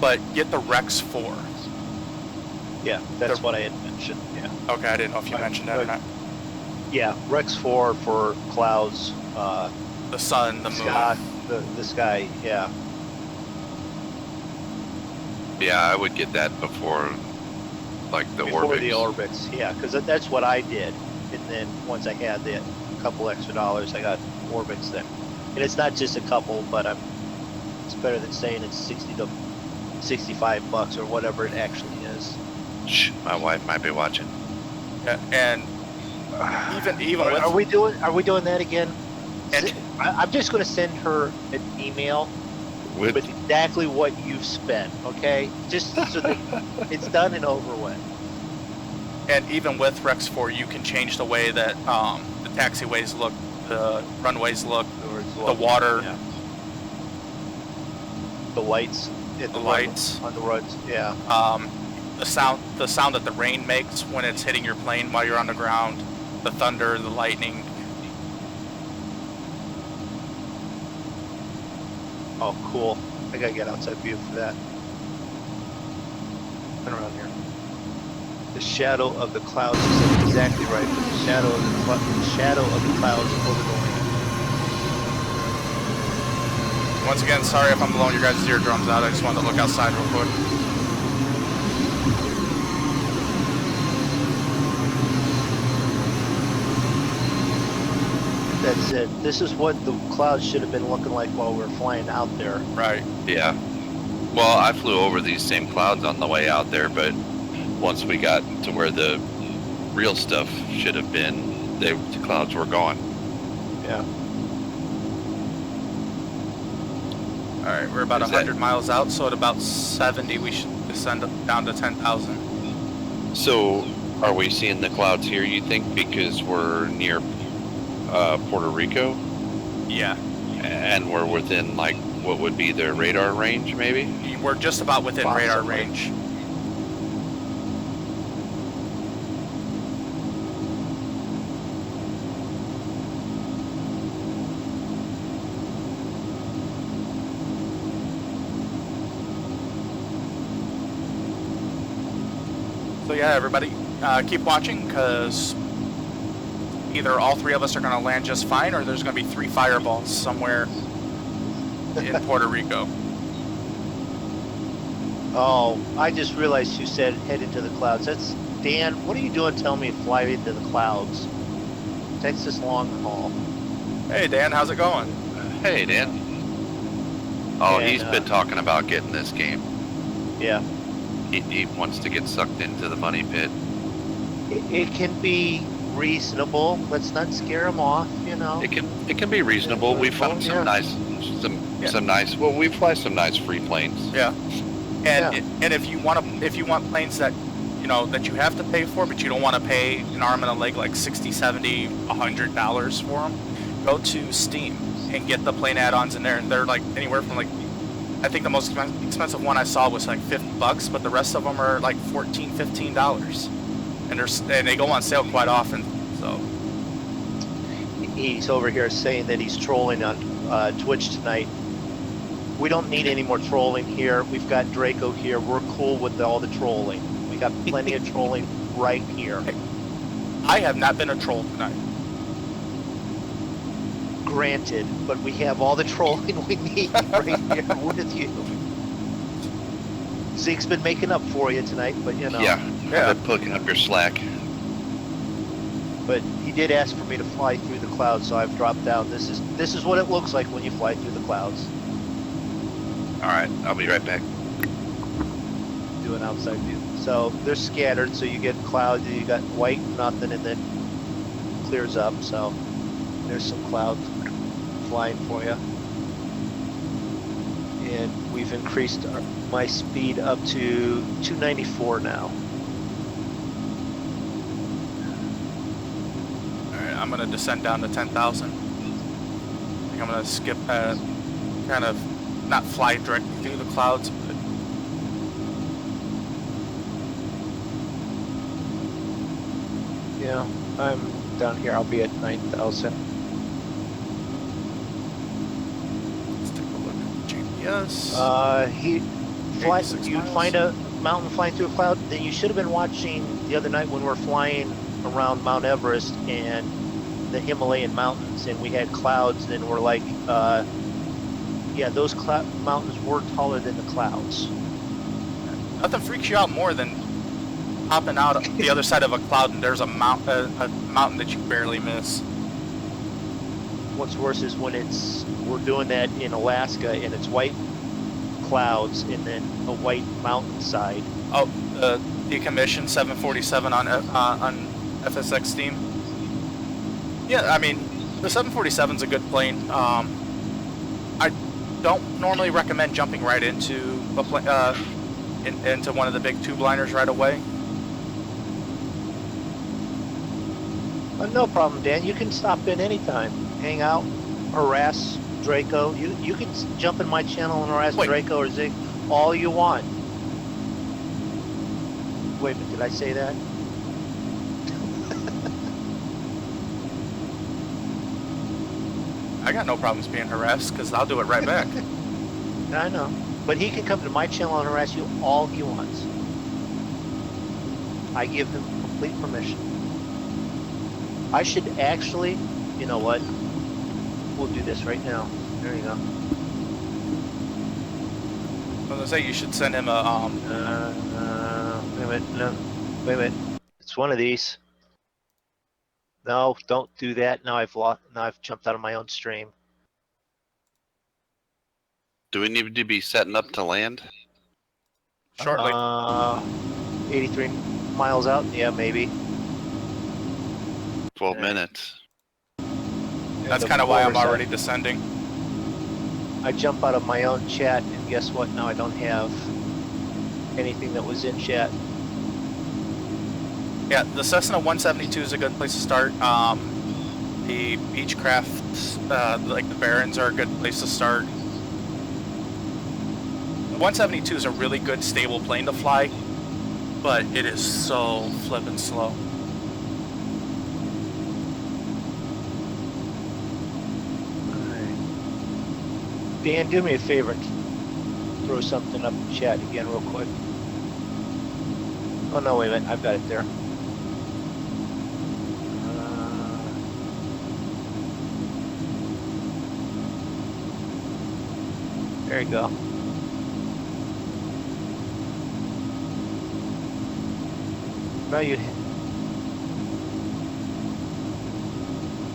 but get the Rex 4. Yeah, that's what I had mentioned, yeah. Okay, I didn't know if you mentioned that or not. Yeah, Rex 4 for clouds, The sun, the moon. sky, the sky, yeah. Yeah, I would get that before, like the Before Orbix. the Orbix, yeah, because that's what I did. And then once I had the couple extra dollars, I got Orbix then. And it's not just a couple, but it's better than saying it's 60 to $65 or whatever it actually is. Shh, my wife might be watching. Yeah, and even with Are we doing that again? And- I'm just going to send her an email with exactly what you've spent, okay? Just so that it's done and over with. And even with Rex 4, you can change the way that the taxiways look, the runways look, the water, Yeah. The lights. the lights, on the roads, yeah. the sound that the rain makes when it's hitting your plane while you're on the ground, the thunder, the lightning. Oh, cool. I gotta get outside view for that. Turn around here. The shadow of the clouds is exactly right. The shadow of the clouds over the land. Once again, sorry if I'm blowing your guys' eardrums out. I just wanted to look outside real quick. That's it. This is what the clouds should have been looking like while we were flying out there. Right. Yeah. Well, I flew over these same clouds on the way out there, but once we got to where the real stuff should have been, the clouds were gone. Yeah. All right, we're about Is 100 that- miles out, so at about 70, we should descend down to 10,000. So, are we seeing the clouds here, you think, because we're near Puerto Rico? Yeah. And we're within, like, what would be their radar range, maybe? We're just about within radar Possibly. range. So yeah, everybody, keep watching, because either all three of us are going to land just fine, or there's going to be 3 fireballs somewhere in Puerto Rico. Oh, I just realized you said head into the clouds. That's Dan. What are you doing telling me to fly into the clouds? Texas long haul. Hey Dan, how's it going? Hey, Dan. Oh, And, he's been talking about getting this game. Yeah. He wants to get sucked into the money pit. It can be reasonable. Let's not scare him off, you know. It can be reasonable. We found some nice well, we fly some nice free planes. Yeah. And if you want planes that that you have to pay for, but you don't want to pay an arm and a leg like $60, $70, $100 for them, go to Steam and get the plane add-ons in there, and they're like anywhere from like, I think the most expensive one I saw was like $50, but the rest of them are like $14, $15, and they go on sale quite often. So He's over here saying that he's trolling on Twitch tonight. We don't need any more trolling here. We've got Drako here. We're cool with all the trolling. We got plenty of trolling right here. I have not been a troll tonight. Granted, but we have all the trolling we need right here with you. Zeke's been making up for you tonight, but you know. Yeah. I've been picking up your slack. But he did ask for me to fly through the clouds, so I've dropped down. This is what it looks like when you fly through the clouds. All right, I'll be right back. Do an outside view. So they're scattered, so you get clouds, you got white, nothing, and then clears up. So there's some cloud flying for you. And we've increased my speed up to 294 now. Alright, I'm gonna descend down to 10,000. I think I'm gonna skip kind of not fly directly through the clouds, but Yeah, I'm down here. I'll be at 9,000. let's take a look at the GPS. You find a mountain flying through a cloud, then you should have been watching the other night when we were flying around Mount Everest and the Himalayan mountains, and we had clouds, and we're like, yeah, those mountains were taller than the clouds. Nothing freaks you out more than hopping out the other side of a cloud and there's a mountain that you barely miss. What's worse is when we're doing that in Alaska and it's white clouds and then a white mountainside. Oh, the decommissioned 747 on FSX Steam. Yeah, I mean, the 747's a good plane. I don't normally recommend jumping right into into one of the big tube liners right away. No problem, Dan. You can stop in anytime. Hang out, harass Drako. You can jump in my channel and harass Drako or Zig all you want. Wait a minute, did I say that? I got no problems being harassed because I'll do it right back. I know. But he can come to my channel and harass you all he wants. I give him complete permission. I should actually, you know what? We'll do this right now. There you go. I was gonna say you should send him a Wait a minute. No, wait a minute. It's one of these. No, don't do that. Now I've jumped out of my own stream. Do we need to be setting up to land? shortly. 83 miles out. Yeah, maybe. 12 minutes. That's kind of why I'm already descending. I jump out of my own chat, and guess what? Now I don't have anything that was in chat. Yeah, the Cessna 172 is a good place to start. The Beechcraft, like the Barons, are a good place to start. The 172 is a really good, stable plane to fly, but it is so flippin' slow. Dan, do me a favor. Throw something up in chat again real quick. Oh, no, wait a minute. I've got it there. There you go. Now you...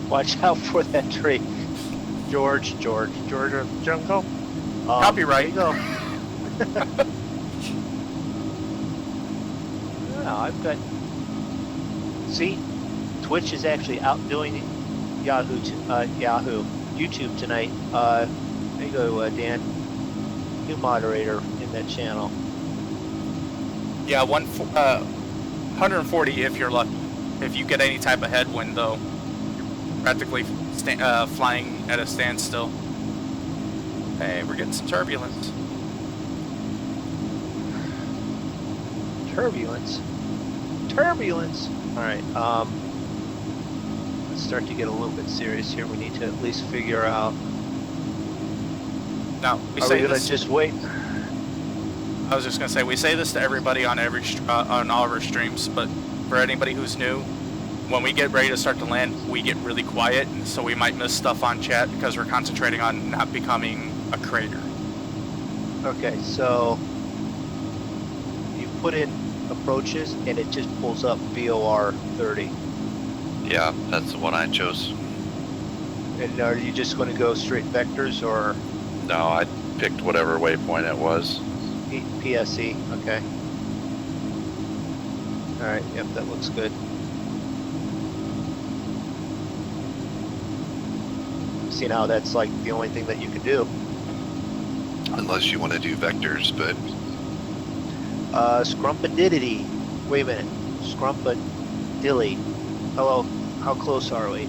Watch out for that tree. George Junko. Copyright. There you go. Yeah, I've got. See, Twitch is actually outdoing YouTube tonight. There you go, Dan. New moderator in that channel. Yeah, 140 if you're lucky. If you get any type of headwind, though, you're practically flying at a standstill. Hey, we're getting some turbulence. Turbulence. All right. Let's start to get a little bit serious here. We need to at least figure out. Now, Are we gonna just wait? I was just gonna say, we say this to everybody on on all of our streams, but for anybody who's new, when we get ready to start to land, we get really quiet, so we might miss stuff on chat because we're concentrating on not becoming a crater. Okay, so you put in approaches and it just pulls up VOR 30. Yeah, that's the one I chose. And are you just going to go straight vectors or No, I picked whatever waypoint it was. PSE? Okay. All right. Yep, that looks good. See, now that's like the only thing that you can do. Unless you want to do vectors, but Scrumpadidity. Wait a minute. Scrumpadilly. Hello. How close are we?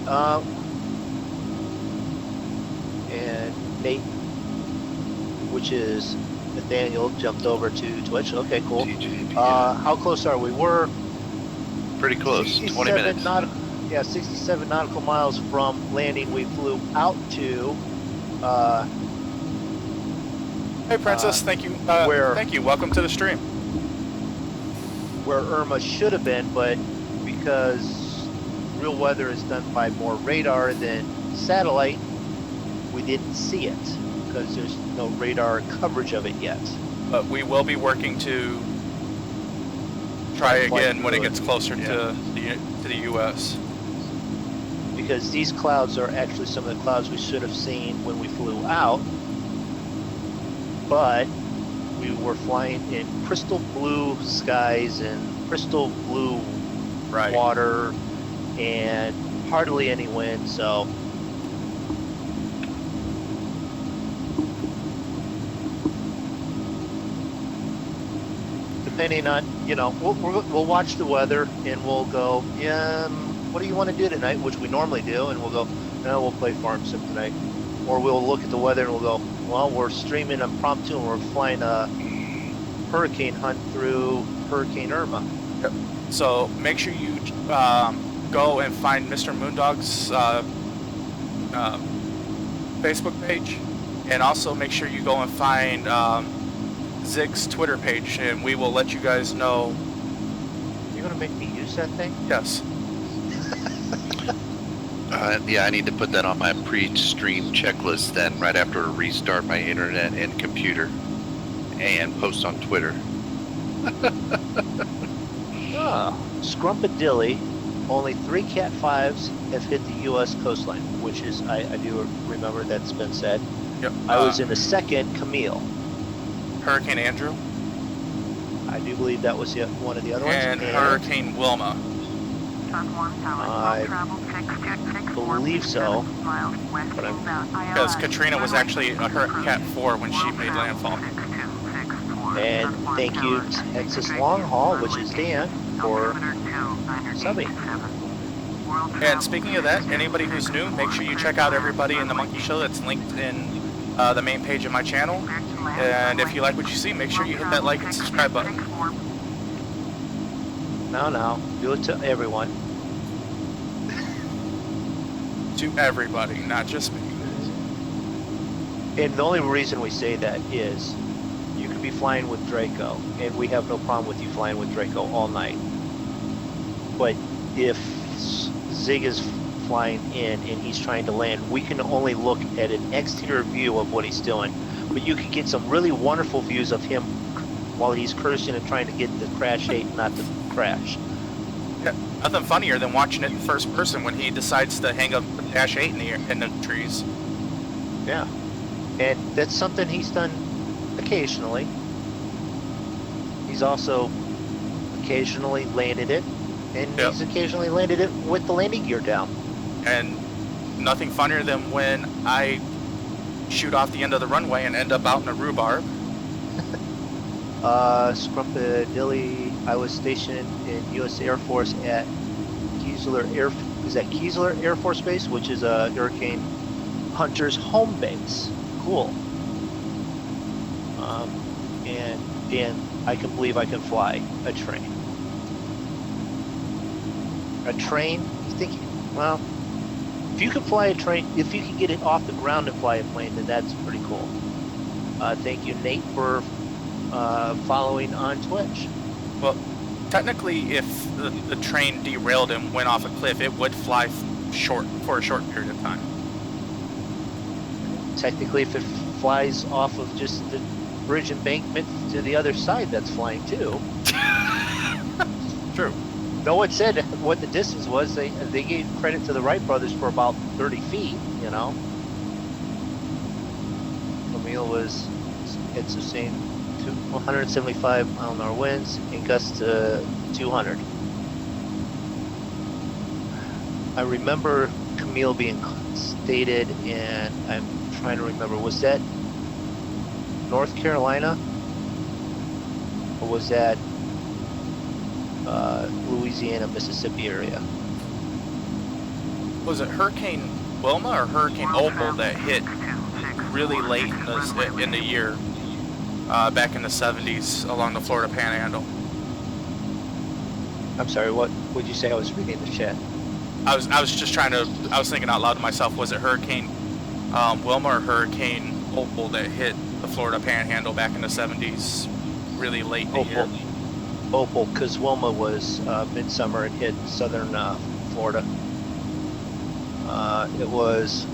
And Nate, which is Nathaniel, jumped over to Twitch. Okay, cool. TJP, How close are we? We're pretty close. 20 minutes. 67 nautical miles from landing. We flew out to. Hey, Princess, thank you. where- Thank you. Welcome to the stream. Where Irma should have been, but because real weather is done by more radar than satellite, we didn't see it because there's no radar coverage of it yet. But we will be working to try again when it gets closer to the U.S. Because these clouds are actually some of the clouds we should have seen when we flew out, but we were flying in crystal blue skies and crystal blue Right. water and hardly any wind, so depending on, we'll watch the weather and we'll go, what do you want to do tonight, which we normally do, and we'll go, no, we'll play Farm Sim tonight. Or we'll look at the weather and we'll go, well, we're streaming impromptu and we're flying a hurricane hunt through Hurricane Irma. Yep. So make sure you go and find Mr. Moondog's Facebook page, and also make sure you go and find Zig's Twitter page, and we will let you guys know. You're going to make me use that thing? Yes. Yeah, I need to put that on my pre-stream checklist then, right after I restart my internet and computer, and post on Twitter. Scrumpadilly, only 3 Cat 5s have hit the U.S. coastline, which is, I do remember that's been said. Yep. I was in the second, Camille. Hurricane Andrew. I do believe that was one of the other ones. And Hurricane Wilma. I believe so. Because Katrina was actually a Cat 4 when she made landfall. And thank you, Texas Long Haul, which is Dan, for subbing. And speaking of that, anybody who's new, make sure you check out everybody in the Monkey Show. That's linked in the main page of my channel. And if you like what you see, make sure you hit that like and subscribe button. No, do it to everyone. To everybody, not just me. And the only reason we say that is you could be flying with Draco, and we have no problem with you flying with Draco all night. But if Zig is flying in and he's trying to land, we can only look at an exterior view of what he's doing. But you can get some really wonderful views of him while he's cursing and trying to get the crash 8 not to crash. Yeah, nothing funnier than watching it in first person when he decides to hang up the Dash 8 in the trees. Yeah. And that's something he's done occasionally. He's also occasionally landed it, and Yep. he's occasionally landed it with the landing gear down. And nothing funnier than when I shoot off the end of the runway and end up out in a rhubarb. Scrumpadilly, I was stationed in U.S. Air Force at Keesler Air Force Base, which is a Hurricane Hunter's home base. Cool. And I can believe I can fly a train. A train? You think? Well, if you can fly a train, if you can get it off the ground and fly a plane, then that's pretty cool. Thank you, Nate, for following on Twitch. Well, technically, if the train derailed and went off a cliff, it would fly for a short period of time. Technically, if it flies off of just the bridge embankment to the other side, that's flying too. True. No one said what the distance was. They gave credit to the Wright brothers for about 30 feet, you know. Camille was, it's the same, 175 mile an hour winds and gusts to 200. I remember Camille being stated, and I'm trying to remember, was that North Carolina? Or was that Louisiana, Mississippi area? Was it Hurricane Wilma or Hurricane Opal that hit really late in the year, back in the 70s along the Florida Panhandle? I'm sorry, what would you say? I was reading the chat. I was thinking out loud to myself, was it Hurricane Wilma or Hurricane Opal that hit the Florida Panhandle back in the 70s really late in the year? Opal, because Wilma was midsummer and hit southern Florida. It was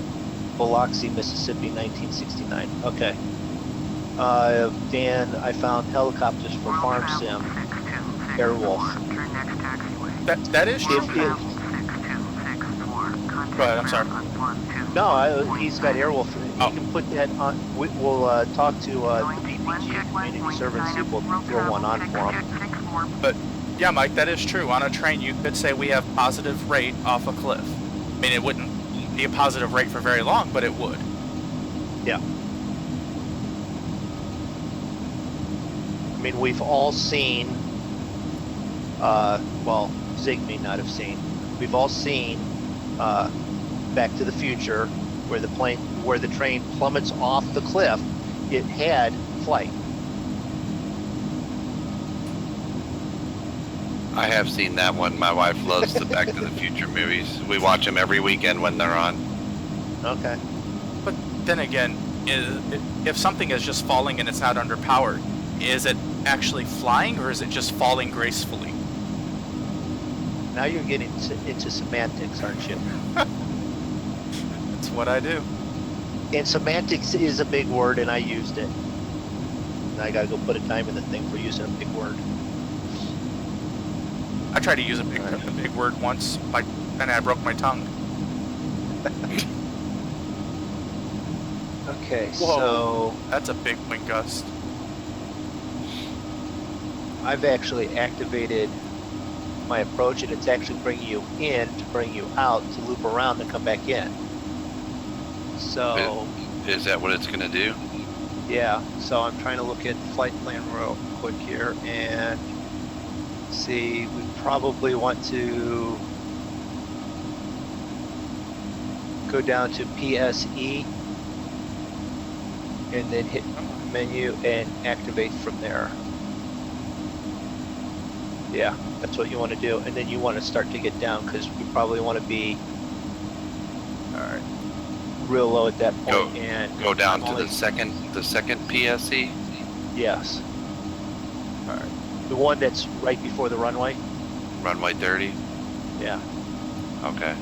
Biloxi, Mississippi, 1969. Okay. Dan, I found helicopters for Farm Sim, Airwolf. That is true. Go ahead, I'm sorry. No, he's got Airwolf. Oh. You can put that on. We'll talk to the PPG Community Service and see if we'll throw one on for him. But yeah, Mike, that is true. On a train, you could say we have positive rate off a cliff. I mean, it wouldn't be a positive rate for very long, but it would. Yeah. I mean, we've all seen, well, Zig may not have seen, we've all seen Back to the Future, where the train plummets off the cliff. It had flight. I have seen that one. My wife loves the Back to the Future movies. We watch them every weekend when they're on. Okay. But then again, if something is just falling and it's not under power, is it actually flying or is it just falling gracefully? Now you're getting into semantics, aren't you? That's what I do. And semantics is a big word, and I used it. And I gotta go put a time in the thing for using a big word. I tried to use a big word once, and I broke my tongue. Okay, Whoa, so that's a big wind gust. I've actually activated my approach, and it's actually bringing you in to bring you out to loop around and come back in. So Is that what it's going to do? yeah, so I'm trying to look at flight plan real quick here and see. We probably want to go down to PSE and then hit menu and activate from there. Yeah, that's what you want to do, and then you want to start to get down because we probably want to be real low at that point. Go down to the second PSE. Yes, All right. the one that's right before the runway. Runway 30. Yeah. Okay.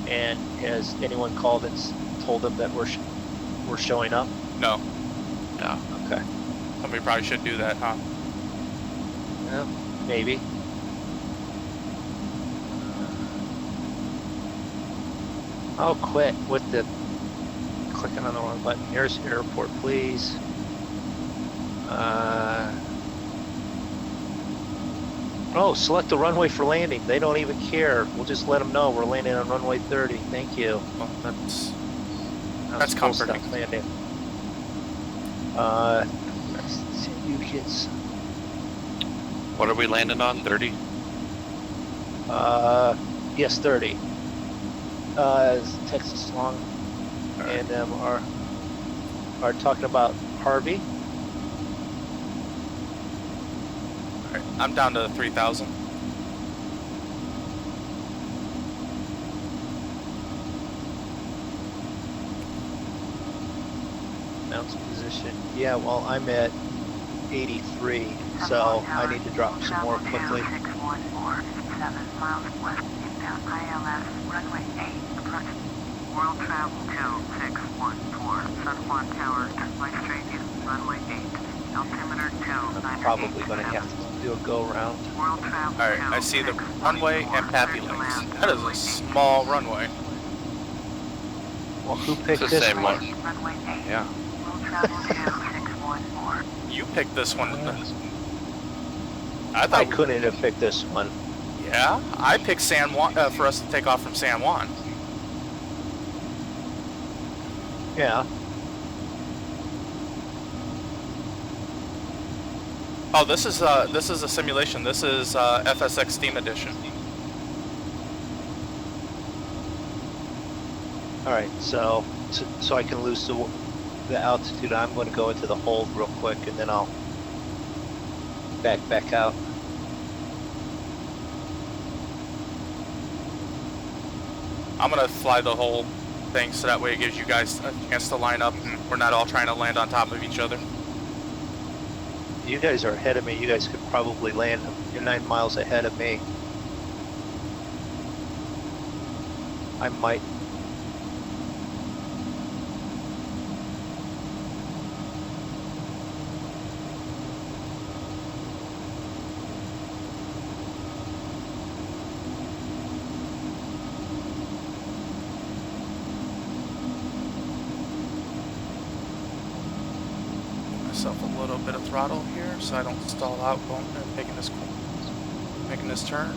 And has anyone called and told them that we're showing up? No, No. Okay. somebody probably should do that, huh? Yeah, maybe. I'll quit with the clicking on the wrong button. Here's airport, please. Oh, select the runway for landing. They don't even care. We'll just let them know we're landing on runway 30. Thank you. Well, that's That's full comforting. stop landing. Let's see, you kids. What are we landing on? 30? Yes, 30. Texas Long and them are talking about Harvey. All right, I'm down to 3,000. Mounts position. Yeah, well, I'm at 83, so I need to drop some more quickly. 614, 7 miles west, inbound ILS, runway 8, approach. World Travel 2614, San Juan Tower, turn straight in, runway 8, altimeter 2. I'm probably going to have to do a go-round. World Travel All right, I see the runway and Pappy Links. That is a small runway. Well, who picked It's the this same one? Runway 8. Yeah. World Travel 2614. You picked this one. I I thought. couldn't have picked this one. Yeah, I picked San Juan for us to take off from San Juan. Yeah. Oh, this is a simulation. This is FSX Steam Edition. All right, so I can lose the altitude. I'm going to go into the hold real quick, and then I'll back out. I'm gonna fly the whole thing so that way it gives you guys a chance to line up and we're not all trying to land on top of each other. You guys are ahead of me. You guys could probably land. You're 9 miles ahead of me. I might. Myself a little bit of throttle here so I don't stall out going making this turn.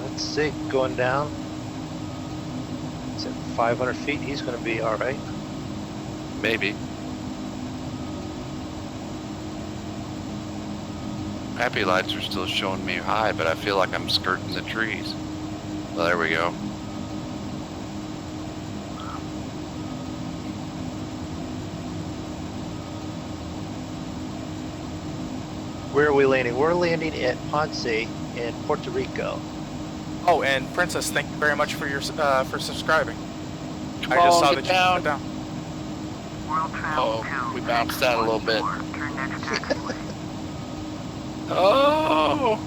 Let's see, going down. It's at 500 feet. He's going to be all right. Maybe. Happy lights are still showing me high, but I feel like I'm skirting the trees. Well, there we go. Where are we landing? We're landing at Ponce in Puerto Rico. Oh, and Princess, thank you very much for your for subscribing. Come I just on, saw get that down. you put down. World Travel Oh, we bounced out a little bit. 2614, turn next taxiway. Oh,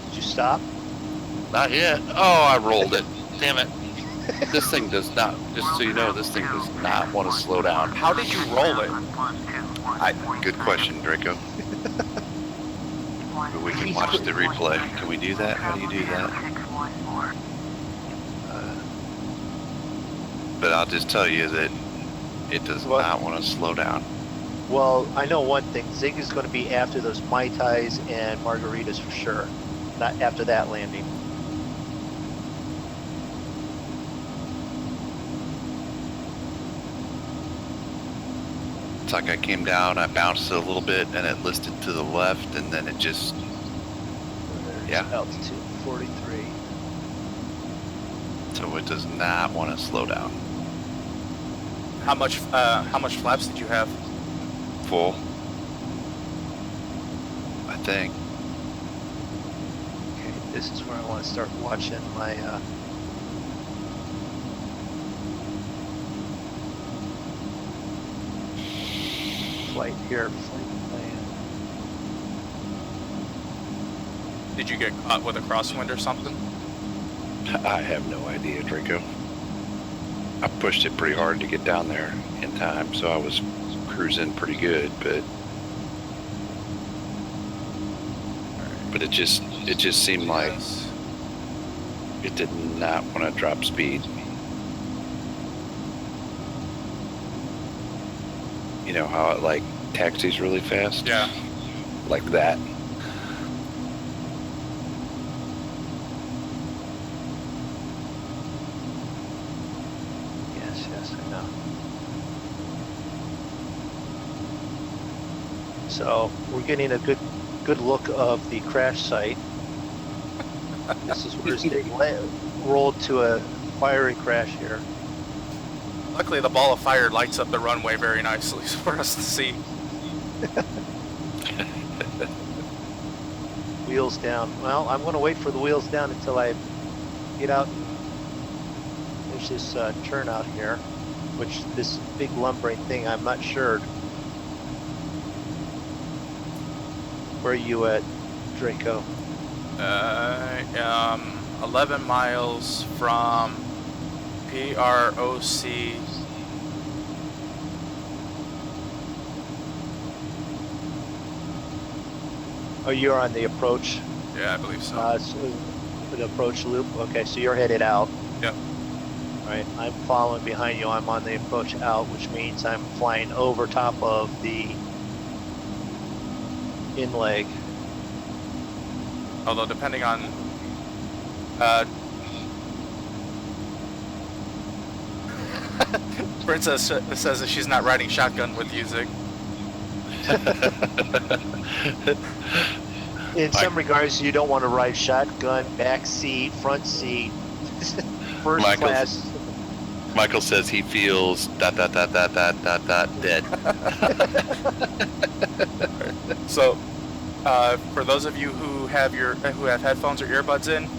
Did you stop? not yet. Oh, I rolled it. Damn it. This thing does not, just so you know, this thing does not want to slow down. How did you roll it? Good question, Draco. But we can watch the replay. Can we do that? How do you do that? But I'll just tell you that it does What? not want to slow down. Well, I know one thing. Zig is going to be after those Mai Tais and margaritas for sure. Not after that landing. It's like I came down, I bounced it a little bit, and it listed to the left, and then it just, yeah. Altitude 43. So it does not want to slow down. How much flaps did you have? Full. I think. Okay, this is where I want to start watching my flight here. Flight plan. Did you get caught with a crosswind or something? I have no idea, Draco. I pushed it pretty hard to get down there in time, so I was cruising pretty good, but but it just seemed like it did not want to drop speed. You know how it like taxis really fast? Yeah. Like that. Yes, I know. So we're getting a good look of the crash site. This is where it's rolled to a fiery crash here. Luckily, the ball of fire lights up the runway very nicely for us to see. Wheels down. Well, I'm going to wait for the wheels down until I get out. There's this turnout here, which this big lumbering thing, I'm not sure. Where are you at, Draco? 11 miles from PROC. Oh, you're on the approach. Yeah, I believe so. So the approach loop. Okay, so you're headed out. Yep. All right, I'm following behind you. I'm on the approach out, which means I'm flying over top of the in leg. Although depending on Princess says that she's not riding shotgun with you, Zig. In some regards, you don't want to ride shotgun, back seat, front seat, first class. Michael says he feels ... dead. So, for those of you who have headphones or earbuds in,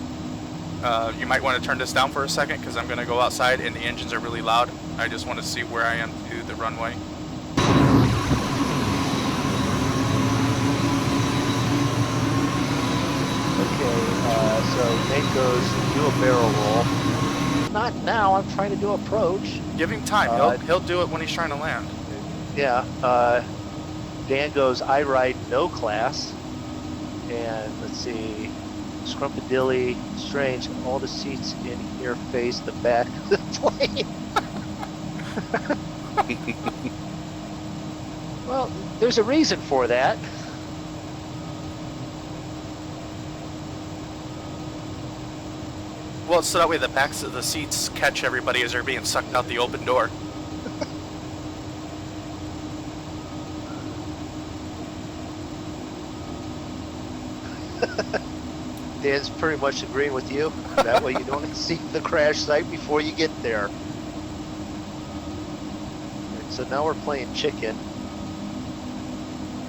you might want to turn this down for a second because I'm going to go outside and the engines are really loud. I just want to see where I am to the runway. Okay, so Nate goes do a barrel roll. Not now. I'm trying to do approach. Give him time. He'll do it when he's trying to land. Yeah. Dan goes, I ride no class. And let's see, Scrumpadilly, strange, all the seats in here face the back of the plane. Well, there's a reason for that. Well, so that way the backs of the seats catch everybody as they're being sucked out the open door. Dan's pretty much agreeing with you. That way you don't see the crash site before you get there. Right, so now we're playing chicken.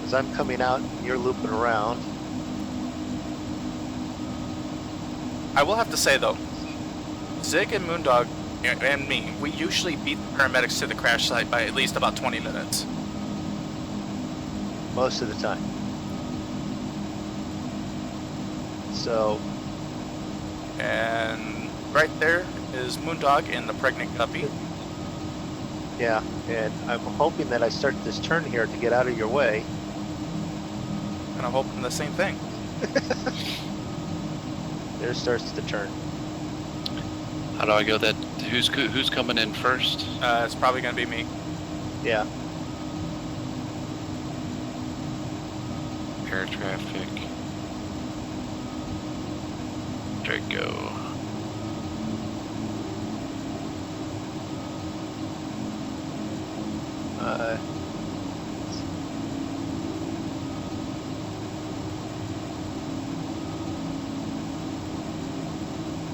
As I'm coming out and you're looping around. I will have to say though, Zig and Moondog and me, we usually beat the paramedics to the crash site by at least about 20 minutes. Most of the time. So. And right there is Moondog and the pregnant guppy. Yeah, and I'm hoping that I start this turn here to get out of your way. And I'm hoping the same thing. There starts the turn. How do I go that? Who's coming in first? It's probably going to be me. Yeah. Air traffic. Draco.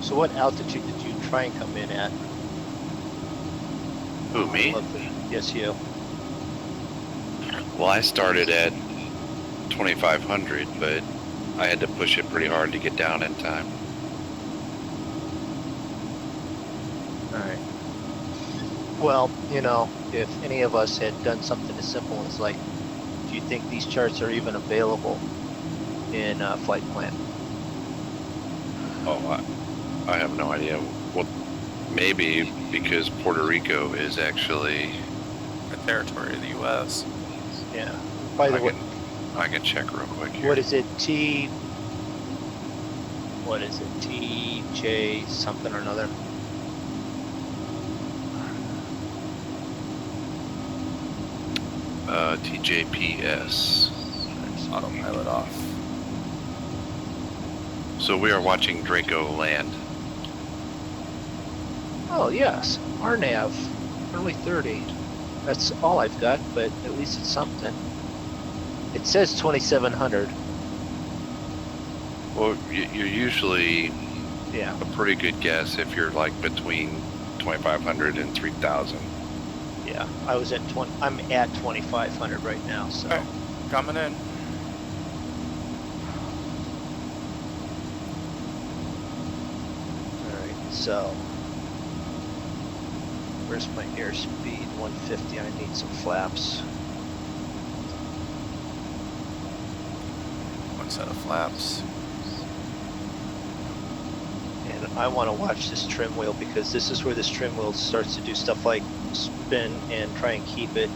So what altitude did you try and come in at? Who, me? Yes, you. Well, I started at 2,500, but I had to push it pretty hard to get down in time. Alright. Well, you know, if any of us had done something as simple as like, do you think these charts are even available in Flight Plan? Oh, I have no idea. Well, maybe because Puerto Rico is actually The territory of the U.S. Yeah. By the way, I can check real quick here. what is it? what is it? TJ something or another. TJPS. Autopilot off. So we are watching Draco land. Oh yes, RNAV, early 30. That's all I've got, but at least it's something. It says 2700. Well, you're usually Yeah. a pretty good guess if you're like between 2,500 and 3,000. Yeah, I was at 20. I'm at 2,500 right now. So. Okay. Coming in. All right. So, where's my airspeed? 150. I need some flaps. One set of flaps. And I want to watch this trim wheel because this is where this trim wheel starts to do stuff like spin and try and keep it.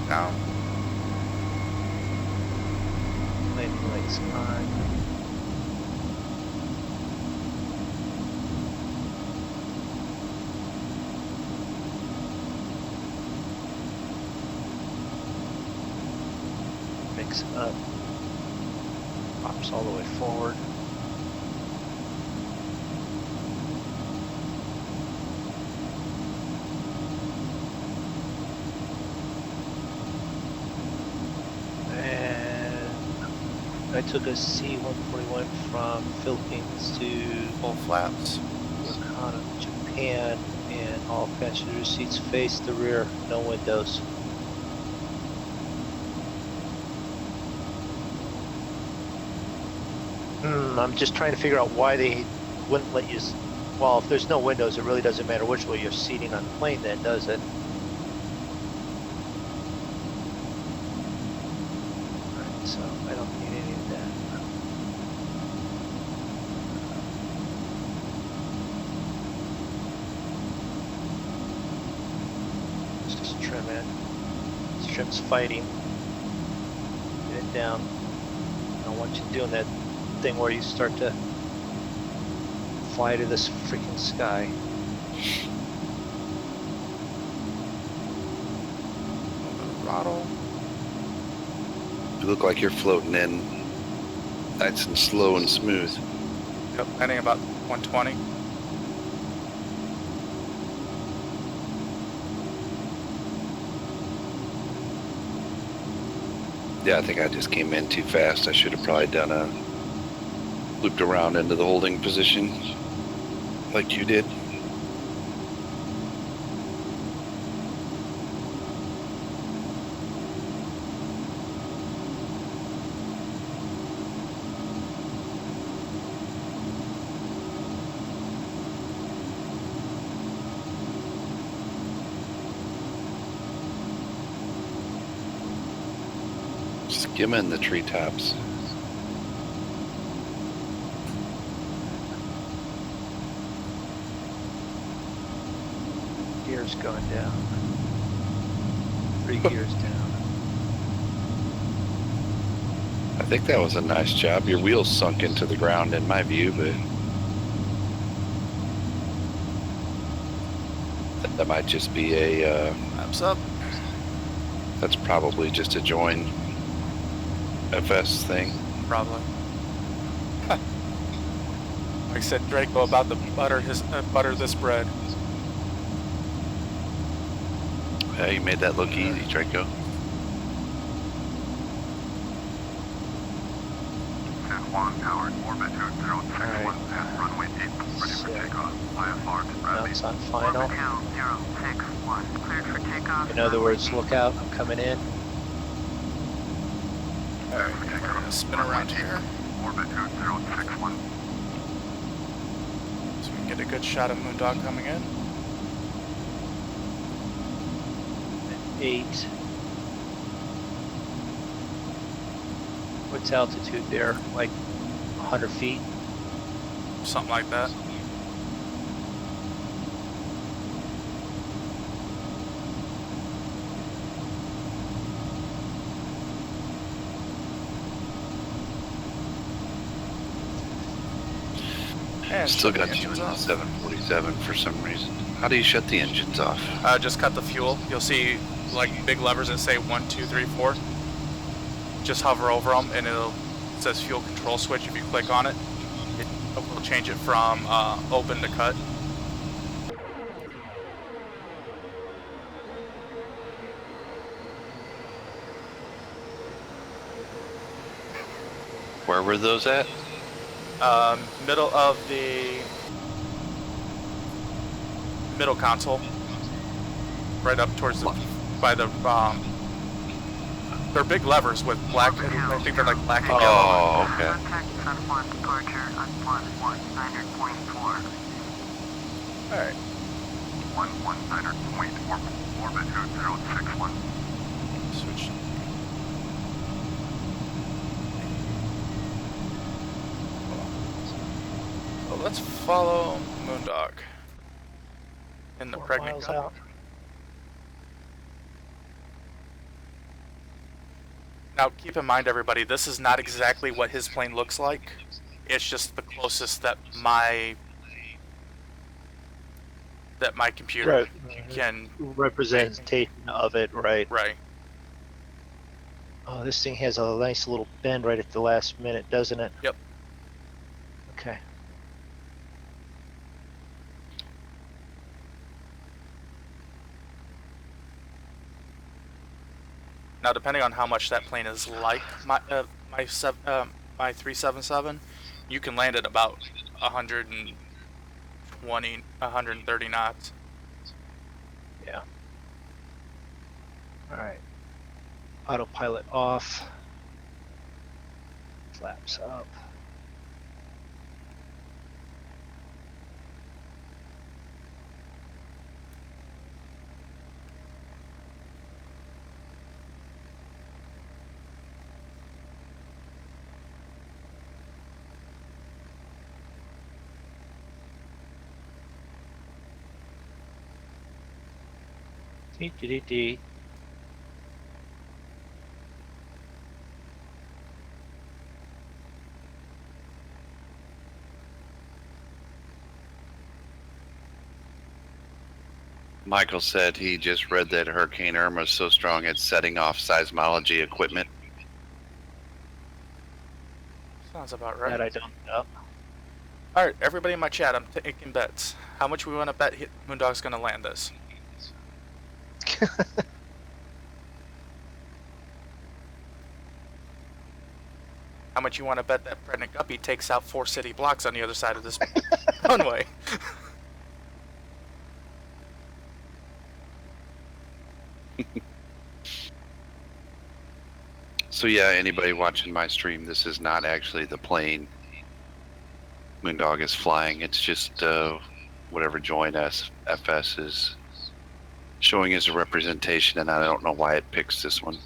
Down. Landing lights on. Mix up. Pops all the way forward. And I took a C-141 from Philippines to Full flaps. Yokohama, Japan, and all passenger seats face the rear, no windows. I'm just trying to figure out why they wouldn't let you. Well, if there's no windows, it really doesn't matter which way you're seating on the plane, then, does it? Alright, so I don't need any of that. Let's just trim it. This trim's fighting. Get it down. I don't want you doing that thing where you start to fly to this freaking sky. Throttle. You look like you're floating in nice and slow and smooth. Yep, heading about 120. Yeah, I think I just came in too fast. I should have probably done a looped around into the holding position like you did. Skimming the treetops. Gears going down. 3 gears down. I think that was a nice job. Your wheels sunk into the ground in my view, but that might just be a, Flaps up. that's probably just a join FS thing. Probably. Like I said, Draco about to butter this bread. Yeah, you made that look easy, Draco. San Juan Tower, orbit 2061 at runway 8, ready for takeoff. IFR to Now Bradley. it's on final. Orbit 2061, cleared for takeoff. In other words, look out, I'm coming in. Alright, we're gonna spin around here Orbit 2061. so we can get a good shot of Moondog coming in. 8. What's altitude there? Like 100 feet? Something like that. And Still shut the got engines off. 747 for some reason. How do you shut the engines off? Just cut the fuel. You'll see like big levers that say 1, 2, 3, 4. Just hover over them and it says fuel control switch. If you click on it, it will change it from open to cut. Where were those at? Middle of the middle console, right up towards the by the they're big levers with black. I think they're like black and yellow. Oh, okay. Contact Sun 1 departure on 119.4. All right. 119.4, orbit 2061. Switch. So let's follow Moondog in the 4 pregnant miles cup. out. Now, keep in mind, everybody, this is not exactly what his plane looks like. It's just the closest that my computer can. Representation of it, right? Right. Oh, this thing has a nice little bend right at the last minute, doesn't it? Yep. Okay. Now, depending on how much that plane is like my 377, you can land at about 120, 130 knots. Yeah. All right. Autopilot off. Flaps up. Dee. Michael said he just read that Hurricane Irma is so strong it's setting off seismology equipment. Sounds about That I right. don't know. All right, everybody in my chat, I'm taking bets. How much we want to bet Moondog's going to land this? How much you want to bet that pregnant guppy takes out 4 city blocks on the other side of this runway? So yeah, anybody watching my stream, this is not actually the plane Moondog is flying. It's just whatever join FS is showing as a representation, and I don't know why it picks this one.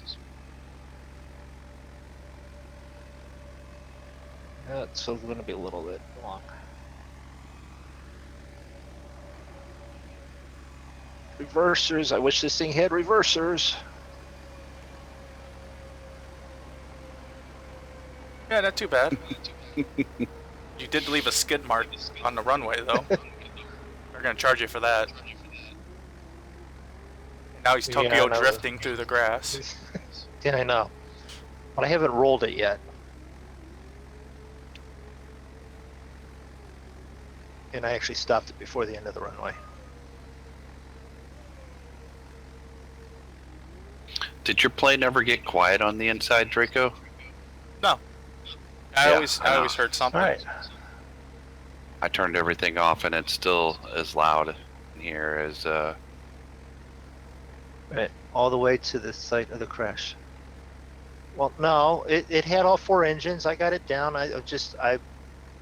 That's going to be a little bit long. Reversers. I wish this thing had reversers. Yeah, not too bad. You did leave a skid mark on the runway, though. They're going to charge you for that. Now he's Tokyo drifting through the grass. Yeah, I know. But I haven't rolled it yet. And I actually stopped it before the end of the runway. Did your plane ever get quiet on the inside, Draco? No. I always heard something. All right. I turned everything off, and it's still as loud in here as Right. All the way to the site of the crash. Well, no, it had all 4 engines. I got it down. I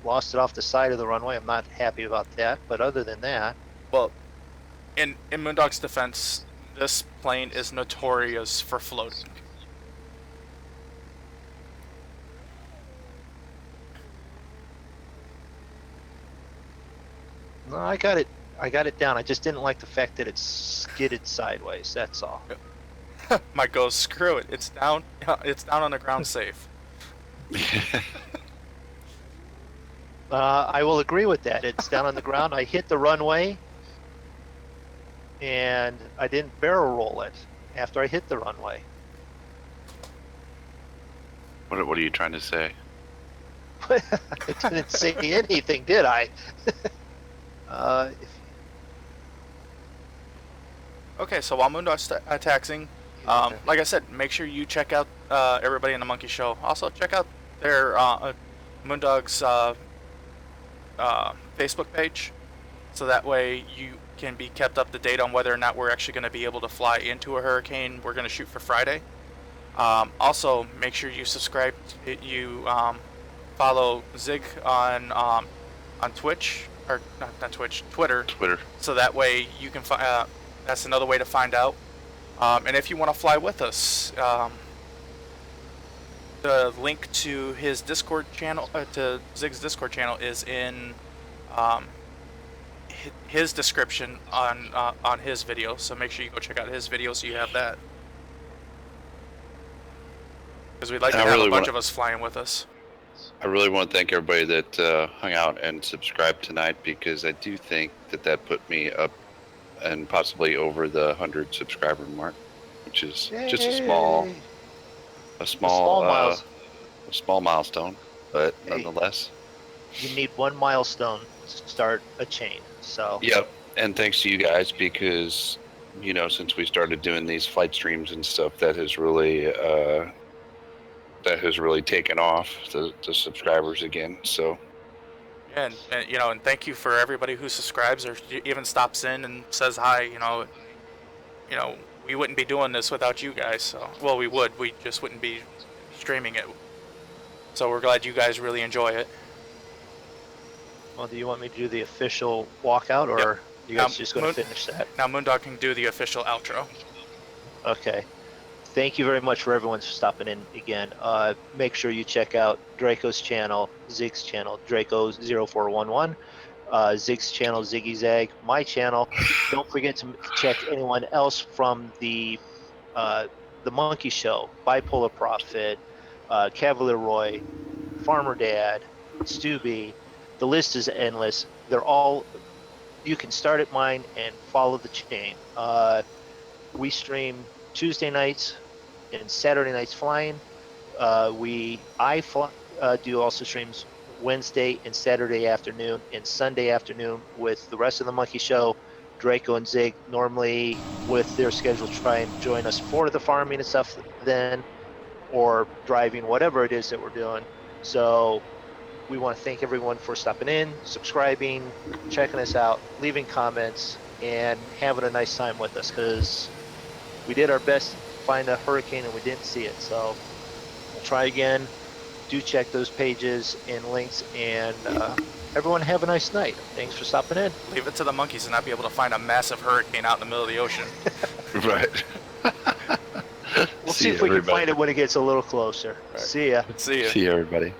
lost it off the side of the runway. I'm not happy about that, but other than that, Well, in Moondog's defense, this plane is notorious for floating. no, I got it down. I just didn't like the fact that it skidded sideways. That's all. Mike goes, screw it. It's down. It's down on the ground safe. I will agree with that. It's down on the ground. I hit the runway, and I didn't barrel roll it after I hit the runway. What are you trying to say? I didn't say anything, did I? Okay, so while Moondog's taxing, like I said, make sure you check out everybody in the Monkey Show. Also, check out their Moondog's Facebook page, so that way you can be kept up to date on whether or not we're actually going to be able to fly into a hurricane. We're going to shoot for Friday. Also, make sure you subscribe. You follow Zig on Twitch, or not Twitch, Twitter. So that way you can find. That's another way to find out. And if you want to fly with us, the link to his Discord channel, to Zig's Discord channel, is in his description on his video. So make sure you go check out his video so you have that. Because we'd like to have a bunch of us flying with us. I really want to thank everybody that hung out and subscribed tonight, because I do think that put me up and possibly over the 100 subscriber mark, which is just a small milestone, but nonetheless. You need one milestone to start a chain. So. Yep, and thanks to you guys, because since we started doing these flight streams and stuff, that has really taken off the subscribers again. So. And thank you for everybody who subscribes or even stops in and says hi. We wouldn't be doing this without you guys. So, well, we would. We just wouldn't be streaming it. So we're glad you guys really enjoy it. Well, do you want me to do the official walkout, or you guys just going to finish that? Now Moondog can do the official outro. Okay. Thank you very much for everyone stopping in again. Make sure you check out Draco's channel, Zig's channel, Drako0411, Zig's channel, Ziggy Zag, my channel. Don't forget to check anyone else from the Monkey Show, Bipolar Prophet, Cavalier Roy, Farmer Dad, Stubby. The list is endless. They're all. You can start at mine and follow the chain. We stream Tuesday nights and Saturday nights flying. I do also streams Wednesday and Saturday afternoon and Sunday afternoon with the rest of the Monkey Show. Draco and Zig normally with their schedule try and join us for the farming and stuff then, or driving, whatever it is that we're doing. So we want to thank everyone for stopping in, subscribing, checking us out, leaving comments, and having a nice time with us, because we did our best to find a hurricane and we didn't see it. So we'll try again. Do check those pages and links, and everyone have a nice night. Thanks for stopping in. Leave it to the monkeys to not be able to find a massive hurricane out in the middle of the ocean. Right. We'll see if we can find it when it gets a little closer. Right. See ya. See ya. See ya, everybody.